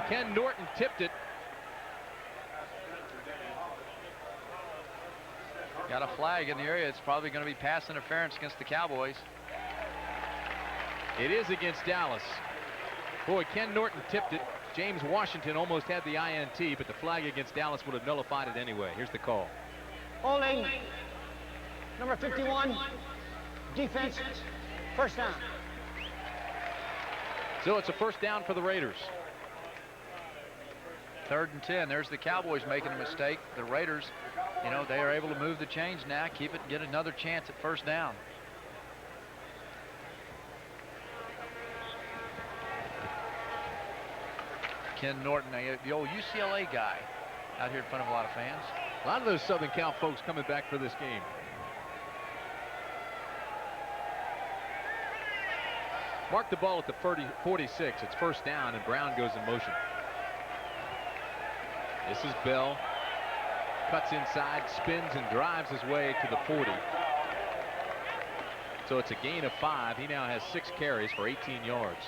Ken Norton tipped it. Got a flag in the area. It's probably going to be pass interference against the Cowboys. It is against Dallas. Boy, Ken Norton tipped it. James Washington almost had the INT, but the flag against Dallas would have nullified it anyway. Here's the call. Holding. Number 51. Defense. First down. So it's a first down for the Raiders. 3rd and 10. There's the Cowboys making a mistake. The Raiders, you know, they are able to move the chains now, keep it, get another chance at first down. Ken Norton, the old UCLA guy, out here in front of a lot of fans. A lot of those Southern Cal folks coming back for this game. Mark the ball at the 46. It's first down, and Brown goes in motion. This is Bell. Cuts inside, spins, and drives his way to the 40. So it's a gain of 5. He now has 6 carries for 18 yards.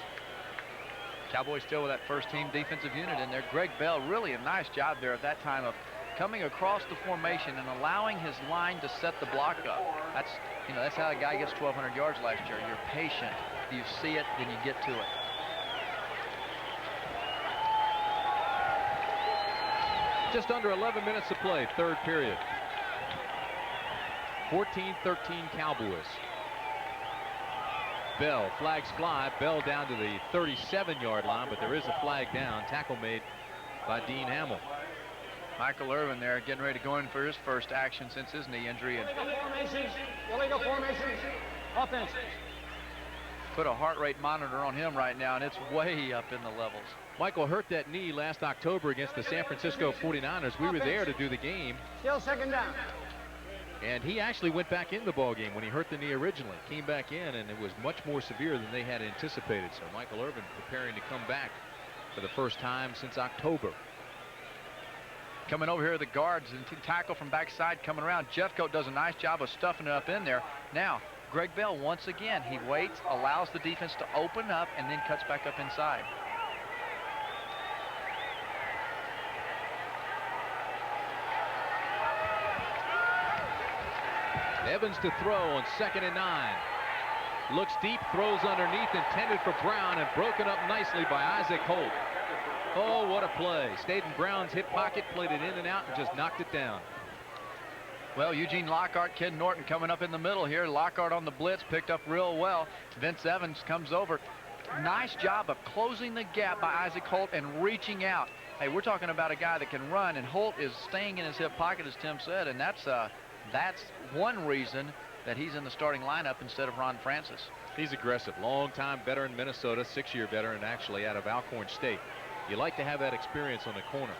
Cowboys still with that first-team defensive unit in there. Greg Bell, really a nice job there at that time of coming across the formation and allowing his line to set the block up. That's how a guy gets 1,200 yards last year. You're patient. You see it, then you get to it. Just under 11 minutes to play, third period. 14-13 Cowboys. Bell, flags fly. Bell down to the 37-yard line, but there is a flag down. Tackle made by Dean Hamill. Michael Irvin there getting ready to go in for his first action since his knee injury. And illegal formations, offense. Put a heart rate monitor on him right now, and it's way up in the levels. Michael hurt that knee last October against the San Francisco 49ers. We were there to do the game. Still second down. And he actually went back in the ball game when he hurt the knee originally. Came back in, and it was much more severe than they had anticipated. So Michael Irvin preparing to come back for the first time since October. Coming over here, the guards and tackle from backside coming around. Jeffcoat does a nice job of stuffing it up in there. Now, Greg Bell, once again, he waits, allows the defense to open up, and then cuts back up inside. Evans to throw on 2nd and 9. Looks deep, throws underneath, intended for Brown, and broken up nicely by Isaac Holt. Oh, what a play. Stayed in Brown's hip pocket, played it in and out, and just knocked it down. Well, Eugene Lockhart, Ken Norton coming up in the middle here. Lockhart on the blitz, picked up real well. Vince Evans comes over. Nice job of closing the gap by Isaac Holt and reaching out. Hey, we're talking about a guy that can run, and Holt is staying in his hip pocket, as Tim said, and that's one reason that he's in the starting lineup instead of Ron Francis. He's aggressive. Long-time veteran Minnesota, 6-year veteran actually out of Alcorn State. You like to have that experience on the corner.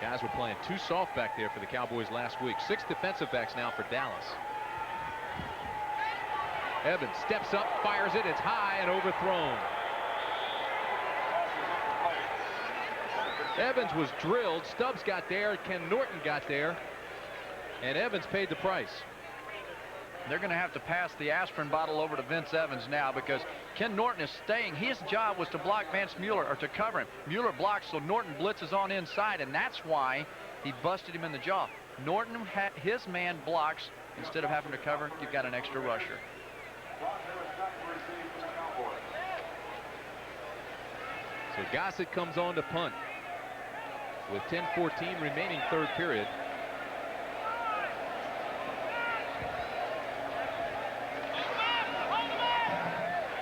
Guys were playing too soft back there for the Cowboys last week. 6 defensive backs now for Dallas. Evans steps up, fires it. It's high and overthrown. Evans was drilled. Stubbs got there. Ken Norton got there. And Evans paid the price. They're going to have to pass the aspirin bottle over to Vince Evans now because Ken Norton is staying. His job was to block Vance Mueller, or to cover him. Mueller blocks, so Norton blitzes on inside, and that's why he busted him in the jaw. Norton, his man blocks. Instead of having to cover, you've got an extra rusher. So Gossett comes on to punt with 10:14 remaining, third period.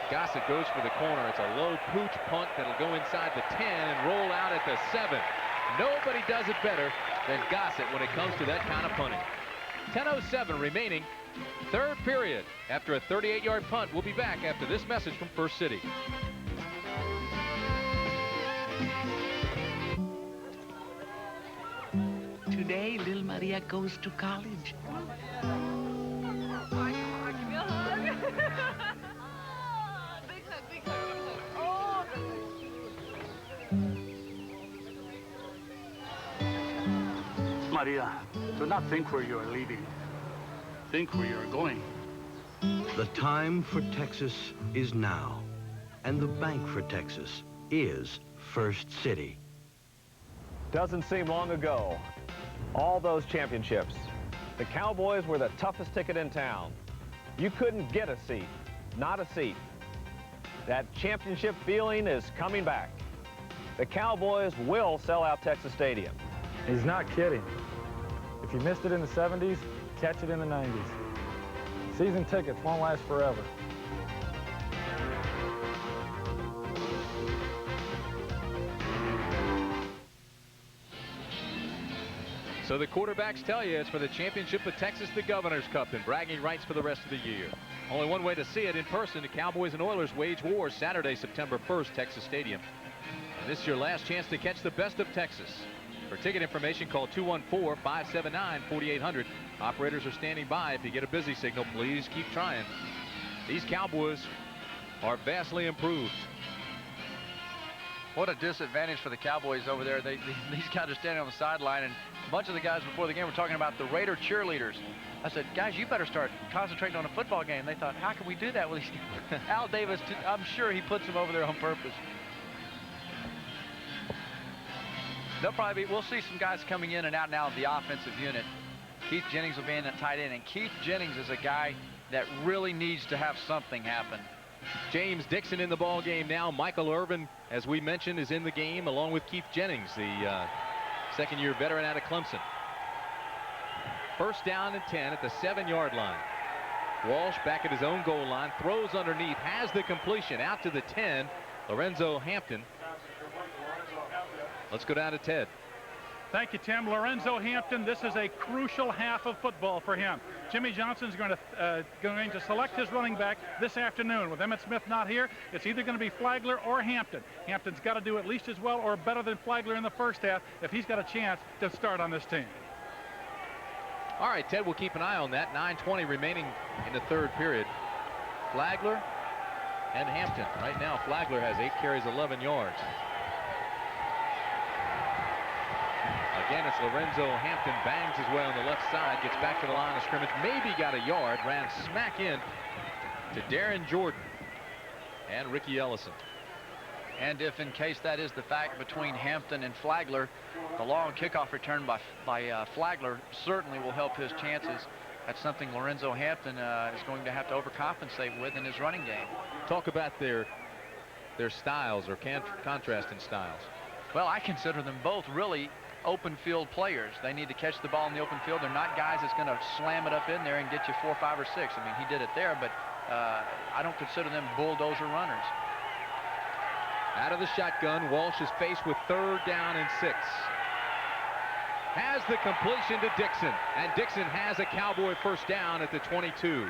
Gossett goes for the corner. It's a low pooch punt that'll go inside the 10 and roll out at the 7. Nobody does it better than Gossett when it comes to that kind of punting. 10:07 remaining, third period. After a 38-yard punt, we'll be back after this message from First City. Today, little Maria goes to college. Maria, do not think where you are leaving. Think where you are going. The time for Texas is now, and the bank for Texas is First City. Doesn't seem long ago. All those championships. The Cowboys were the toughest ticket in town. You couldn't get a seat, not a seat. That championship feeling is coming back. The Cowboys will sell out Texas Stadium. He's not kidding. If you missed it in the 70s, catch it in the 90s. Season tickets won't last forever. So the quarterbacks tell you it's for the championship of Texas, the Governor's Cup, and bragging rights for the rest of the year. Only one way to see it in person. The Cowboys and Oilers wage war Saturday, September 1st, Texas Stadium. And this is your last chance to catch the best of Texas. For ticket information, call 214-579-4800. Operators are standing by. If you get a busy signal, please keep trying. These Cowboys are vastly improved. What a disadvantage for the Cowboys over there. These guys are standing on the sideline, and a bunch of the guys before the game were talking about the Raider cheerleaders. I said, guys, you better start concentrating on a football game. They thought, how can we do that with these guys? Al Davis, I'm sure he puts them over there on purpose. They'll probably we'll see some guys coming in and out now of the offensive unit. Keith Jennings will be in at tight end, and Keith Jennings is a guy that really needs to have something happen. James Dixon in the ball game now. Michael Irvin, as we mentioned, is in the game along with Keith Jennings, the second-year veteran out of Clemson. First down and 10 at the 7-yard line. Walsh back at his own goal line, throws underneath, has the completion out to the 10. Lorenzo Hampton. Let's go down to Ted. Thank you, Tim. Lorenzo Hampton, this is a crucial half of football for him. Jimmy Johnson's going to select his running back this afternoon. With Emmitt Smith not here, it's either going to be Flagler or Hampton. Hampton's got to do at least as well or better than Flagler in the first half if he's got a chance to start on this team. All right, Ted, we'll keep an eye on that. 9:20 remaining in the third period. Flagler and Hampton. Right now, Flagler has 8 carries, 11 yards. Again, it's Lorenzo Hampton, bangs his way on the left side, gets back to the line of scrimmage, maybe got a yard, ran smack in to Darren Jordan and Ricky Ellison. And if in case that is the fact between Hampton and Flagler, the long kickoff return by Flagler certainly will help his chances. That's something Lorenzo Hampton is going to have to overcompensate with in his running game. Talk about their styles or contrasting styles. Well, I consider them both really open field players. They need to catch the ball in the open field. They're not guys that's going to slam it up in there and get you 4, 5, or 6. I mean, he did it there, but I don't consider them bulldozer runners. Out of the shotgun, Walsh is faced with 3rd down and 6. Has the completion to Dixon, and Dixon has a Cowboy first down at the 22.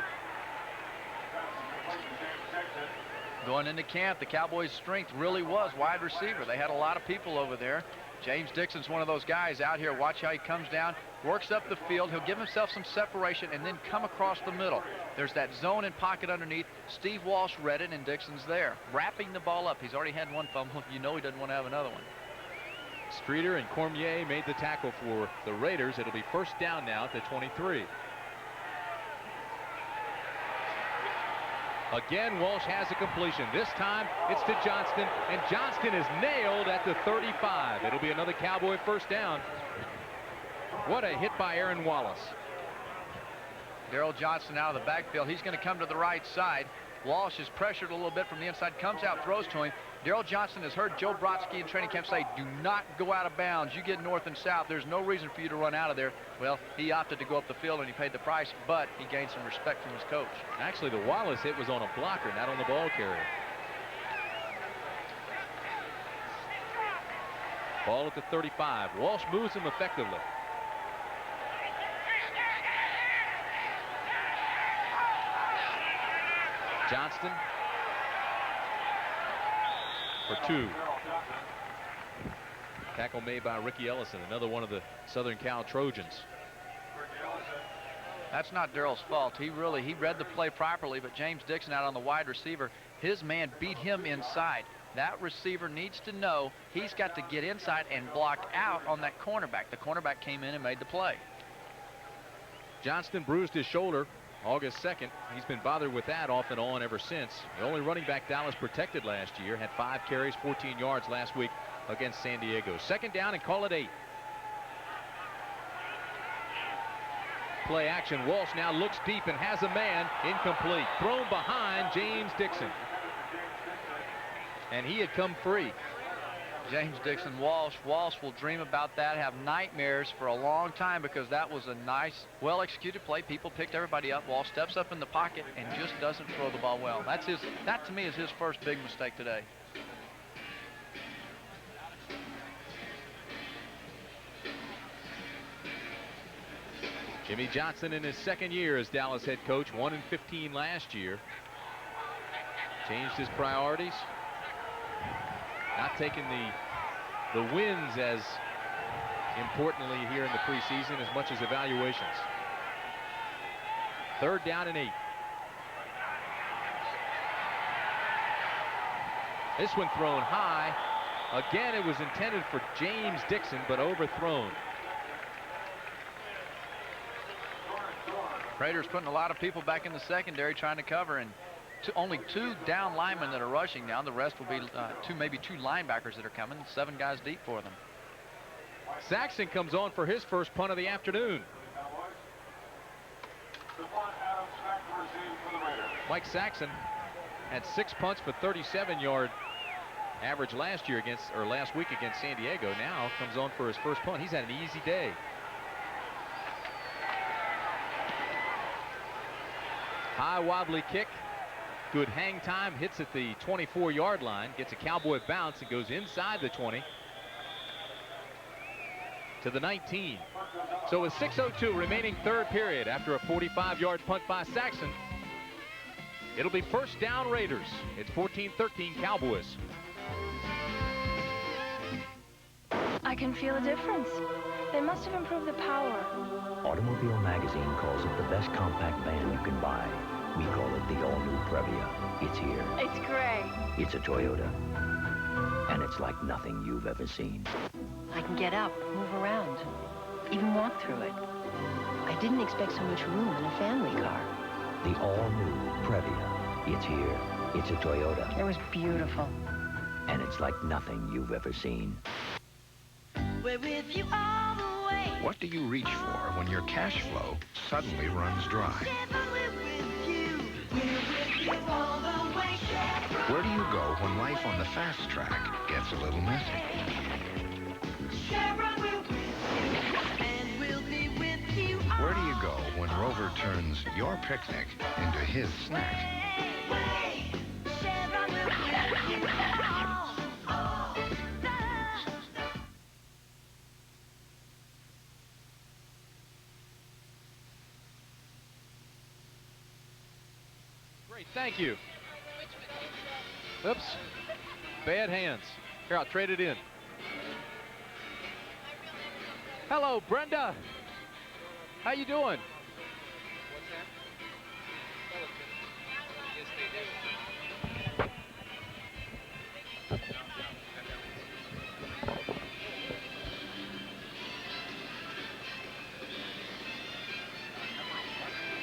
Going into camp, the Cowboys' strength really was wide receiver. They had a lot of people over there. James Dixon's one of those guys out here. Watch how he comes down, works up the field. He'll give himself some separation and then come across the middle. There's that zone and pocket underneath. Steve Walsh read it, and Dixon's there, wrapping the ball up. He's already had one fumble. You know he doesn't want to have another one. Streeter and Cormier made the tackle for the Raiders. It'll be first down now at the 23. Again, Walsh has a completion. This time, it's to Johnston, and Johnston is nailed at the 35. It'll be another Cowboy first down. What a hit by Aaron Wallace. Darrell Johnston out of the backfield. He's going to come to the right side. Walsh is pressured a little bit from the inside, comes out, throws to him. Darrell Johnston has heard Joe Brodsky in training camp say, do not go out of bounds. You get north and south. There's no reason for you to run out of there. Well, he opted to go up the field, and he paid the price, but he gained some respect from his coach. Actually, the Wallace hit was on a blocker, not on the ball carrier. Ball at the 35. Walsh moves him effectively. Johnston for 2. Tackle made by Ricky Ellison, another one of the Southern Cal Trojans. That's not Darrell's fault. He read the play properly, but James Dixon out on the wide receiver, his man beat him inside. That receiver needs to know he's got to get inside and block out on that cornerback. The cornerback came in and made the play. Johnston bruised his shoulder August 2nd. He's been bothered with that off and on ever since. The only running back Dallas protected last year, had 5 carries, 14 yards last week against San Diego. Second down and call it 8. Play action. Walsh now looks deep and has a man. Incomplete. Thrown behind James Dixon. And he had come free. James Dixon, Walsh will dream about that, have nightmares for a long time, because that was a nice, well-executed play. People picked everybody up. Walsh steps up in the pocket and just doesn't throw the ball well. That to me is his first big mistake today. Jimmy Johnson in his second year as Dallas head coach, 1-15 last year. Changed his priorities. Not taking the wins as importantly here in the preseason as much as evaluations. Third down and 8. This one thrown high Again, it was intended for James Dixon, but overthrown. Prater's putting a lot of people back in the secondary trying to cover, and only 2 down linemen that are rushing now. The rest will be maybe two linebackers that are coming. 7 guys deep for them. Saxon comes on for his first punt of the afternoon. Mike Saxon had 6 punts for 37-yard average last week against San Diego. Now comes on for his first punt. He's had an easy day. High wobbly kick. Good hang time. Hits at the 24-yard line. Gets a Cowboy bounce and goes inside the 20 to the 19. So with 6:02 remaining third period after a 45-yard punt by Saxon, it'll be first down Raiders. It's 14-13 Cowboys. I can feel a difference. They must have improved the power. Automobile Magazine calls it the best compact van you can buy. We call it the all-new Previa. It's here. It's gray. It's a Toyota. And it's like nothing you've ever seen. I can get up, move around, even walk through it. I didn't expect so much room in a family car. The all-new Previa. It's here. It's a Toyota. It was beautiful. And it's like nothing you've ever seen. We're with you all the way. What do you reach for when your cash flow suddenly runs dry? Where do you go when life on the fast track gets a little messy? Where do you go when Rover turns your picnic into his snack? Great, thank you. Oops, bad hands. Here, I'll trade it in. Hello, Brenda. How you doing?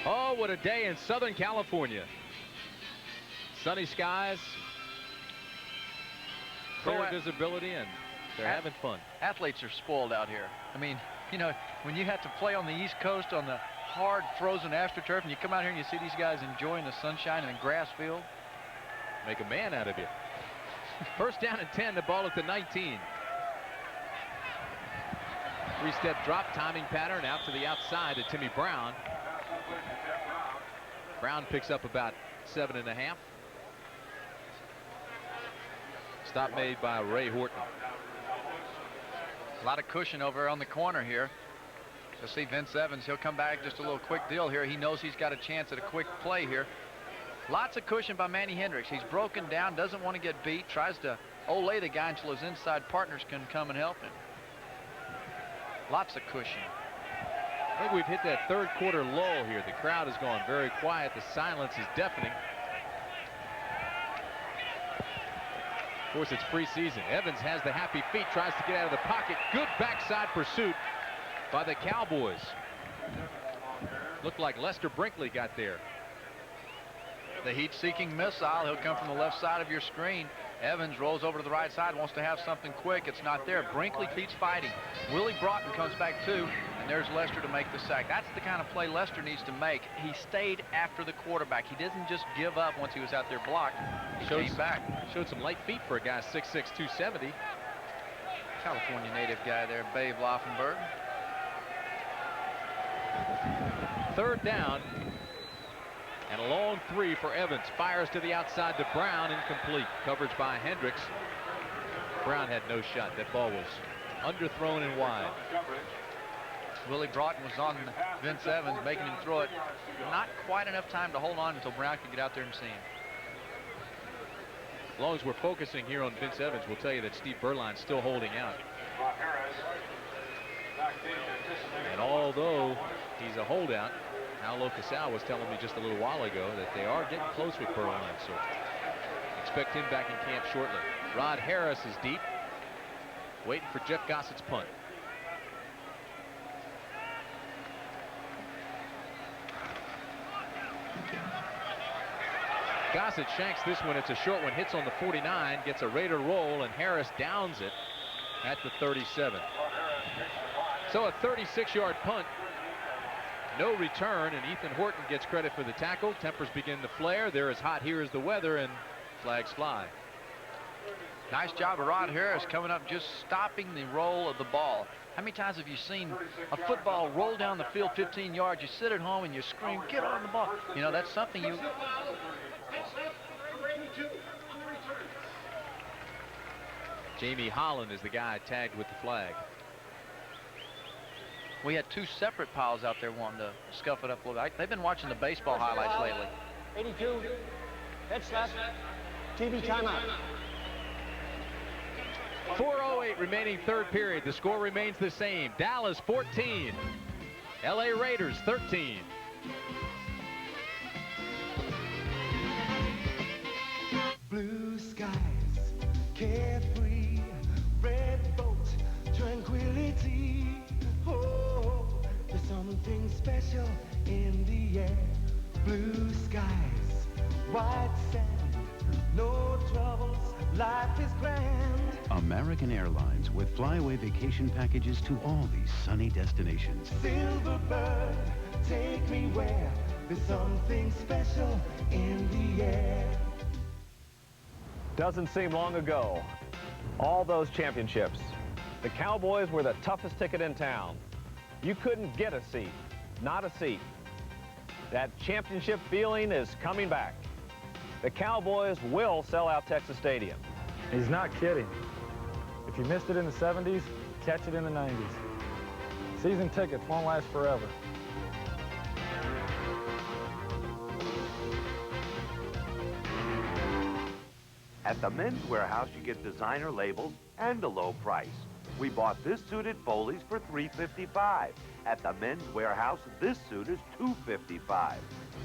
Oh, what a day in Southern California. Sunny skies, clear visibility, and they're having fun. Athletes are spoiled out here. I mean, you know, when you have to play on the East Coast on the hard frozen AstroTurf, and you come out here and you see these guys enjoying the sunshine and the grass field. Make a man out of you. First down and 10, the ball at the 19. 3-step drop timing pattern out to the outside to Timmy Brown. Brown picks up about 7.5. Stop made by Ray Horton. A lot of cushion over on the corner here. You'll see Vince Evans. He'll come back, just a little quick deal here. He knows he's got a chance at a quick play here. Lots of cushion by Manny Hendricks. He's broken down, doesn't want to get beat, tries to olay the guy until his inside partners can come and help him. Lots of cushion. I think we've hit that third quarter lull here. The crowd has gone very quiet. The silence is deafening. Of course, it's preseason. Evans has the happy feet, tries to get out of the pocket. Good backside pursuit by the Cowboys. Looked like Lester Brinkley got there. The heat-seeking missile. He'll come from the left side of your screen. Evans rolls over to the right side, wants to have something quick. It's not there. Brinkley keeps fighting. Willie Broughton comes back too, and there's Lester to make the sack. That's the kind of play Lester needs to make. He stayed after the quarterback. He didn't just give up once he was out there blocked. He came back. Showed some light feet for a guy 6'6", 270. California native guy there, Babe Laufenberg. Third down. And a long 3 for Evans. Fires to the outside to Brown, incomplete. Coverage by Hendricks. Brown had no shot. That ball was underthrown and wide. Willie Broughton was on Vince Evans, making him throw it. Not quite enough time to hold on until Brown could get out there and see him. As long as we're focusing here on Vince Evans, we'll tell you that Steve Berline's still holding out. And although he's a holdout, Al Casal was telling me just a little while ago that they are getting close with Berline, so expect him back in camp shortly. Rod Harris is deep. waiting for Jeff Gossett's punt. Gossett shanks this one. It's a short one, hits on the 49, gets a Raider roll, and Harris downs it at the 37. So a 36-yard punt. No return, and Ethan Horton gets credit for the tackle. Tempers begin to flare. They're as hot here as the weather, and flags fly. Nice job of Rod Harris coming up, just stopping the roll of the ball. How many times have you seen a football roll down the field 15 yards? You sit at home and you scream, get on the ball. You know, that's something you... Jamie Holland is the guy tagged with the flag. We had two separate piles out there wanting to scuff it up a little bit. They've been watching the baseball highlights lately. 82, head slap, TV timeout. 4:08 remaining third period. The score remains the same. Dallas 14. LA Raiders 13. Blue skies, carefree, red boat, tranquility. Oh, there's something special in the air. Blue skies, white sand, no troubles, life is grand. American Airlines with flyaway vacation packages to all these sunny destinations. Silver bird, take me where there's something special in the air. Doesn't seem long ago. All those championships. The Cowboys were the toughest ticket in town. You couldn't get a seat, not a seat. That championship feeling is coming back. The Cowboys will sell out Texas Stadium. He's not kidding. If you missed it in the 70s, catch it in the 90s. Season tickets won't last forever. At the Men's Warehouse, you get designer labels and a low price. We bought this suit at Foley's for $3.55. At the Men's Warehouse, this suit is $2.55.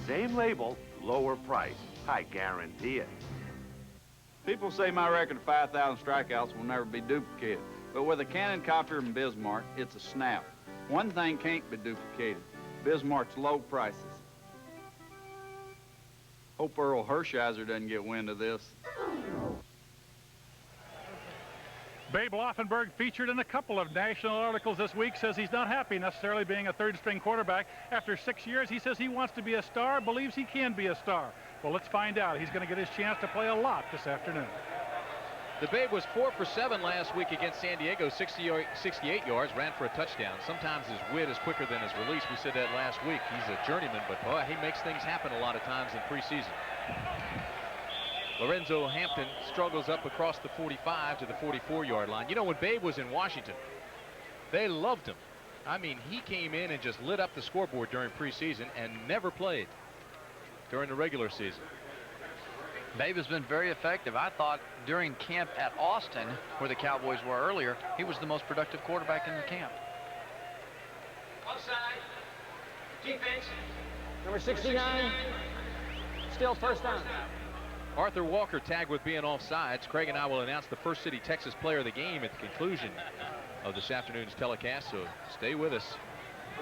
Same label, lower price. I guarantee it. People say my record of 5,000 strikeouts will never be duplicated. But with a Cannon, Copper, and Bismarck, it's a snap. One thing can't be duplicated: Bismarck's low prices. Hope Earl Hershiser doesn't get wind of this. Babe Laufenberg, featured in a couple of national articles this week, says he's not happy necessarily being a third-string quarterback. After 6 years, he says he wants to be a star, believes he can be a star. Well, let's find out. He's going to get his chance to play a lot this afternoon. The Babe was 4 for 7 last week against San Diego, 68 yards, ran for a touchdown. Sometimes his wit is quicker than his release. We said that last week. He's a journeyman, but boy, he makes things happen a lot of times in preseason. Lorenzo Hampton struggles up across the 45 to the 44-yard line. You know, when Babe was in Washington, they loved him. I mean, he came in and just lit up the scoreboard during preseason and never played during the regular season. Babe has been very effective. I thought during camp at Austin, where the Cowboys were earlier, he was the most productive quarterback in the camp. Offside. Defense. Number 69. Still first down. Arthur Walker tagged with being offsides. Craig and I will announce the First City Texas player of the game at the conclusion of this afternoon's telecast, so stay with us.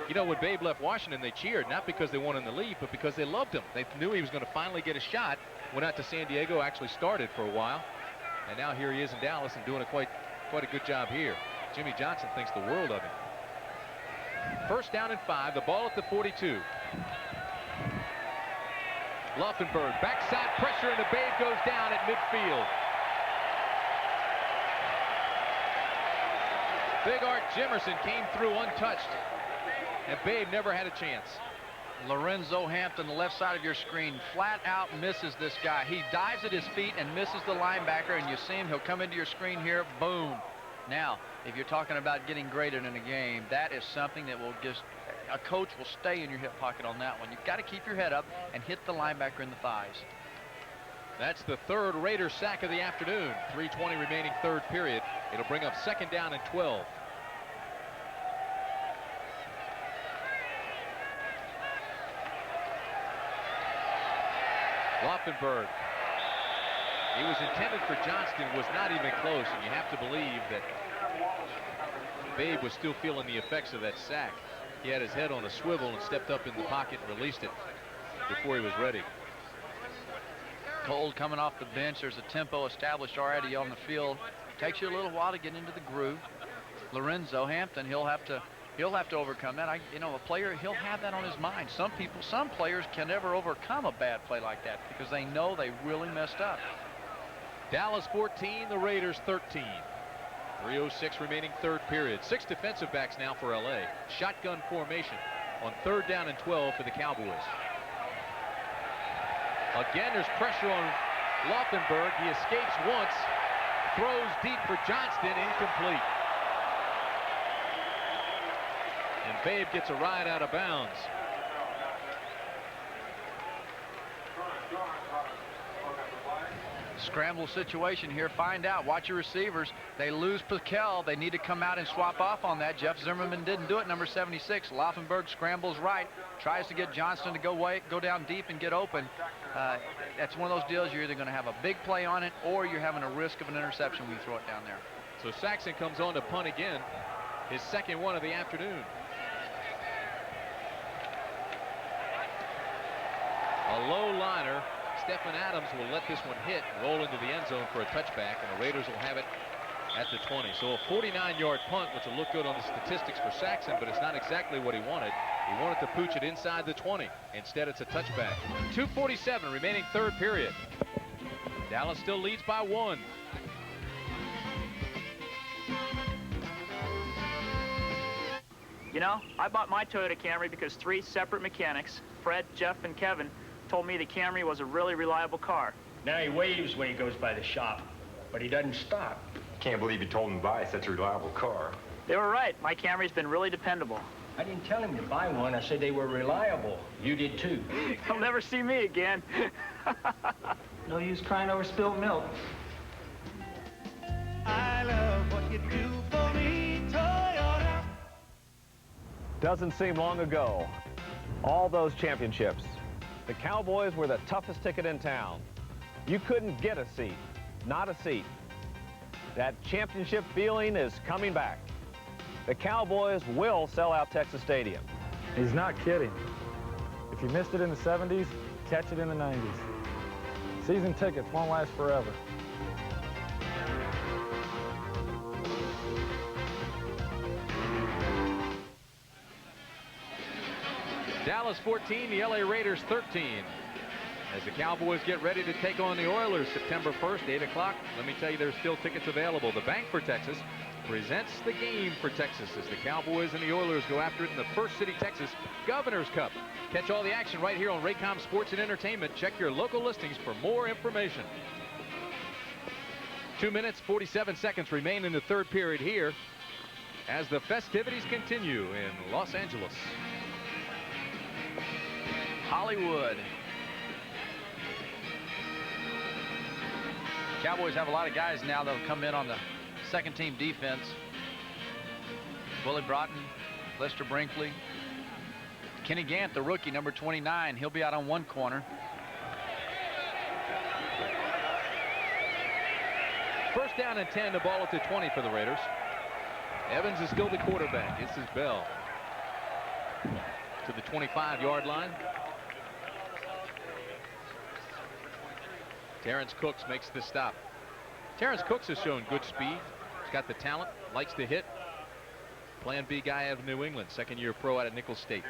You know, when Babe left Washington, they cheered, not because they wanted him to leave, but because they loved him. They knew he was going to finally get a shot. Went out to San Diego, actually started for a while, and now here he is in Dallas and doing quite a good job here. Jimmy Johnson thinks the world of him. First down and 5, the ball at the 42. Laufenberg, backside pressure, and the Babe goes down at midfield. Big Art Jimerson came through untouched, and Babe never had a chance. Lorenzo Hampton, the left side of your screen, flat out misses this guy. He dives at his feet and misses the linebacker, and you see him, he'll come into your screen here, boom. Now, if you're talking about getting graded in a game, that is something that will just, a coach will stay in your hip pocket on that one. You've got to keep your head up and hit the linebacker in the thighs. That's the third Raider sack of the afternoon. 3:20 remaining third period. It'll bring up second down and 12. Laufenberg. He was intended for Johnston, was not even close, and you have to believe that Babe was still feeling the effects of that sack. He had his head on a swivel and stepped up in the pocket and released it before he was ready. Cole coming off the bench. There's a tempo established already on the field. Takes you a little while to get into the groove. Lorenzo Hampton, he'll have to overcome that. You know, a player, he'll have that on his mind. Some players can never overcome a bad play like that because they know they really messed up. Dallas 14, the Raiders 13. 3:06 remaining third period. 6 defensive backs now for LA. Shotgun formation on 3rd down and 12 for the Cowboys. Again, there's pressure on Laufenberg. He escapes once, throws deep for Johnston, incomplete. And Babe gets a ride out of bounds. Scramble situation here. Find out. Watch your receivers. They lose Piquel. They need to come out and swap off on that. Jeff Zimmerman didn't do it. Number 76. Laufenberg scrambles right. Tries to get Johnston to go down deep and get open. That's one of those deals. You're either going to have a big play on it or you're having a risk of an interception when you throw it down there. So Saxon comes on to punt again. His second one of the afternoon. A low liner. Stephen Adams will let this one hit, roll into the end zone for a touchback, and the Raiders will have it at the 20. So a 49-yard punt, which will look good on the statistics for Saxon, but it's not exactly what he wanted. He wanted to pooch it inside the 20. Instead, it's a touchback. 2:47 remaining third period. Dallas still leads by 1. You know, I bought my Toyota Camry because 3 separate mechanics, Fred, Jeff, and Kevin, told me the Camry was a really reliable car. Now he waves when he goes by the shop, but he doesn't stop. Can't believe you told him to buy such a reliable car. They were right. My Camry's been really dependable. I didn't tell him to buy one. I said they were reliable. You did too. He'll never see me again. No use crying over spilled milk. I love what you do for me, Toyota. Doesn't seem long ago. All those championships. The Cowboys were the toughest ticket in town. You couldn't get a seat, not a seat. That championship feeling is coming back. The Cowboys will sell out Texas Stadium. He's not kidding. If you missed it in the 70s, catch it in the 90s. Season tickets won't last forever. Dallas 14, the LA Raiders 13. As the Cowboys get ready to take on the Oilers September 1st, 8 o'clock. Let me tell you, there's still tickets available. The Bank for Texas presents the game for Texas as the Cowboys and the Oilers go after it in the First City, Texas Governor's Cup. Catch all the action right here on Raycom Sports and Entertainment. Check your local listings for more information. 2 minutes, 47 seconds remain in the third period here as the festivities continue in Los Angeles. Hollywood. Cowboys have a lot of guys now that'll come in on the second team defense. Willie Broughton, Lester Brinkley, Kenny Gant, the rookie, number 29. He'll be out on one corner. First down and 10, the ball at the 20 for the Raiders. Evans is still the quarterback. This is Bell to the 25-yard line. Terrence Cooks makes the stop. Terrence Cooks has shown good speed. He's got the talent, likes to hit. Plan B guy out of New England, second-year pro out of Nicholls State.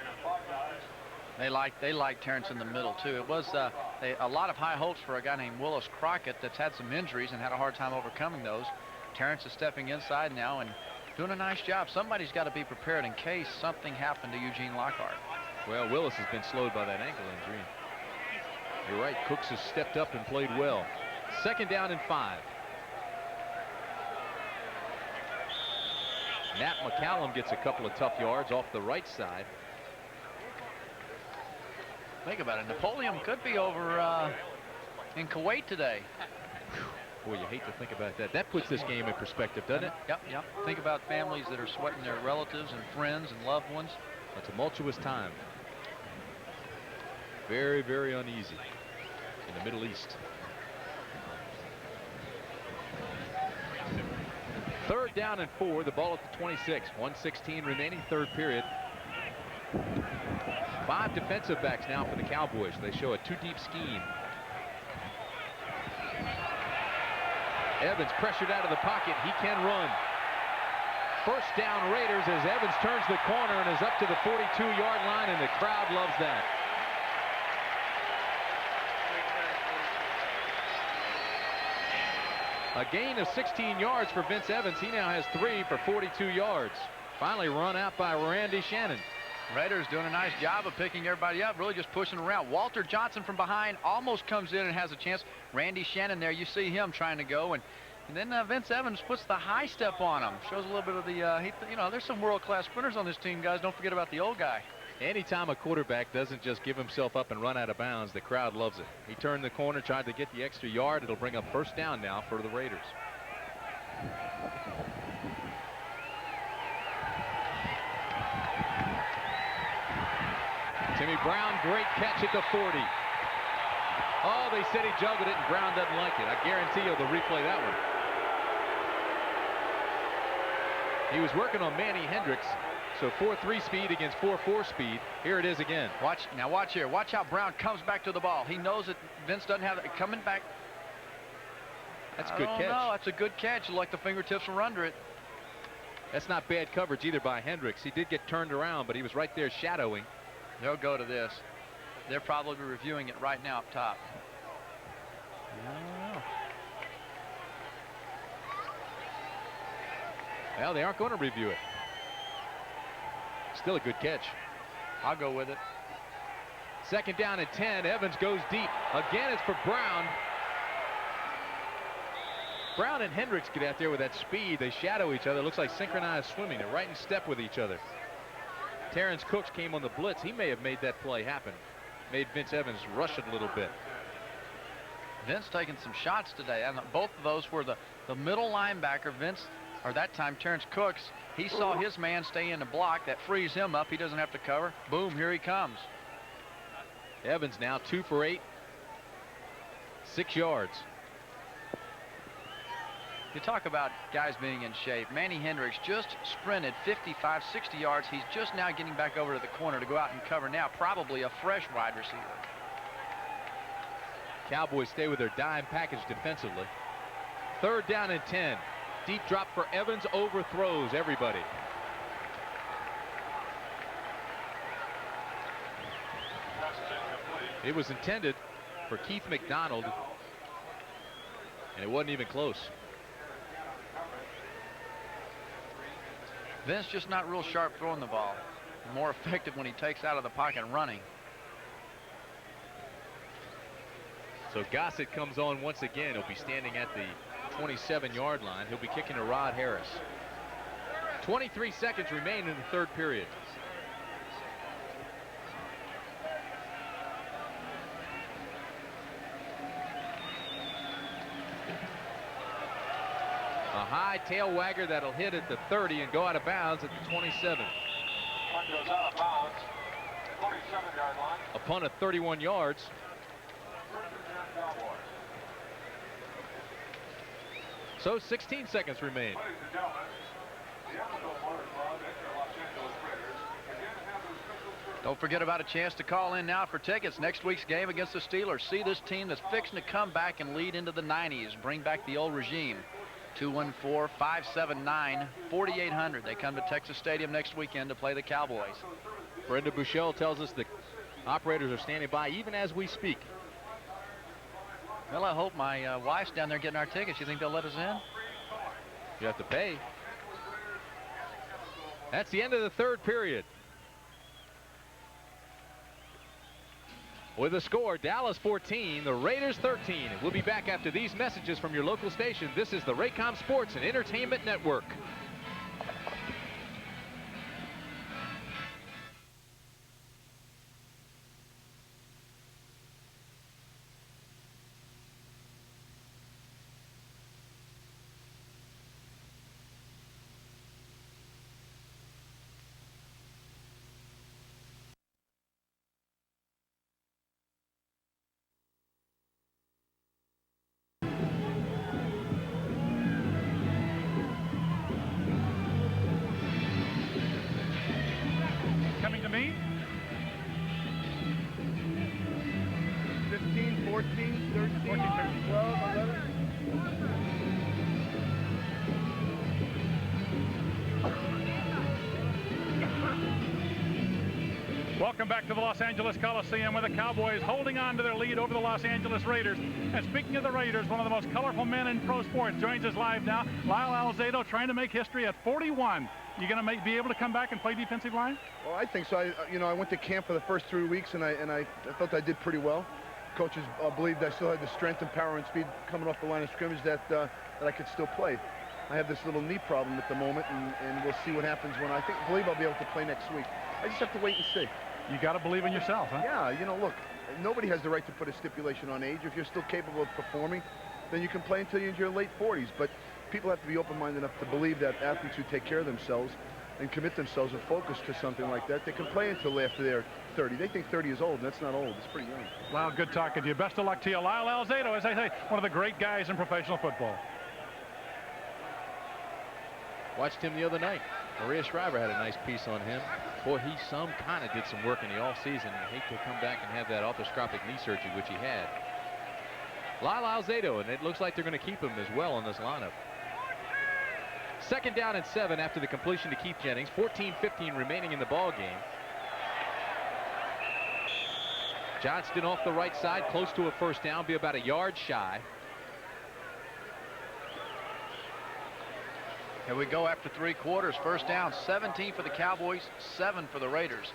They like Terrence in the middle too. It was a lot of high hopes for a guy named Willis Crockett that's had some injuries and had a hard time overcoming those. Terrence is stepping inside now and doing a nice job. Somebody's got to be prepared in case something happened to Eugene Lockhart. Well, Willis has been slowed by that ankle injury. You're right, Cooks has stepped up and played well. Second down and 5. Nat McCallum gets a couple of tough yards off the right side. Think about it. Napoleon could be over in Kuwait today. Boy, you hate to think about that. That puts this game in perspective, doesn't it? Yep. Think about families that are sweating their relatives and friends and loved ones. A tumultuous time. Very, very uneasy in the Middle East. 3rd down and 4. The ball at the 26. 1:16 remaining, 3rd period. 5 defensive backs now for the Cowboys. They show a 2-deep scheme. Evans pressured out of the pocket. He can run. 1st down Raiders as Evans turns the corner and is up to the 42-yard line, and the crowd loves that. A gain of 16 yards for Vince Evans. He now has 3 for 42 yards. Finally run out by Randy Shannon. Raiders doing a nice job of picking everybody up, really just pushing around. Walter Johnson from behind almost comes in and has a chance. Randy Shannon there, you see him trying to go, and then Vince Evans puts the high step on him. Shows a little bit of the, you know, there's some world-class sprinters on this team, guys. Don't forget about the old guy. Anytime a quarterback doesn't just give himself up and run out of bounds, the crowd loves it. He turned the corner, tried to get the extra yard. It'll bring up 1st down now for the Raiders. Timmy Brown, great catch at the 40. Oh, they said he juggled it, and Brown doesn't like it. I guarantee you they'll replay that one. He was working on Manny Hendricks, so 4.3 speed against 4.4 speed. Here it is again. Watch here. Watch how Brown comes back to the ball. He knows that Vince doesn't have it coming back. That's a good catch. No, that's a good catch. You like the fingertips were under it. That's not bad coverage either by Hendricks. He did get turned around, but he was right there shadowing. They'll go to this. They're probably reviewing it right now up top. I don't know. Well, they aren't going to review it. Still a good catch. I'll go with it. 2nd down and 10. Evans goes deep. Again, it's for Brown. Brown and Hendricks get out there with that speed. They shadow each other. Looks like synchronized swimming. They're right in step with each other. Terrence Cooks came on the blitz. He may have made that play happen. Made Vince Evans rush it a little bit. Vince taking some shots today, and both of those were the middle linebacker, Vince, or that time Terrence Cooks. He saw his man stay in the block. That frees him up. He doesn't have to cover. Boom, here he comes. Evans now 2 for 8. 6 yards. You talk about guys being in shape. Manny Hendricks just sprinted 55, 60 yards. He's just now getting back over to the corner to go out and cover now. Probably a fresh wide receiver. Cowboys stay with their dime package defensively. 3rd down and 10. Deep drop for Evans, overthrows everybody. It was intended for Keith McDonald, and it wasn't even close. Vince just not real sharp throwing the ball. More effective when he takes out of the pocket running. So Gossett comes on once again. He'll be standing at the 27-yard line. He'll be kicking to Rod Harris. 23 seconds remain in the 3rd period. A high tail wagger that'll hit at the 30 and go out of bounds at the 27. Goes out of bounds, 27-yard line. A punt of 31 yards. So 16 seconds remain. Don't forget about a chance to call in now for tickets. Next week's game against the Steelers. See this team that's fixing to come back and lead into the 90s. Bring back the old regime. 214-579-4800. They come to Texas Stadium next weekend to play the Cowboys. Brenda Bushell tells us the operators are standing by even as we speak. Well, I hope my wife's down there getting our tickets. You think they'll let us in? You have to pay. That's the end of the 3rd period. With the score, Dallas 14, the Raiders 13. We'll be back after these messages from your local station. This is the Raycom Sports and Entertainment Network. 14, 13, 12, 11. Welcome back to the Los Angeles Coliseum, with the Cowboys holding on to their lead over the Los Angeles Raiders. And speaking of the Raiders, one of the most colorful men in pro sports joins us live now. Lyle Alzado trying to make history at 41. You going to be able to come back and play defensive line? Well, I think so. I went to camp for the first 3 weeks, and I felt I did pretty well. Coaches believed I still had the strength and power and speed coming off the line of scrimmage that I could still play. I have this little knee problem at the moment, and we'll see what happens when I believe I'll be able to play next week. I just have to wait and see. You got to believe in yourself, huh? Yeah, look, nobody has the right to put a stipulation on age. If you're still capable of performing, then you can play until you're in your late 40s. But people have to be open-minded enough to believe that athletes who take care of themselves and commit themselves and focus to something like that, they can play until after they're 30. They think 30 is old, and that's not old. It's pretty young. Lyle, good talking to you. Best of luck to you. Lyle Alzado, as I say, one of the great guys in professional football. Watched him the other night. Maria Shriver had a nice piece on him. Boy, he kind of did some work in the offseason. I hate to come back and have that arthroscopic knee surgery, which he had. Lyle Alzado, and it looks like they're going to keep him as well in this lineup. 2nd down and 7 after the completion to Keith Jennings. 14-15 remaining in the ball game. Johnston off the right side, close to a first down, be about a yard shy. Here we go after 3 quarters. First down, 17 for the Cowboys, 7 for the Raiders.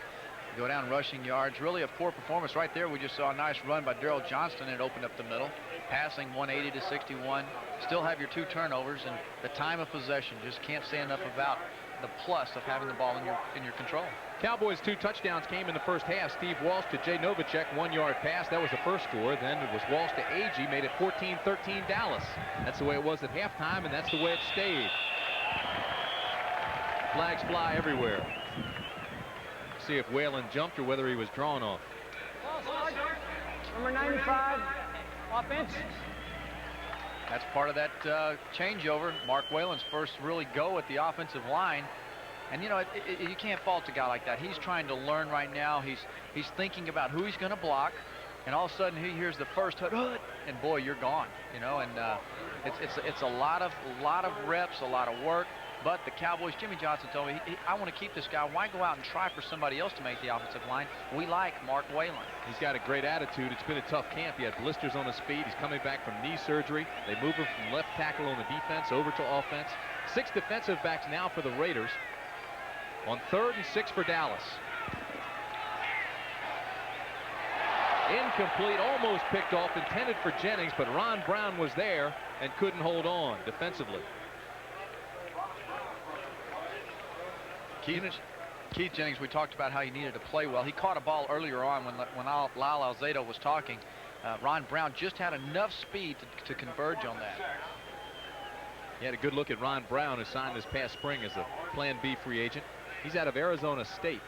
Go down rushing yards. Really a poor performance right there. We just saw a nice run by Daryl Johnston. It opened up the middle. Passing 180 to 61. Still have your 2 turnovers, and the time of possession. Just can't say enough about the plus of having the ball in your control. Cowboys' 2 touchdowns came in the first half. Steve Walsh to Jay Novacek, 1-yard pass. That was the first score. Then it was Walsh to Agee, made it 14-13 Dallas. That's the way it was at halftime, and that's the way it stayed. Flags fly everywhere. See if Whalen jumped or whether he was drawn off. Number 95, offense. That's part of that changeover. Mark Whalen's first really go at the offensive line. And, you can't fault a guy like that. He's trying to learn right now. He's thinking about who he's going to block. And all of a sudden he hears the first hood, and boy, you're gone. And it's a lot of reps, a lot of work. But the Cowboys, Jimmy Johnson told me, I want to keep this guy. Why go out and try for somebody else to make the offensive line? We like Mark Whalen. He's got a great attitude. It's been a tough camp. He had blisters on his feet. He's coming back from knee surgery. They move him from left tackle on the defense over to offense. 6 defensive backs now for the Raiders on 3rd and 6 for Dallas. Incomplete, almost picked off, intended for Jennings, but Ron Brown was there and couldn't hold on defensively. Keith Jennings, we talked about how he needed to play well. He caught a ball earlier on when Lyle Alzado was talking. Ron Brown just had enough speed to converge on that. He had a good look at Ron Brown, who signed this past spring as a Plan B free agent. He's out of Arizona State.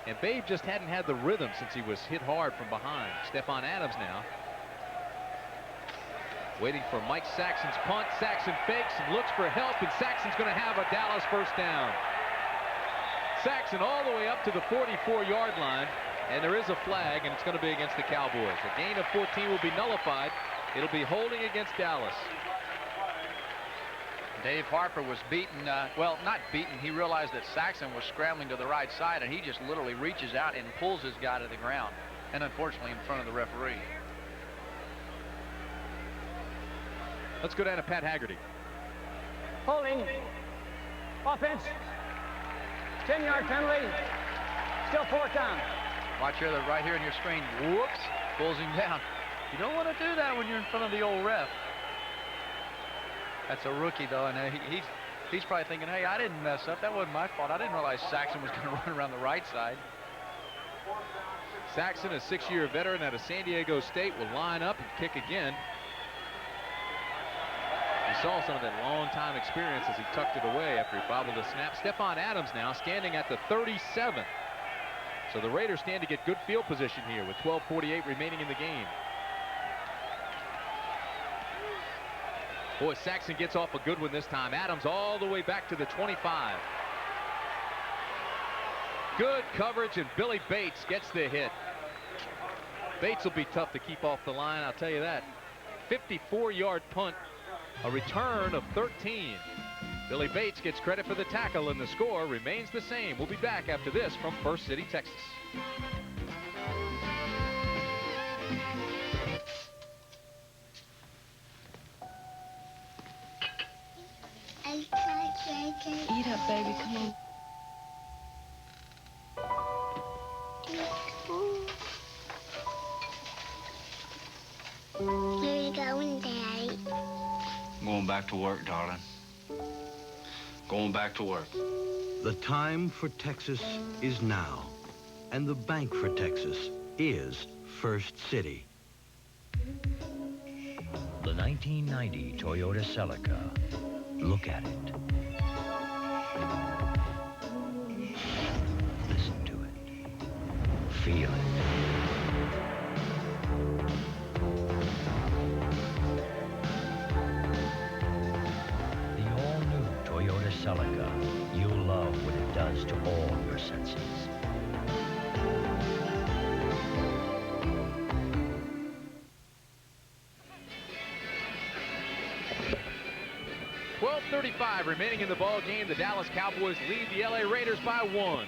And Babe just hadn't had the rhythm since he was hit hard from behind. Stephon Adams now waiting for Mike Saxon's punt. Saxon fakes and looks for help, and Saxon's going to have a Dallas first down. Saxon all the way up to the 44-yard line, and there is a flag, and it's going to be against the Cowboys. A gain of 14 will be nullified. It'll be holding against Dallas. Dave Harper was beaten, well, not beaten. He realized that Saxon was scrambling to the right side, and he just literally reaches out and pulls his guy to the ground, and unfortunately in front of the referee. Let's go down to Pat Haggerty. Holding. Offense. 10-yard penalty. Still 4th down. Watch here, right here on your screen. Whoops. Pulls him down. You don't want to do that when you're in front of the old ref. That's a rookie, though, and he's probably thinking, hey, I didn't mess up. That wasn't my fault. I didn't realize Saxon was going to run around the right side. Saxon, a 6-year veteran out of San Diego State, will line up and kick again. You saw some of that long-time experience as he tucked it away after he bobbled a snap. Stephon Adams now standing at the 37. So the Raiders stand to get good field position here with 12:48 remaining in the game. Boy, Saxon gets off a good one this time. Adams all the way back to the 25. Good coverage, and Billy Bates gets the hit. Bates will be tough to keep off the line, I'll tell you that. 54-yard punt, a return of 13. Billy Bates gets credit for the tackle, and the score remains the same. We'll be back after this from First City, Texas. Eat up, baby. Come on. Where you going, Daddy? Going back to work, darling. Going back to work. The time for Texas is now, and the bank for Texas is First City. The 1990 Toyota Celica. Look at it. Listen to it. Feel it. The all-new Toyota Celica. You'll love what it does to all your senses. 12:35 remaining in the ball game. The Dallas Cowboys lead the LA Raiders by 1.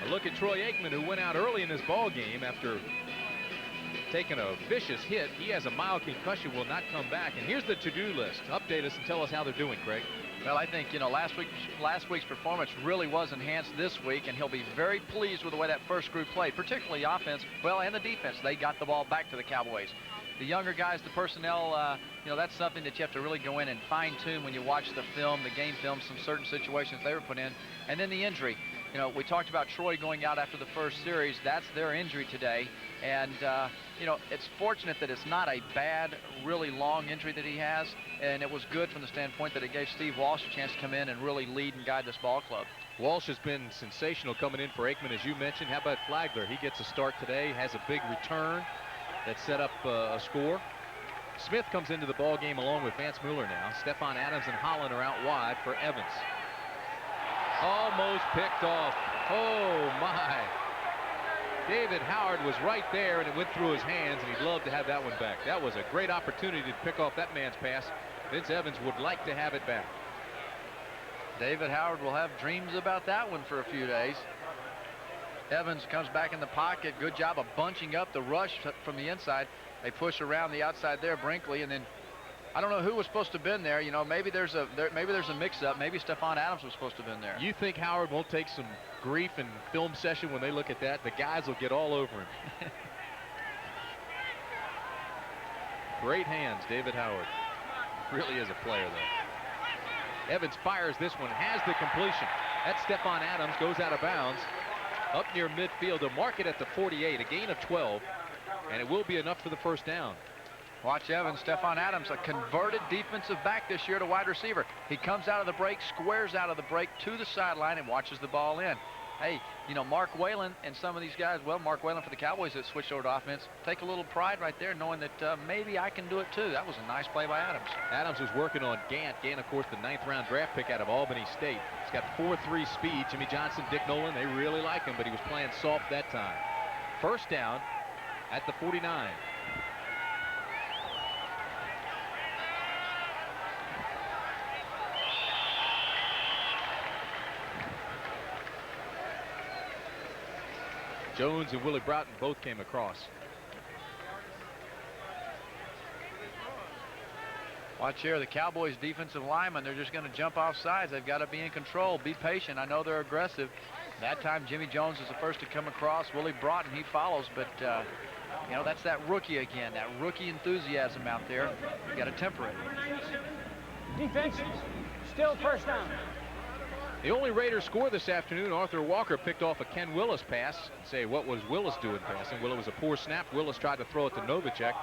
A look at Troy Aikman, who went out early in this ball game after taking a vicious hit. He has a mild concussion, will not come back. And here's the to-do list. Update us and tell us how they're doing, Craig. Well, I think, you know, last week's performance really was enhanced this week, and he'll be very pleased with the way that first group played, particularly offense, well, and the defense. They got the ball back to the Cowboys. The younger guys, the personnel, you know, that's something that you have to really go in and fine-tune when you watch the film, the game film, some certain situations they were put in. And then the injury. You know, we talked about Troy going out after the first series. That's their injury today. And, you know, it's fortunate that it's not a bad, really long injury that he has. And it was good from the standpoint that it gave Steve Walsh a chance to come in and really lead and guide this ball club. Walsh has been sensational coming in for Aikman, as you mentioned. How about Flagler? He gets a start today, has a big return that set up a score. Smith comes into the ball game along with Vance Mueller now. Stephon Adams and Holland are out wide for Evans. Almost picked off. Oh, my. David Howard was right there, and it went through his hands, and he'd love to have that one back. That was a great opportunity to pick off that man's pass. Vince Evans would like to have it back. David Howard will have dreams about that one for a few days. Evans comes back in the pocket. Good job of bunching up the rush from the inside. They push around the outside there, Brinkley, and then I don't know who was supposed to have been there. You know, maybe there's a mix-up. Maybe Stephon Adams was supposed to have been there. You think Howard won't take some grief in film session when they look at that? The guys will get all over him. Great hands, David Howard. Really is a player, though. Evans fires this one, has the completion. That's Stephon Adams, goes out of bounds. Up near midfield, to mark it at the 48, a gain of 12, and it will be enough for the first down. Watch Evans. Stephon Adams, a converted defensive back this year to wide receiver. He comes out of the break, squares out of the break to the sideline, and watches the ball in. Hey, you know, Mark Whalen and some of these guys, well, Mark Whalen for the Cowboys that switched over to offense, take a little pride right there knowing that maybe I can do it too. That was a nice play by Adams. Adams was working on Gant. Gant, of course, the 9th round draft pick out of Albany State. He's got 4.3 speed. Jimmy Johnson, Dick Nolan, they really like him, but he was playing soft that time. First down at the 49. Jones and Willie Broughton both came across. Watch here, the Cowboys defensive linemen, they're just going to jump off sides. They've got to be in control, be patient. I know they're aggressive. That time Jimmy Jones is the first to come across. Willie Broughton, he follows, but you know, that's that rookie again, that rookie enthusiasm out there. You got to temper it. Defense, still first down. The only Raider score this afternoon, Arthur Walker picked off a Ken Willis pass. Say, what was Willis doing passing? Well, it was a poor snap. Willis tried to throw it to Novacek.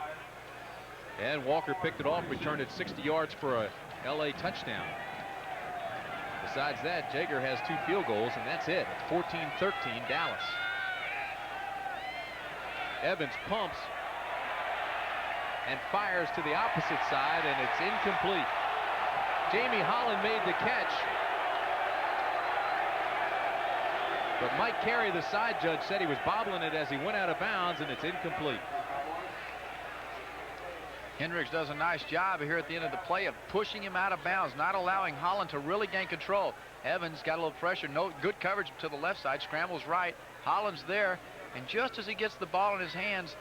And Walker picked it off, returned it 60 yards for a LA touchdown. Besides that, Jager has 2 field goals, and that's it. 14-13, Dallas. Evans pumps and fires to the opposite side, and it's incomplete. Jamie Holland made the catch. But Mike Carey, the side judge, said he was bobbling it as he went out of bounds, and it's incomplete. Hendricks does a nice job here at the end of the play of pushing him out of bounds, not allowing Holland to really gain control. Evans got a little pressure, no good coverage to the left side, scrambles right. Holland's there, and just as he gets the ball in his hands,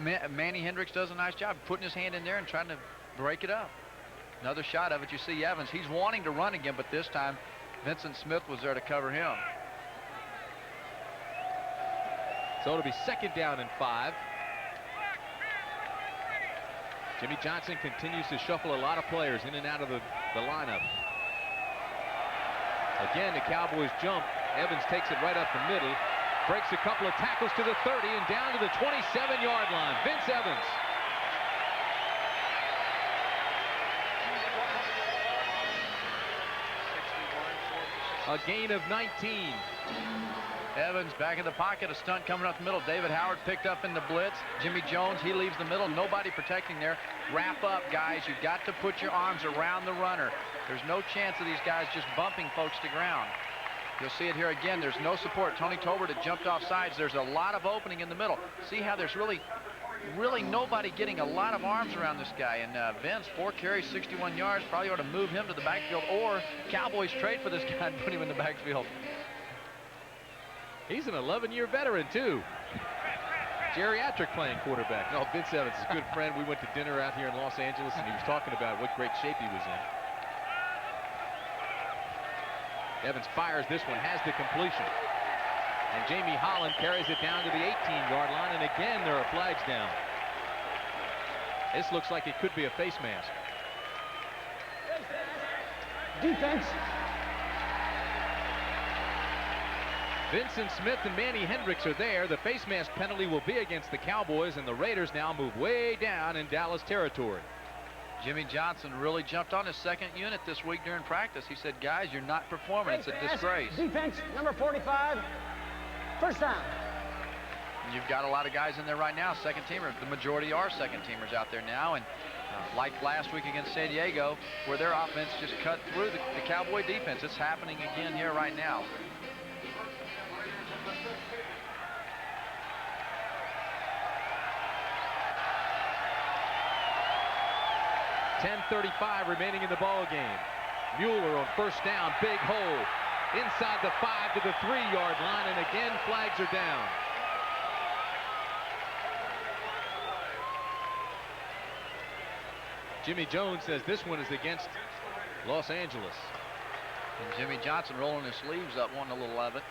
Manny Hendricks does a nice job putting his hand in there and trying to break it up. Another shot of it. You see Evans, he's wanting to run again, but this time Vincent Smith was there to cover him. So it'll be 2nd down and 5. Jimmy Johnson continues to shuffle a lot of players in and out of the lineup. Again, the Cowboys jump. Evans takes it right up the middle, breaks a couple of tackles to the 30 and down to the 27-yard line. Vince Evans. A gain of 19. Evans back in the pocket, a stunt coming up the middle. David Howard picked up in the blitz. Jimmy Jones, he leaves the middle. Nobody protecting there. Wrap up, guys. You've got to put your arms around the runner. There's no chance of these guys just bumping folks to ground. You'll see it here again. There's no support. Tony Tolbert had jumped off sides. There's a lot of opening in the middle. See how there's really nobody getting a lot of arms around this guy. And Vince, 4 carries, 61 yards. Probably ought to move him to the backfield, or Cowboys trade for this guy and put him in the backfield. He's an 11-year veteran, too. Geriatric playing quarterback. No, Vince Evans is a good friend. We went to dinner out here in Los Angeles, and he was talking about what great shape he was in. Evans fires this one, has the completion. And Jamie Holland carries it down to the 18-yard line, and again there are flags down. This looks like it could be a face mask. Defense. Vincent Smith and Manny Hendricks are there. The face mask penalty will be against the Cowboys, and the Raiders now move way down in Dallas territory. Jimmy Johnson really jumped on his second unit this week during practice. He said, guys, you're not performing. It's a disgrace. Defense, number 45, first down. You've got a lot of guys in there right now, second teamers. The majority are second teamers out there now. And like last week against San Diego, where their offense just cut through the Cowboy defense. It's happening again here right now. 10:35 remaining in the ball game. Mueller on first down, big hole inside the 5 to the 3-yard line, and again flags are down. Jimmy Jones says this one is against Los Angeles. And Jimmy Johnson rolling his sleeves up, wanting a little of it.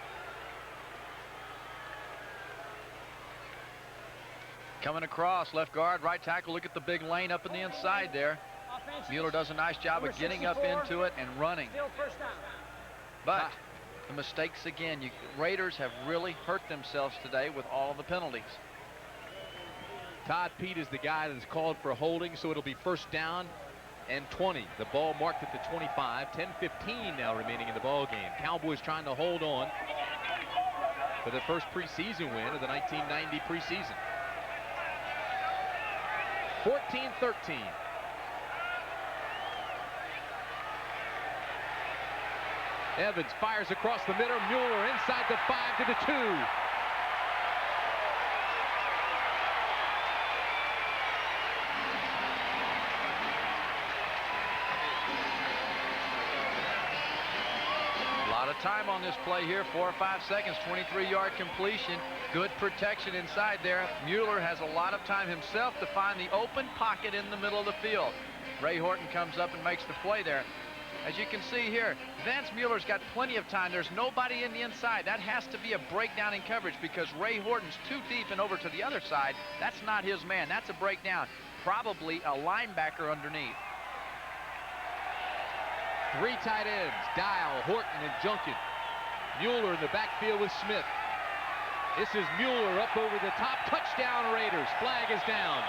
Coming across, left guard, right tackle. Look at the big lane up in the inside there. Mueller does a nice job of getting up into it and running. But the mistakes again. Raiders have really hurt themselves today with all the penalties. Todd Pete is the guy that's called for holding, so it'll be first down and 20. The ball marked at the 25. 10:15 now remaining in the ball game. Cowboys trying to hold on for the first preseason win of the 1990 preseason. 14-13. Evans fires across the middle. Mueller inside the 5 to the 2. A lot of time on this play here, 4 or 5 seconds, 23-yard completion. Good protection inside there. Mueller has a lot of time himself to find the open pocket in the middle of the field. Ray Horton comes up and makes the play there. As you can see here, Vance Mueller's got plenty of time. There's nobody in the inside. That has to be a breakdown in coverage because Ray Horton's too deep and over to the other side. That's not his man. That's a breakdown. Probably a linebacker underneath. 3 tight ends, Dial, Horton, and Junkin. Mueller in the backfield with Smith. This is Mueller up over the top. Touchdown Raiders. Flag is down.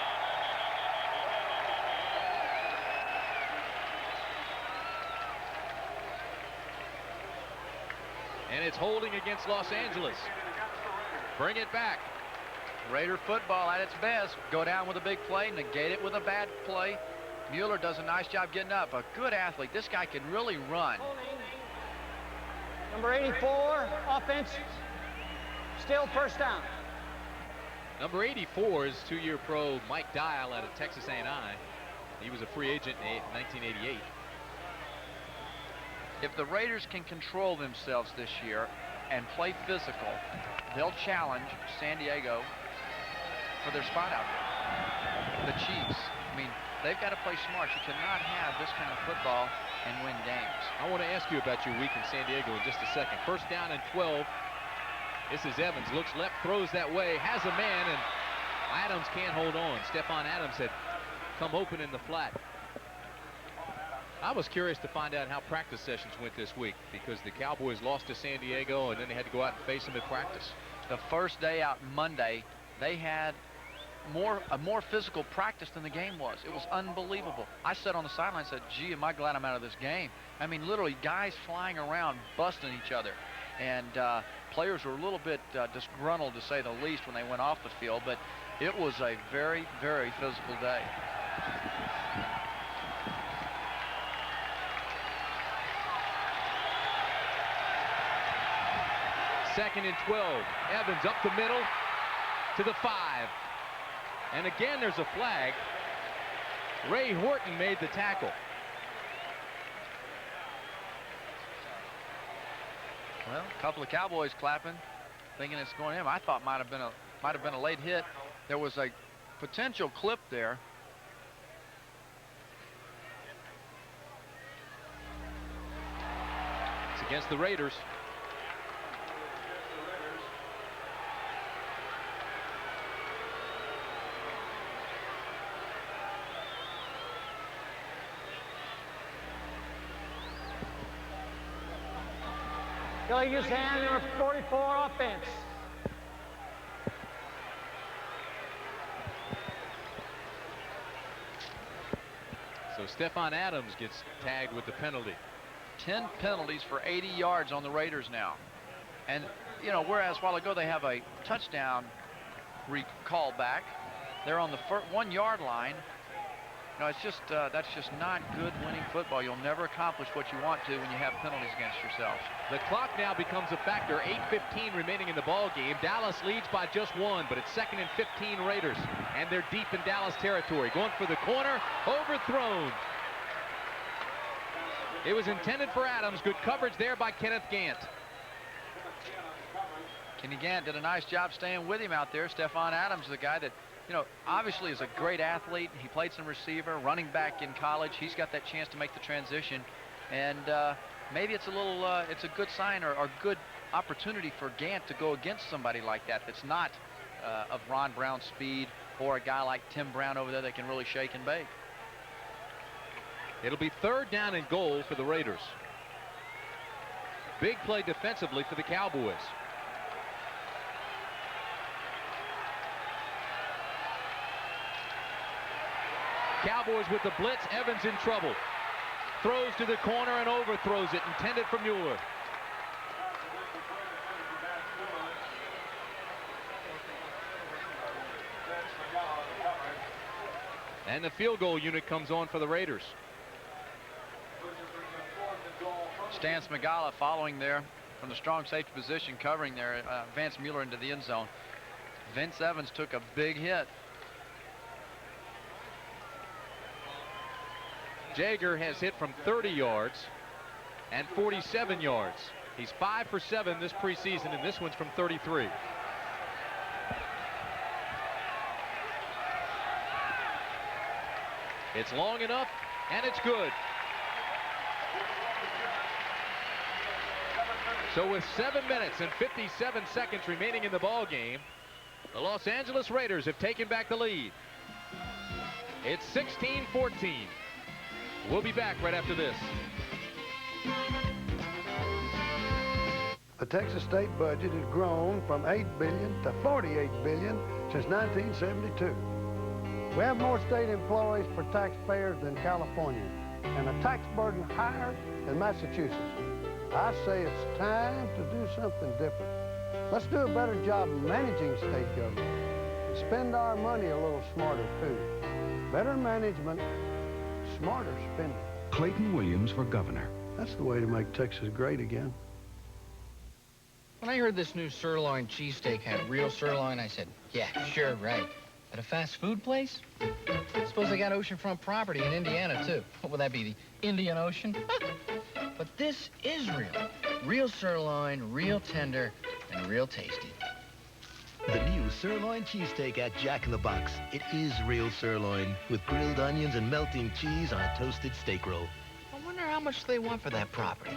And it's holding against Los Angeles. Bring it back. Raider football at its best. Go down with a big play, negate it with a bad play. Mueller does a nice job getting up. A good athlete. This guy can really run. Number 84, offense, Still first down. Number 84 is two-year pro Mike Dial out of Texas A&I. He was a free agent in 1988. If the Raiders can control themselves this year and play physical, they'll challenge San Diego for their spot out there. The Chiefs, I mean, they've got to play smart. You cannot have this kind of football and win games. I want to ask you about your week in San Diego in just a second. First down and 12. This is Evans, looks left, throws that way, has a man, and Adams can't hold on. Stephon Adams had come open in the flat. I was curious to find out how practice sessions went this week, because the Cowboys lost to San Diego and then they had to go out and face them at practice. The first day out Monday, they had a more physical practice than the game was. It was unbelievable. I sat on the sideline and said, gee, am I glad I'm out of this game. I mean, literally guys flying around, busting each other. And players were a little bit disgruntled, to say the least, when they went off the field, but it was a very, very physical day. Second and 12. Evans up the middle to the 5. And again, there's a flag. Ray Horton made the tackle. Well, a couple of Cowboys clapping, thinking it's going in. I thought might have been a late hit. There was a potential clip there. It's against the Raiders. He'll use hand number 44 offense. So Stephon Adams gets tagged with the penalty. 10 penalties for 80 yards on the Raiders now. And, you know, whereas a while ago they have a touchdown recall back, they're on the 1 yard line. No, it's just that's just not good winning football. You'll never accomplish what you want to when you have penalties against yourself. The clock now becomes a factor. 8:15 remaining in the ball game. Dallas leads by just 1, but it's 2nd and 15 Raiders, and they're deep in Dallas territory. Going for the corner, overthrown. It was intended for Adams. Good coverage there by Kenneth Gant. Kenny Gant did a nice job staying with him out there. Stephon Adams, the guy that, you know, obviously is a great athlete. He played some receiver, running back in college. He's got that chance to make the transition. And maybe it's a little, it's a good sign or good opportunity for Gant to go against somebody like that that's not of Ron Brown's speed, or a guy like Tim Brown over there that can really shake and bake. It'll be 3rd down and goal for the Raiders. Big play defensively for the Cowboys. Cowboys with the blitz. Evans in trouble. Throws to the corner and overthrows it. Intended for Mueller. And the field goal unit comes on for the Raiders. Stan Smigala following there from the strong safety position, covering there. Vance Mueller into the end zone. Vince Evans took a big hit. Jager has hit from 30 yards and 47 yards. He's 5 for 7 this preseason, and this one's from 33. It's long enough, and it's good. So with 7 minutes and 57 seconds remaining in the ball game, the Los Angeles Raiders have taken back the lead. It's 16-14. We'll be back right after this. The Texas state budget has grown from $8 billion to $48 billion since 1972. We have more state employees for taxpayers than California, and a tax burden higher than Massachusetts. I say it's time to do something different. Let's do a better job of managing state government and spend our money a little smarter, too. Better management, smarter spending. Clayton Williams for governor. That's the way to make Texas great again. When I heard this new sirloin cheesesteak had real sirloin, I said, yeah, sure, right. At a fast food place? Suppose they got oceanfront property in Indiana, too. What would that be, the Indian Ocean? But this is real. Real sirloin, real tender, and real tasty. The new sirloin cheesesteak at Jack in the Box. It is real sirloin with grilled onions and melting cheese on a toasted steak roll. I wonder how much they want for that property.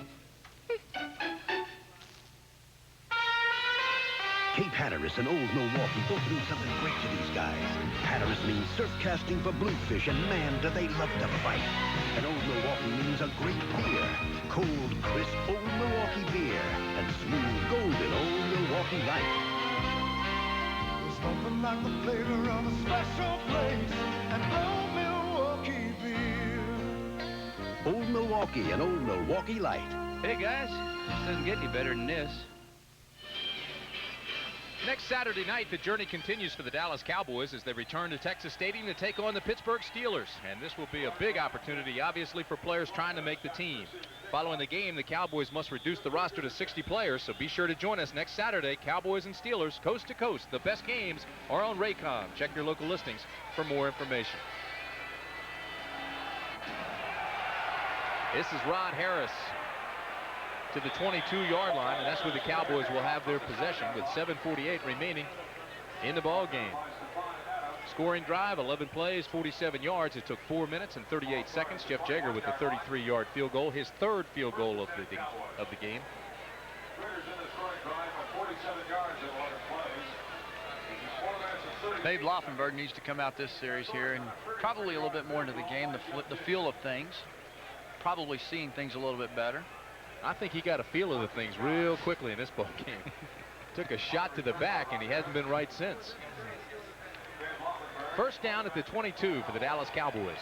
Cape Hatteras and Old Milwaukee both mean something great to these guys. Hatteras means surf casting for bluefish, and man, do they love to fight. And Old Milwaukee means a great beer. Cold, crisp Old Milwaukee beer. And smooth, golden Old Milwaukee Light. There's nothing like the flavor of a special place and Old Milwaukee beer. Old Milwaukee and Old Milwaukee Light. Hey, guys, this doesn't get any better than this. Next Saturday night, the journey continues for the Dallas Cowboys as they return to Texas Stadium to take on the Pittsburgh Steelers. And this will be a big opportunity, obviously, for players trying to make the team. Following the game, the Cowboys must reduce the roster to 60 players, so be sure to join us next Saturday. Cowboys and Steelers, coast to coast. The best games are on Raycom. Check your local listings for more information. This is Rod Harris to the 22-yard line, and that's where the Cowboys will have their possession with 7:48 remaining in the ball game. Scoring drive, 11 plays, 47 yards. It took 4 minutes and 38 seconds. Jeff Jager with the 33-yard field goal, his third field goal of the game. Dave Laufenberg needs to come out this series here and probably a little bit more into the game, the feel of things, probably seeing things a little bit better. I think he got a feel of the things real quickly in this ball game. Took a shot to the back, and he hasn't been right since. First down at the 22 for the Dallas Cowboys.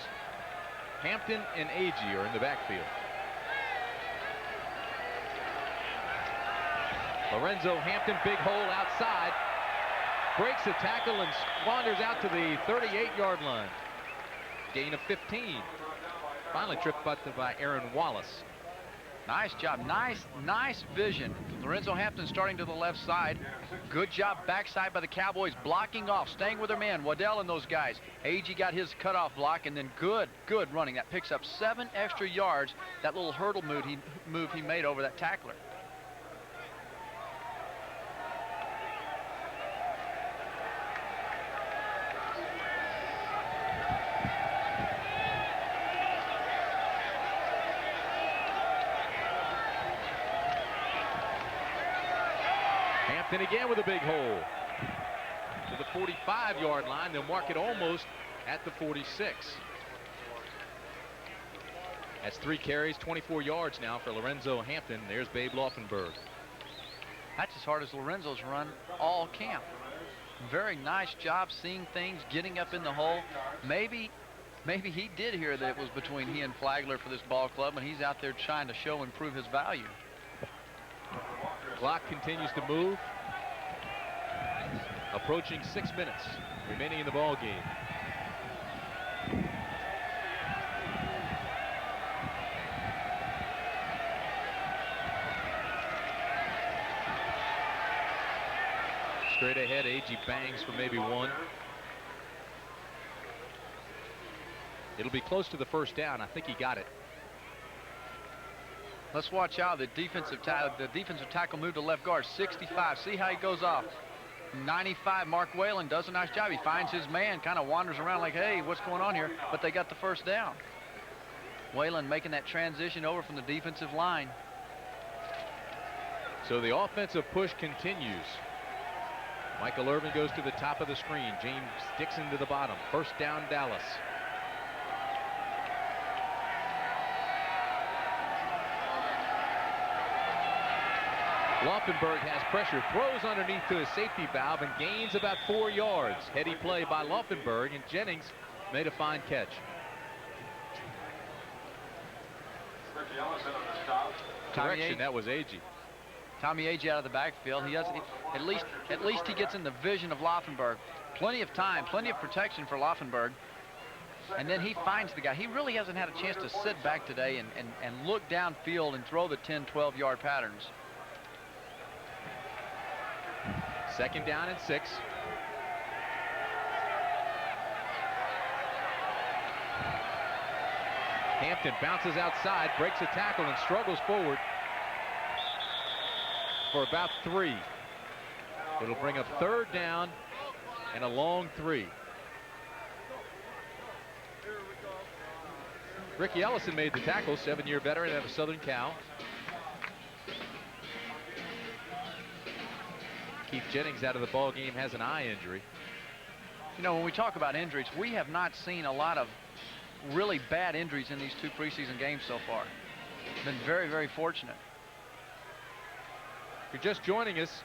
Hampton and Agee are in the backfield. Lorenzo Hampton, big hole outside. Breaks the tackle and wanders out to the 38-yard line. Gain of 15. Finally tripped by Aaron Wallace. Nice job. Nice vision. Lorenzo Hampton starting to the left side. Good job backside by the Cowboys, blocking off, staying with their man, Waddell and those guys. Agee got his cutoff block, and then good running. That picks up 7 extra yards, that little hurdle move he made over that tackler. Hampton again with a big hole to the 45-yard line. They'll mark it almost at the 46. That's 3 carries, 24 yards now for Lorenzo Hampton. There's Babe Laufenberg. That's as hard as Lorenzo's run all camp. Very nice job seeing things, getting up in the hole. Maybe he did hear that it was between he and Flagler for this ball club, and he's out there trying to show and prove his value. Clock continues to move. Approaching 6 minutes remaining in the ball game. Straight ahead, Agee bangs for maybe 1. It'll be close to the first down. I think he got it. Let's watch out. The defensive tackle moved to left guard. 65. See how he goes off. 95. Mark Whalen does a nice job. He finds his man, kind of wanders around like, hey, what's going on here? But they got the first down. Whalen making that transition over from the defensive line. So the offensive push continues. Michael Irvin goes to the top of the screen. James Dixon to the bottom. First down, Dallas. Laufenberg has pressure, throws underneath to his safety valve and gains about 4 yards. Heady play by Laufenberg, and Jennings made a fine catch. Correction, that was Agee. Tommy Agee out of the backfield. He does at least he gets in the vision of Laufenberg. Plenty of time, plenty of protection for Laufenberg. And then he finds the guy. He really hasn't had a chance to sit back today and look downfield and throw the 10, 12-yard patterns. Second down and 6. Hampton bounces outside, breaks a tackle, and struggles forward for about 3. It'll bring up third down and a long 3. Ricky Ellison made the tackle, 7-year veteran out of Southern Cal. Keith Jennings out of the ball game, has an eye injury. You know, when we talk about injuries, we have not seen a lot of really bad injuries in these 2 preseason games so far. Been very, very fortunate. If you're just joining us,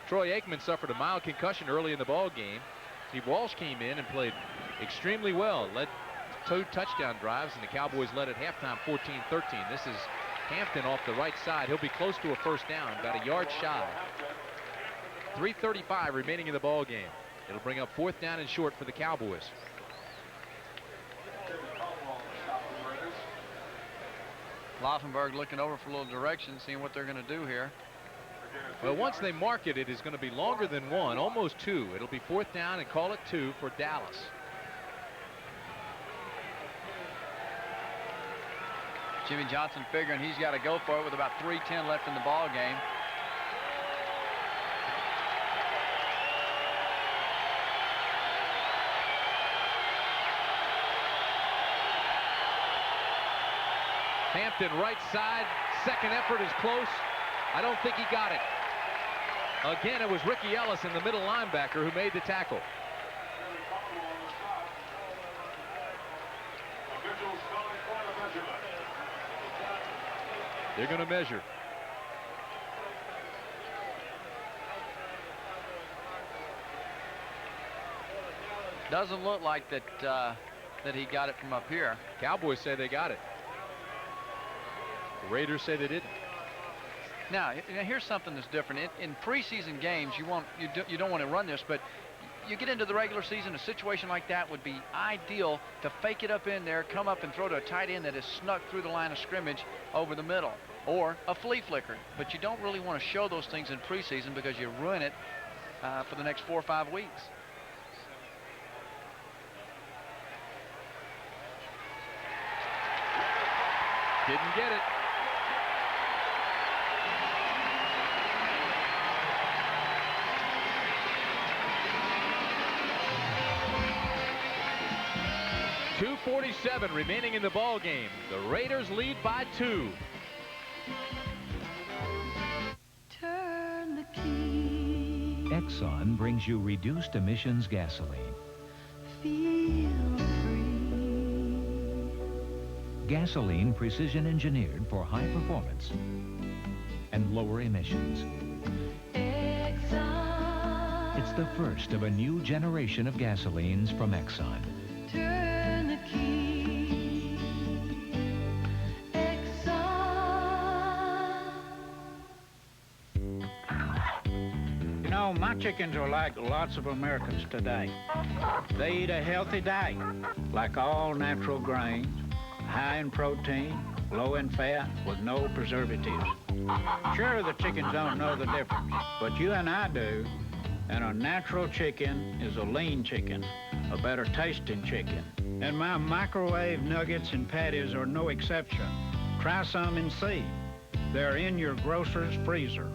Troy Aikman suffered a mild concussion early in the ball game. Steve Walsh came in and played extremely well, led 2 touchdown drives, and the Cowboys led at halftime 14-13. This is Hampton off the right side. He'll be close to a first down, about a yard shy. 3:35 remaining in the ball game. It'll bring up 4th down and short for the Cowboys. Laufenberg looking over for a little direction, seeing what they're going to do here. Well, once they mark it, it is going to be longer than 1, almost 2. It'll be 4th down and call it 2 for Dallas. Jimmy Johnson figuring he's got to go for it with about 3:10 left in the ball game. Hampton right side, second effort is close. I don't think he got it. Again, it was Ricky Ellison, the middle linebacker, who made the tackle. They're going to measure. Doesn't look like that that he got it from up here. Cowboys say they got it. The Raiders say they didn't. Now, here's something that's different. In preseason games, you don't want to run this, but you get into the regular season, a situation like that would be ideal to fake it up in there, come up and throw to a tight end that is snuck through the line of scrimmage over the middle, or a flea flicker. But you don't really want to show those things in preseason because you ruin it for the next 4 or 5 weeks. Didn't get it. .247 remaining in the ball game. The Raiders lead by 2. Turn the key. Exxon brings you reduced emissions gasoline. Feel free. Gasoline precision engineered for high performance and lower emissions. Exxon. It's the first of a new generation of gasolines from Exxon. Turn the key. Exxon. You know, my chickens are like lots of Americans today. They eat a healthy diet, like all natural grains, high in protein, low in fat, with no preservatives. Sure, the chickens don't know the difference, but you and I do. And a natural chicken is a lean chicken, a better tasting chicken. And my microwave nuggets and patties are no exception. Try some and see. They're in your grocer's freezer.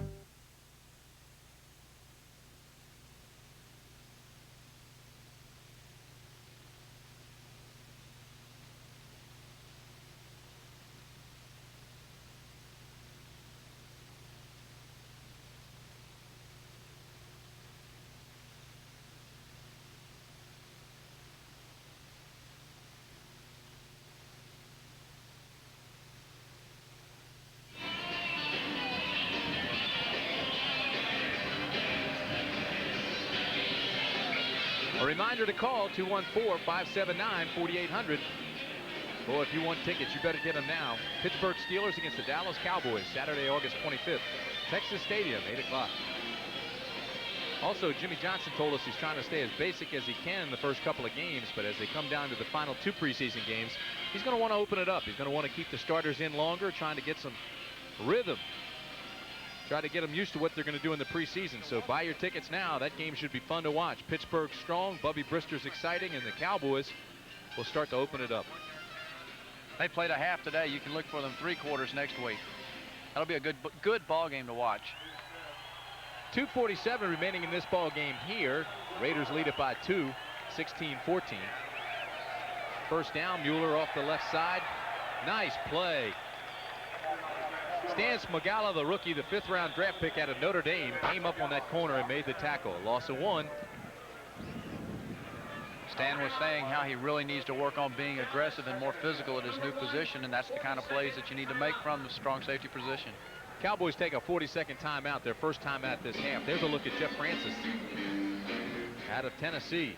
A reminder to call 214-579-4800. Boy, if you want tickets, you better get them now. Pittsburgh Steelers against the Dallas Cowboys, Saturday, August 25th. Texas Stadium, 8 o'clock. Also, Jimmy Johnson told us he's trying to stay as basic as he can in the first couple of games, but as they come down to the final 2 preseason games, he's going to want to open it up. He's going to want to keep the starters in longer, trying to get some rhythm try to get them used to what they're going to do in the preseason. So buy your tickets now. That game should be fun to watch. Pittsburgh's strong, Bubby Brister's exciting, and the Cowboys will start to open it up. They played a half today. You can look for them 3 quarters next week. That'll be a good ball game to watch. 2:47 remaining in this ball game here. Raiders lead it by 2, 16-14. First down, Mueller off the left side. Nice play. Stan Smagala, the rookie, the 5th-round draft pick out of Notre Dame, came up on that corner and made the tackle. Loss of 1. Stan was saying how he really needs to work on being aggressive and more physical at his new position, and that's the kind of plays that you need to make from the strong safety position. Cowboys take a 40-second timeout, their first timeout this half. There's a look at Jeff Francis out of Tennessee.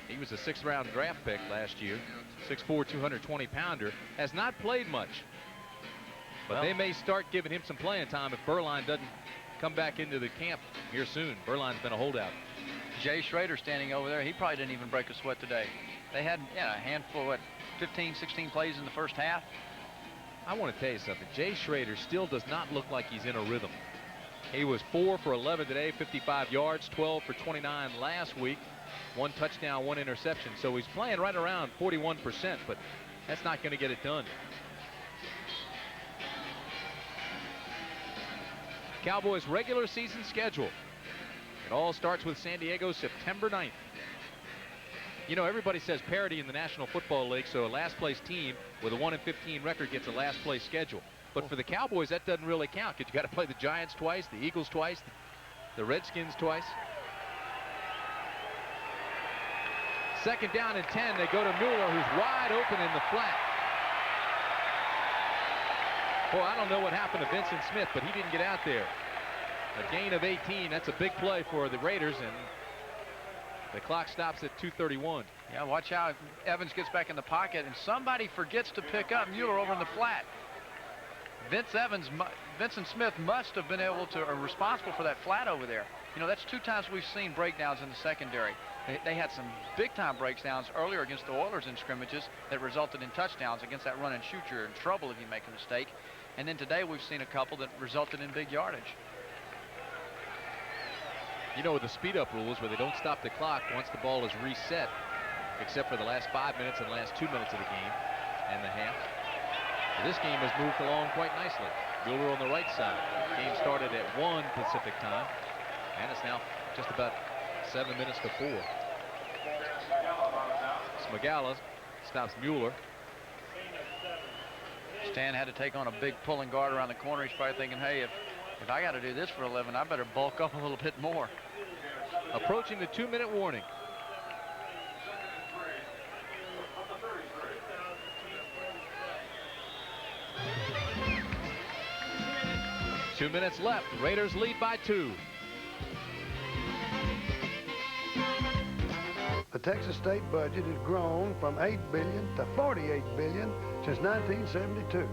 He was a 6th-round draft pick last year, 6'4", 220-pounder, has not played much. But they may start giving him some playing time if Berline doesn't come back into the camp here soon. Berline's been a holdout. Jay Schrader standing over there, he probably didn't even break a sweat today. They had a handful, what, 15, 16 plays in the first half. I want to tell you something. Jay Schrader still does not look like he's in a rhythm. He was 4 for 11 today, 55 yards, 12 for 29 last week. 1 touchdown, 1 interception. So he's playing right around 41%, but that's not going to get it done. Cowboys' regular season schedule. It all starts with San Diego, September 9th. You know, everybody says parity in the National Football League, so a last-place team with a 1-15 record gets a last-place schedule. But for the Cowboys, that doesn't really count because you got to play the Giants twice, the Eagles twice, the Redskins twice. 2nd down and 10. They go to Mueller, who's wide open in the flat. Boy, I don't know what happened to Vincent Smith, but he didn't get out there. A gain of 18. That's a big play for the Raiders, and the clock stops at 2:31. Yeah, watch how Evans gets back in the pocket, and somebody forgets to pick up Mueller over in the flat. Vincent Smith must have been able to, or responsible for that flat over there. You know, that's 2 times we've seen breakdowns in the secondary. They had some big-time breakdowns earlier against the Oilers in scrimmages that resulted in touchdowns. Against that run and shoot, you're in trouble if you make a mistake. And then today we've seen a couple that resulted in big yardage. You know, with the speed-up rules where they don't stop the clock once the ball is reset, except for the last 5 minutes and the last 2 minutes of the game and the half. This game has moved along quite nicely. Mueller on the right side. Game started at 1 Pacific time, and it's now just about 7 minutes to 4. Smagala stops Mueller. Stan had to take on a big pulling guard around the corner. He's probably thinking, hey, if I got to do this for 11, I better bulk up a little bit more. Approaching the 2-minute warning. Two minutes left. Raiders lead by 2. The Texas state budget has grown from $8 billion to $48 billion since 1972.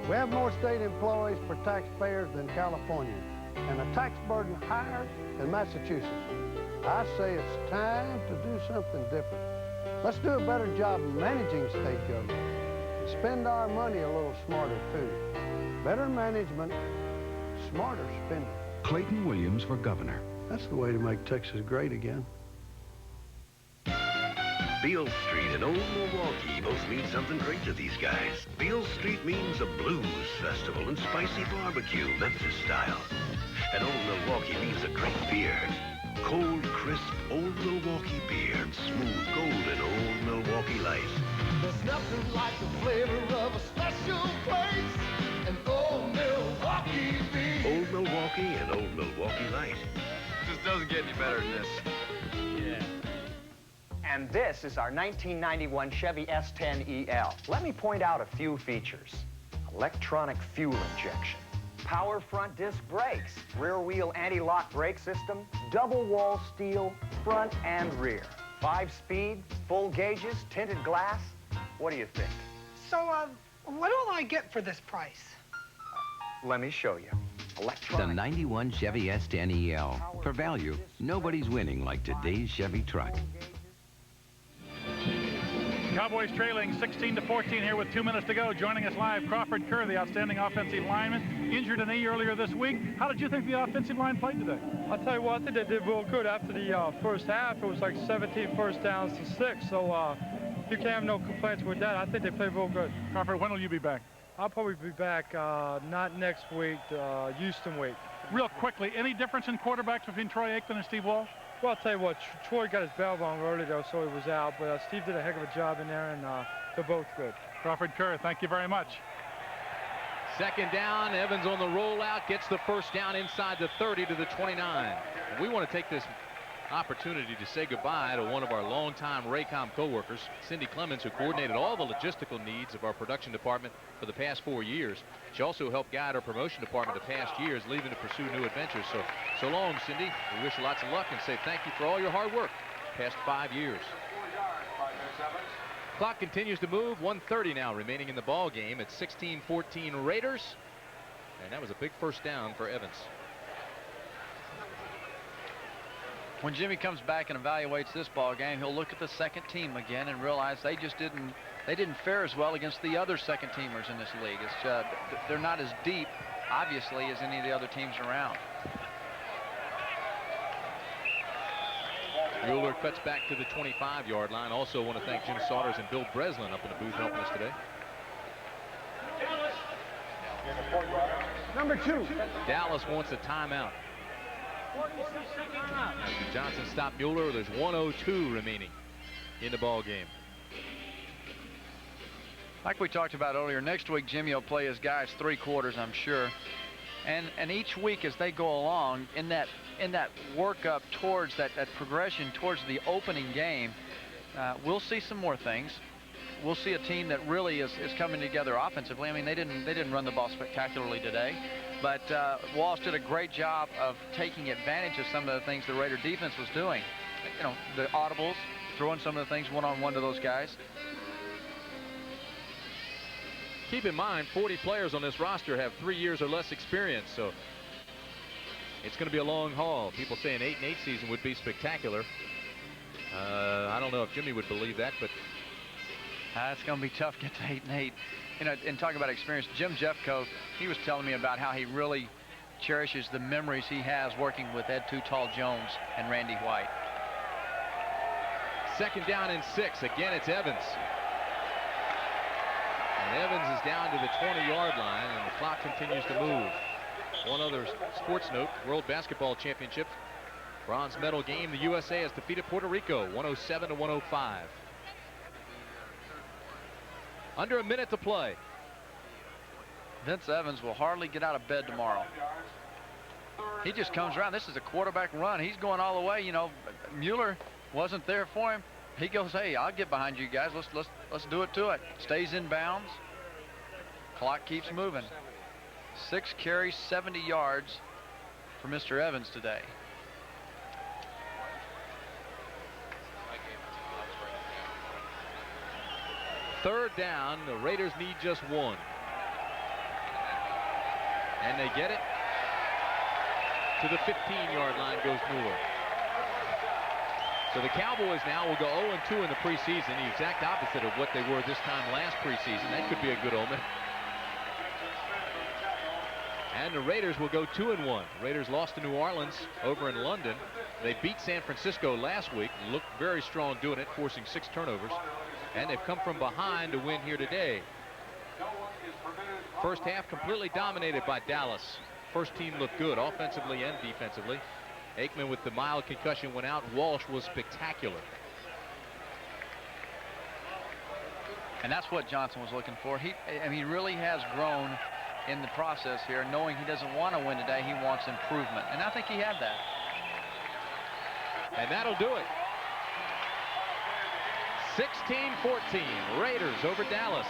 We have more state employees per taxpayers than California, and a tax burden higher than Massachusetts. I say it's time to do something different. Let's do a better job of managing state government and spend our money a little smarter, too. Better management, smarter spending. Clayton Williams for governor. That's the way to make Texas great again. Beale Street and Old Milwaukee both mean something great to these guys. Beale Street means a blues festival and spicy barbecue, Memphis style. And Old Milwaukee means a great beer. Cold, crisp Old Milwaukee beer. Smooth, golden Old Milwaukee Light. There's nothing like the flavor of a special place. An Old Milwaukee beer. Old Milwaukee and Old Milwaukee Light. Just doesn't get any better than this. Yeah. And this is our 1991 Chevy S10EL. Let me point out a few features. Electronic fuel injection, power front disc brakes, rear wheel anti-lock brake system, double wall steel, front and rear. 5-speed, full gauges, tinted glass. What do you think? So, what will I get for this price? Let me show you. The 91 Chevy S10EL. For value, nobody's winning like today's Chevy truck. Cowboys trailing 16-14 here with 2 minutes to go. Joining us live, Crawford Kerr, the outstanding offensive lineman, injured a knee earlier this week. How did you think the offensive line played today? I'll tell you what, I think they did real good. After the first half, it was like 17 first downs to 6, so you can't have no complaints with that. I think they played real good. Crawford, when will you be back? I'll probably be back not next week, Houston week. Real quickly, any difference in quarterbacks between Troy Aikman and Steve Walsh? Well, I'll tell you what, Troy got his bell rung early, though, so he was out. But Steve did a heck of a job in there, and they're both good. Crawford Kerr, thank you very much. Second down, Evans on the rollout, gets the first down inside the 30 to the 29. We want to take this opportunity to say goodbye to one of our longtime Raycom co-workers, Cindy Clemens, who coordinated all the logistical needs of our production department for the past 4 years. She also helped guide our promotion department the past years, leaving to pursue new adventures. So long, Cindy. We wish you lots of luck and say thank you for all your hard work past 5 years. Clock continues to move. 1:30 now remaining in the ball game. It's 16-14 Raiders, and that was a big first down for Evans. When Jimmy comes back and evaluates this ball game, he'll look at the second team again and realize they just didn't fare as well against the other second teamers in this league. It's they're not as deep, obviously, as any of the other teams around. Mueller cuts back to the 25-yard line. Also want to thank Jim Saunders and Bill Breslin up in the booth helping us today. Number 2. Dallas wants a timeout. After Johnson stopped Mueller, there's 1:02 remaining in the ball game. Like we talked about earlier, next week Jimmy will play his guys 3 quarters, I'm sure. And each week as they go along in that workup towards that progression towards the opening game, we'll see some more things. We'll see a team that really is coming together offensively. I mean, they didn't run the ball spectacularly today, but Walsh did a great job of taking advantage of some of the things the Raider defense was doing. You know, the audibles, throwing some of the things one-on-one to those guys. Keep in mind, 40 players on this roster have 3 years or less experience, so it's going to be a long haul. People say an 8-8 season would be spectacular. I don't know if Jimmy would believe that, but it's going to be tough to get to 8-8. You know, and talking about experience, Jim Jeffcoat, he was telling me about how he really cherishes the memories he has working with Ed Too Tall Jones and Randy White. Second down and 6. Again, it's Evans. And Evans is down to the 20-yard line, and the clock continues to move. One other sports note, World Basketball Championship bronze medal game. The USA has defeated Puerto Rico 107-105. Under a minute to play. Vince Evans will hardly get out of bed tomorrow. He just comes around. This is a quarterback run. He's going all the way. You know, Mueller wasn't there for him. He goes, hey, I'll get behind you guys. Let's do it to it. Stays in bounds. Clock keeps moving. 6 carries, 70 yards for Mr. Evans today. Third down. The Raiders need just 1. And they get it. To the 15-yard line goes Mueller. So the Cowboys now will go 0-2 in the preseason, the exact opposite of what they were this time last preseason. That could be a good omen. And the Raiders will go 2-1. Raiders lost to New Orleans over in London. They beat San Francisco last week, looked very strong doing it, forcing 6 turnovers. And they've come from behind to win here today. First half completely dominated by Dallas. First team looked good offensively and defensively. Aikman with the mild concussion went out. Walsh was spectacular. And that's what Johnson was looking for. I mean, he really has grown in the process here, knowing he doesn't want to win today. He wants improvement. And I think he had that. And that'll do it. 16-14, Raiders over Dallas.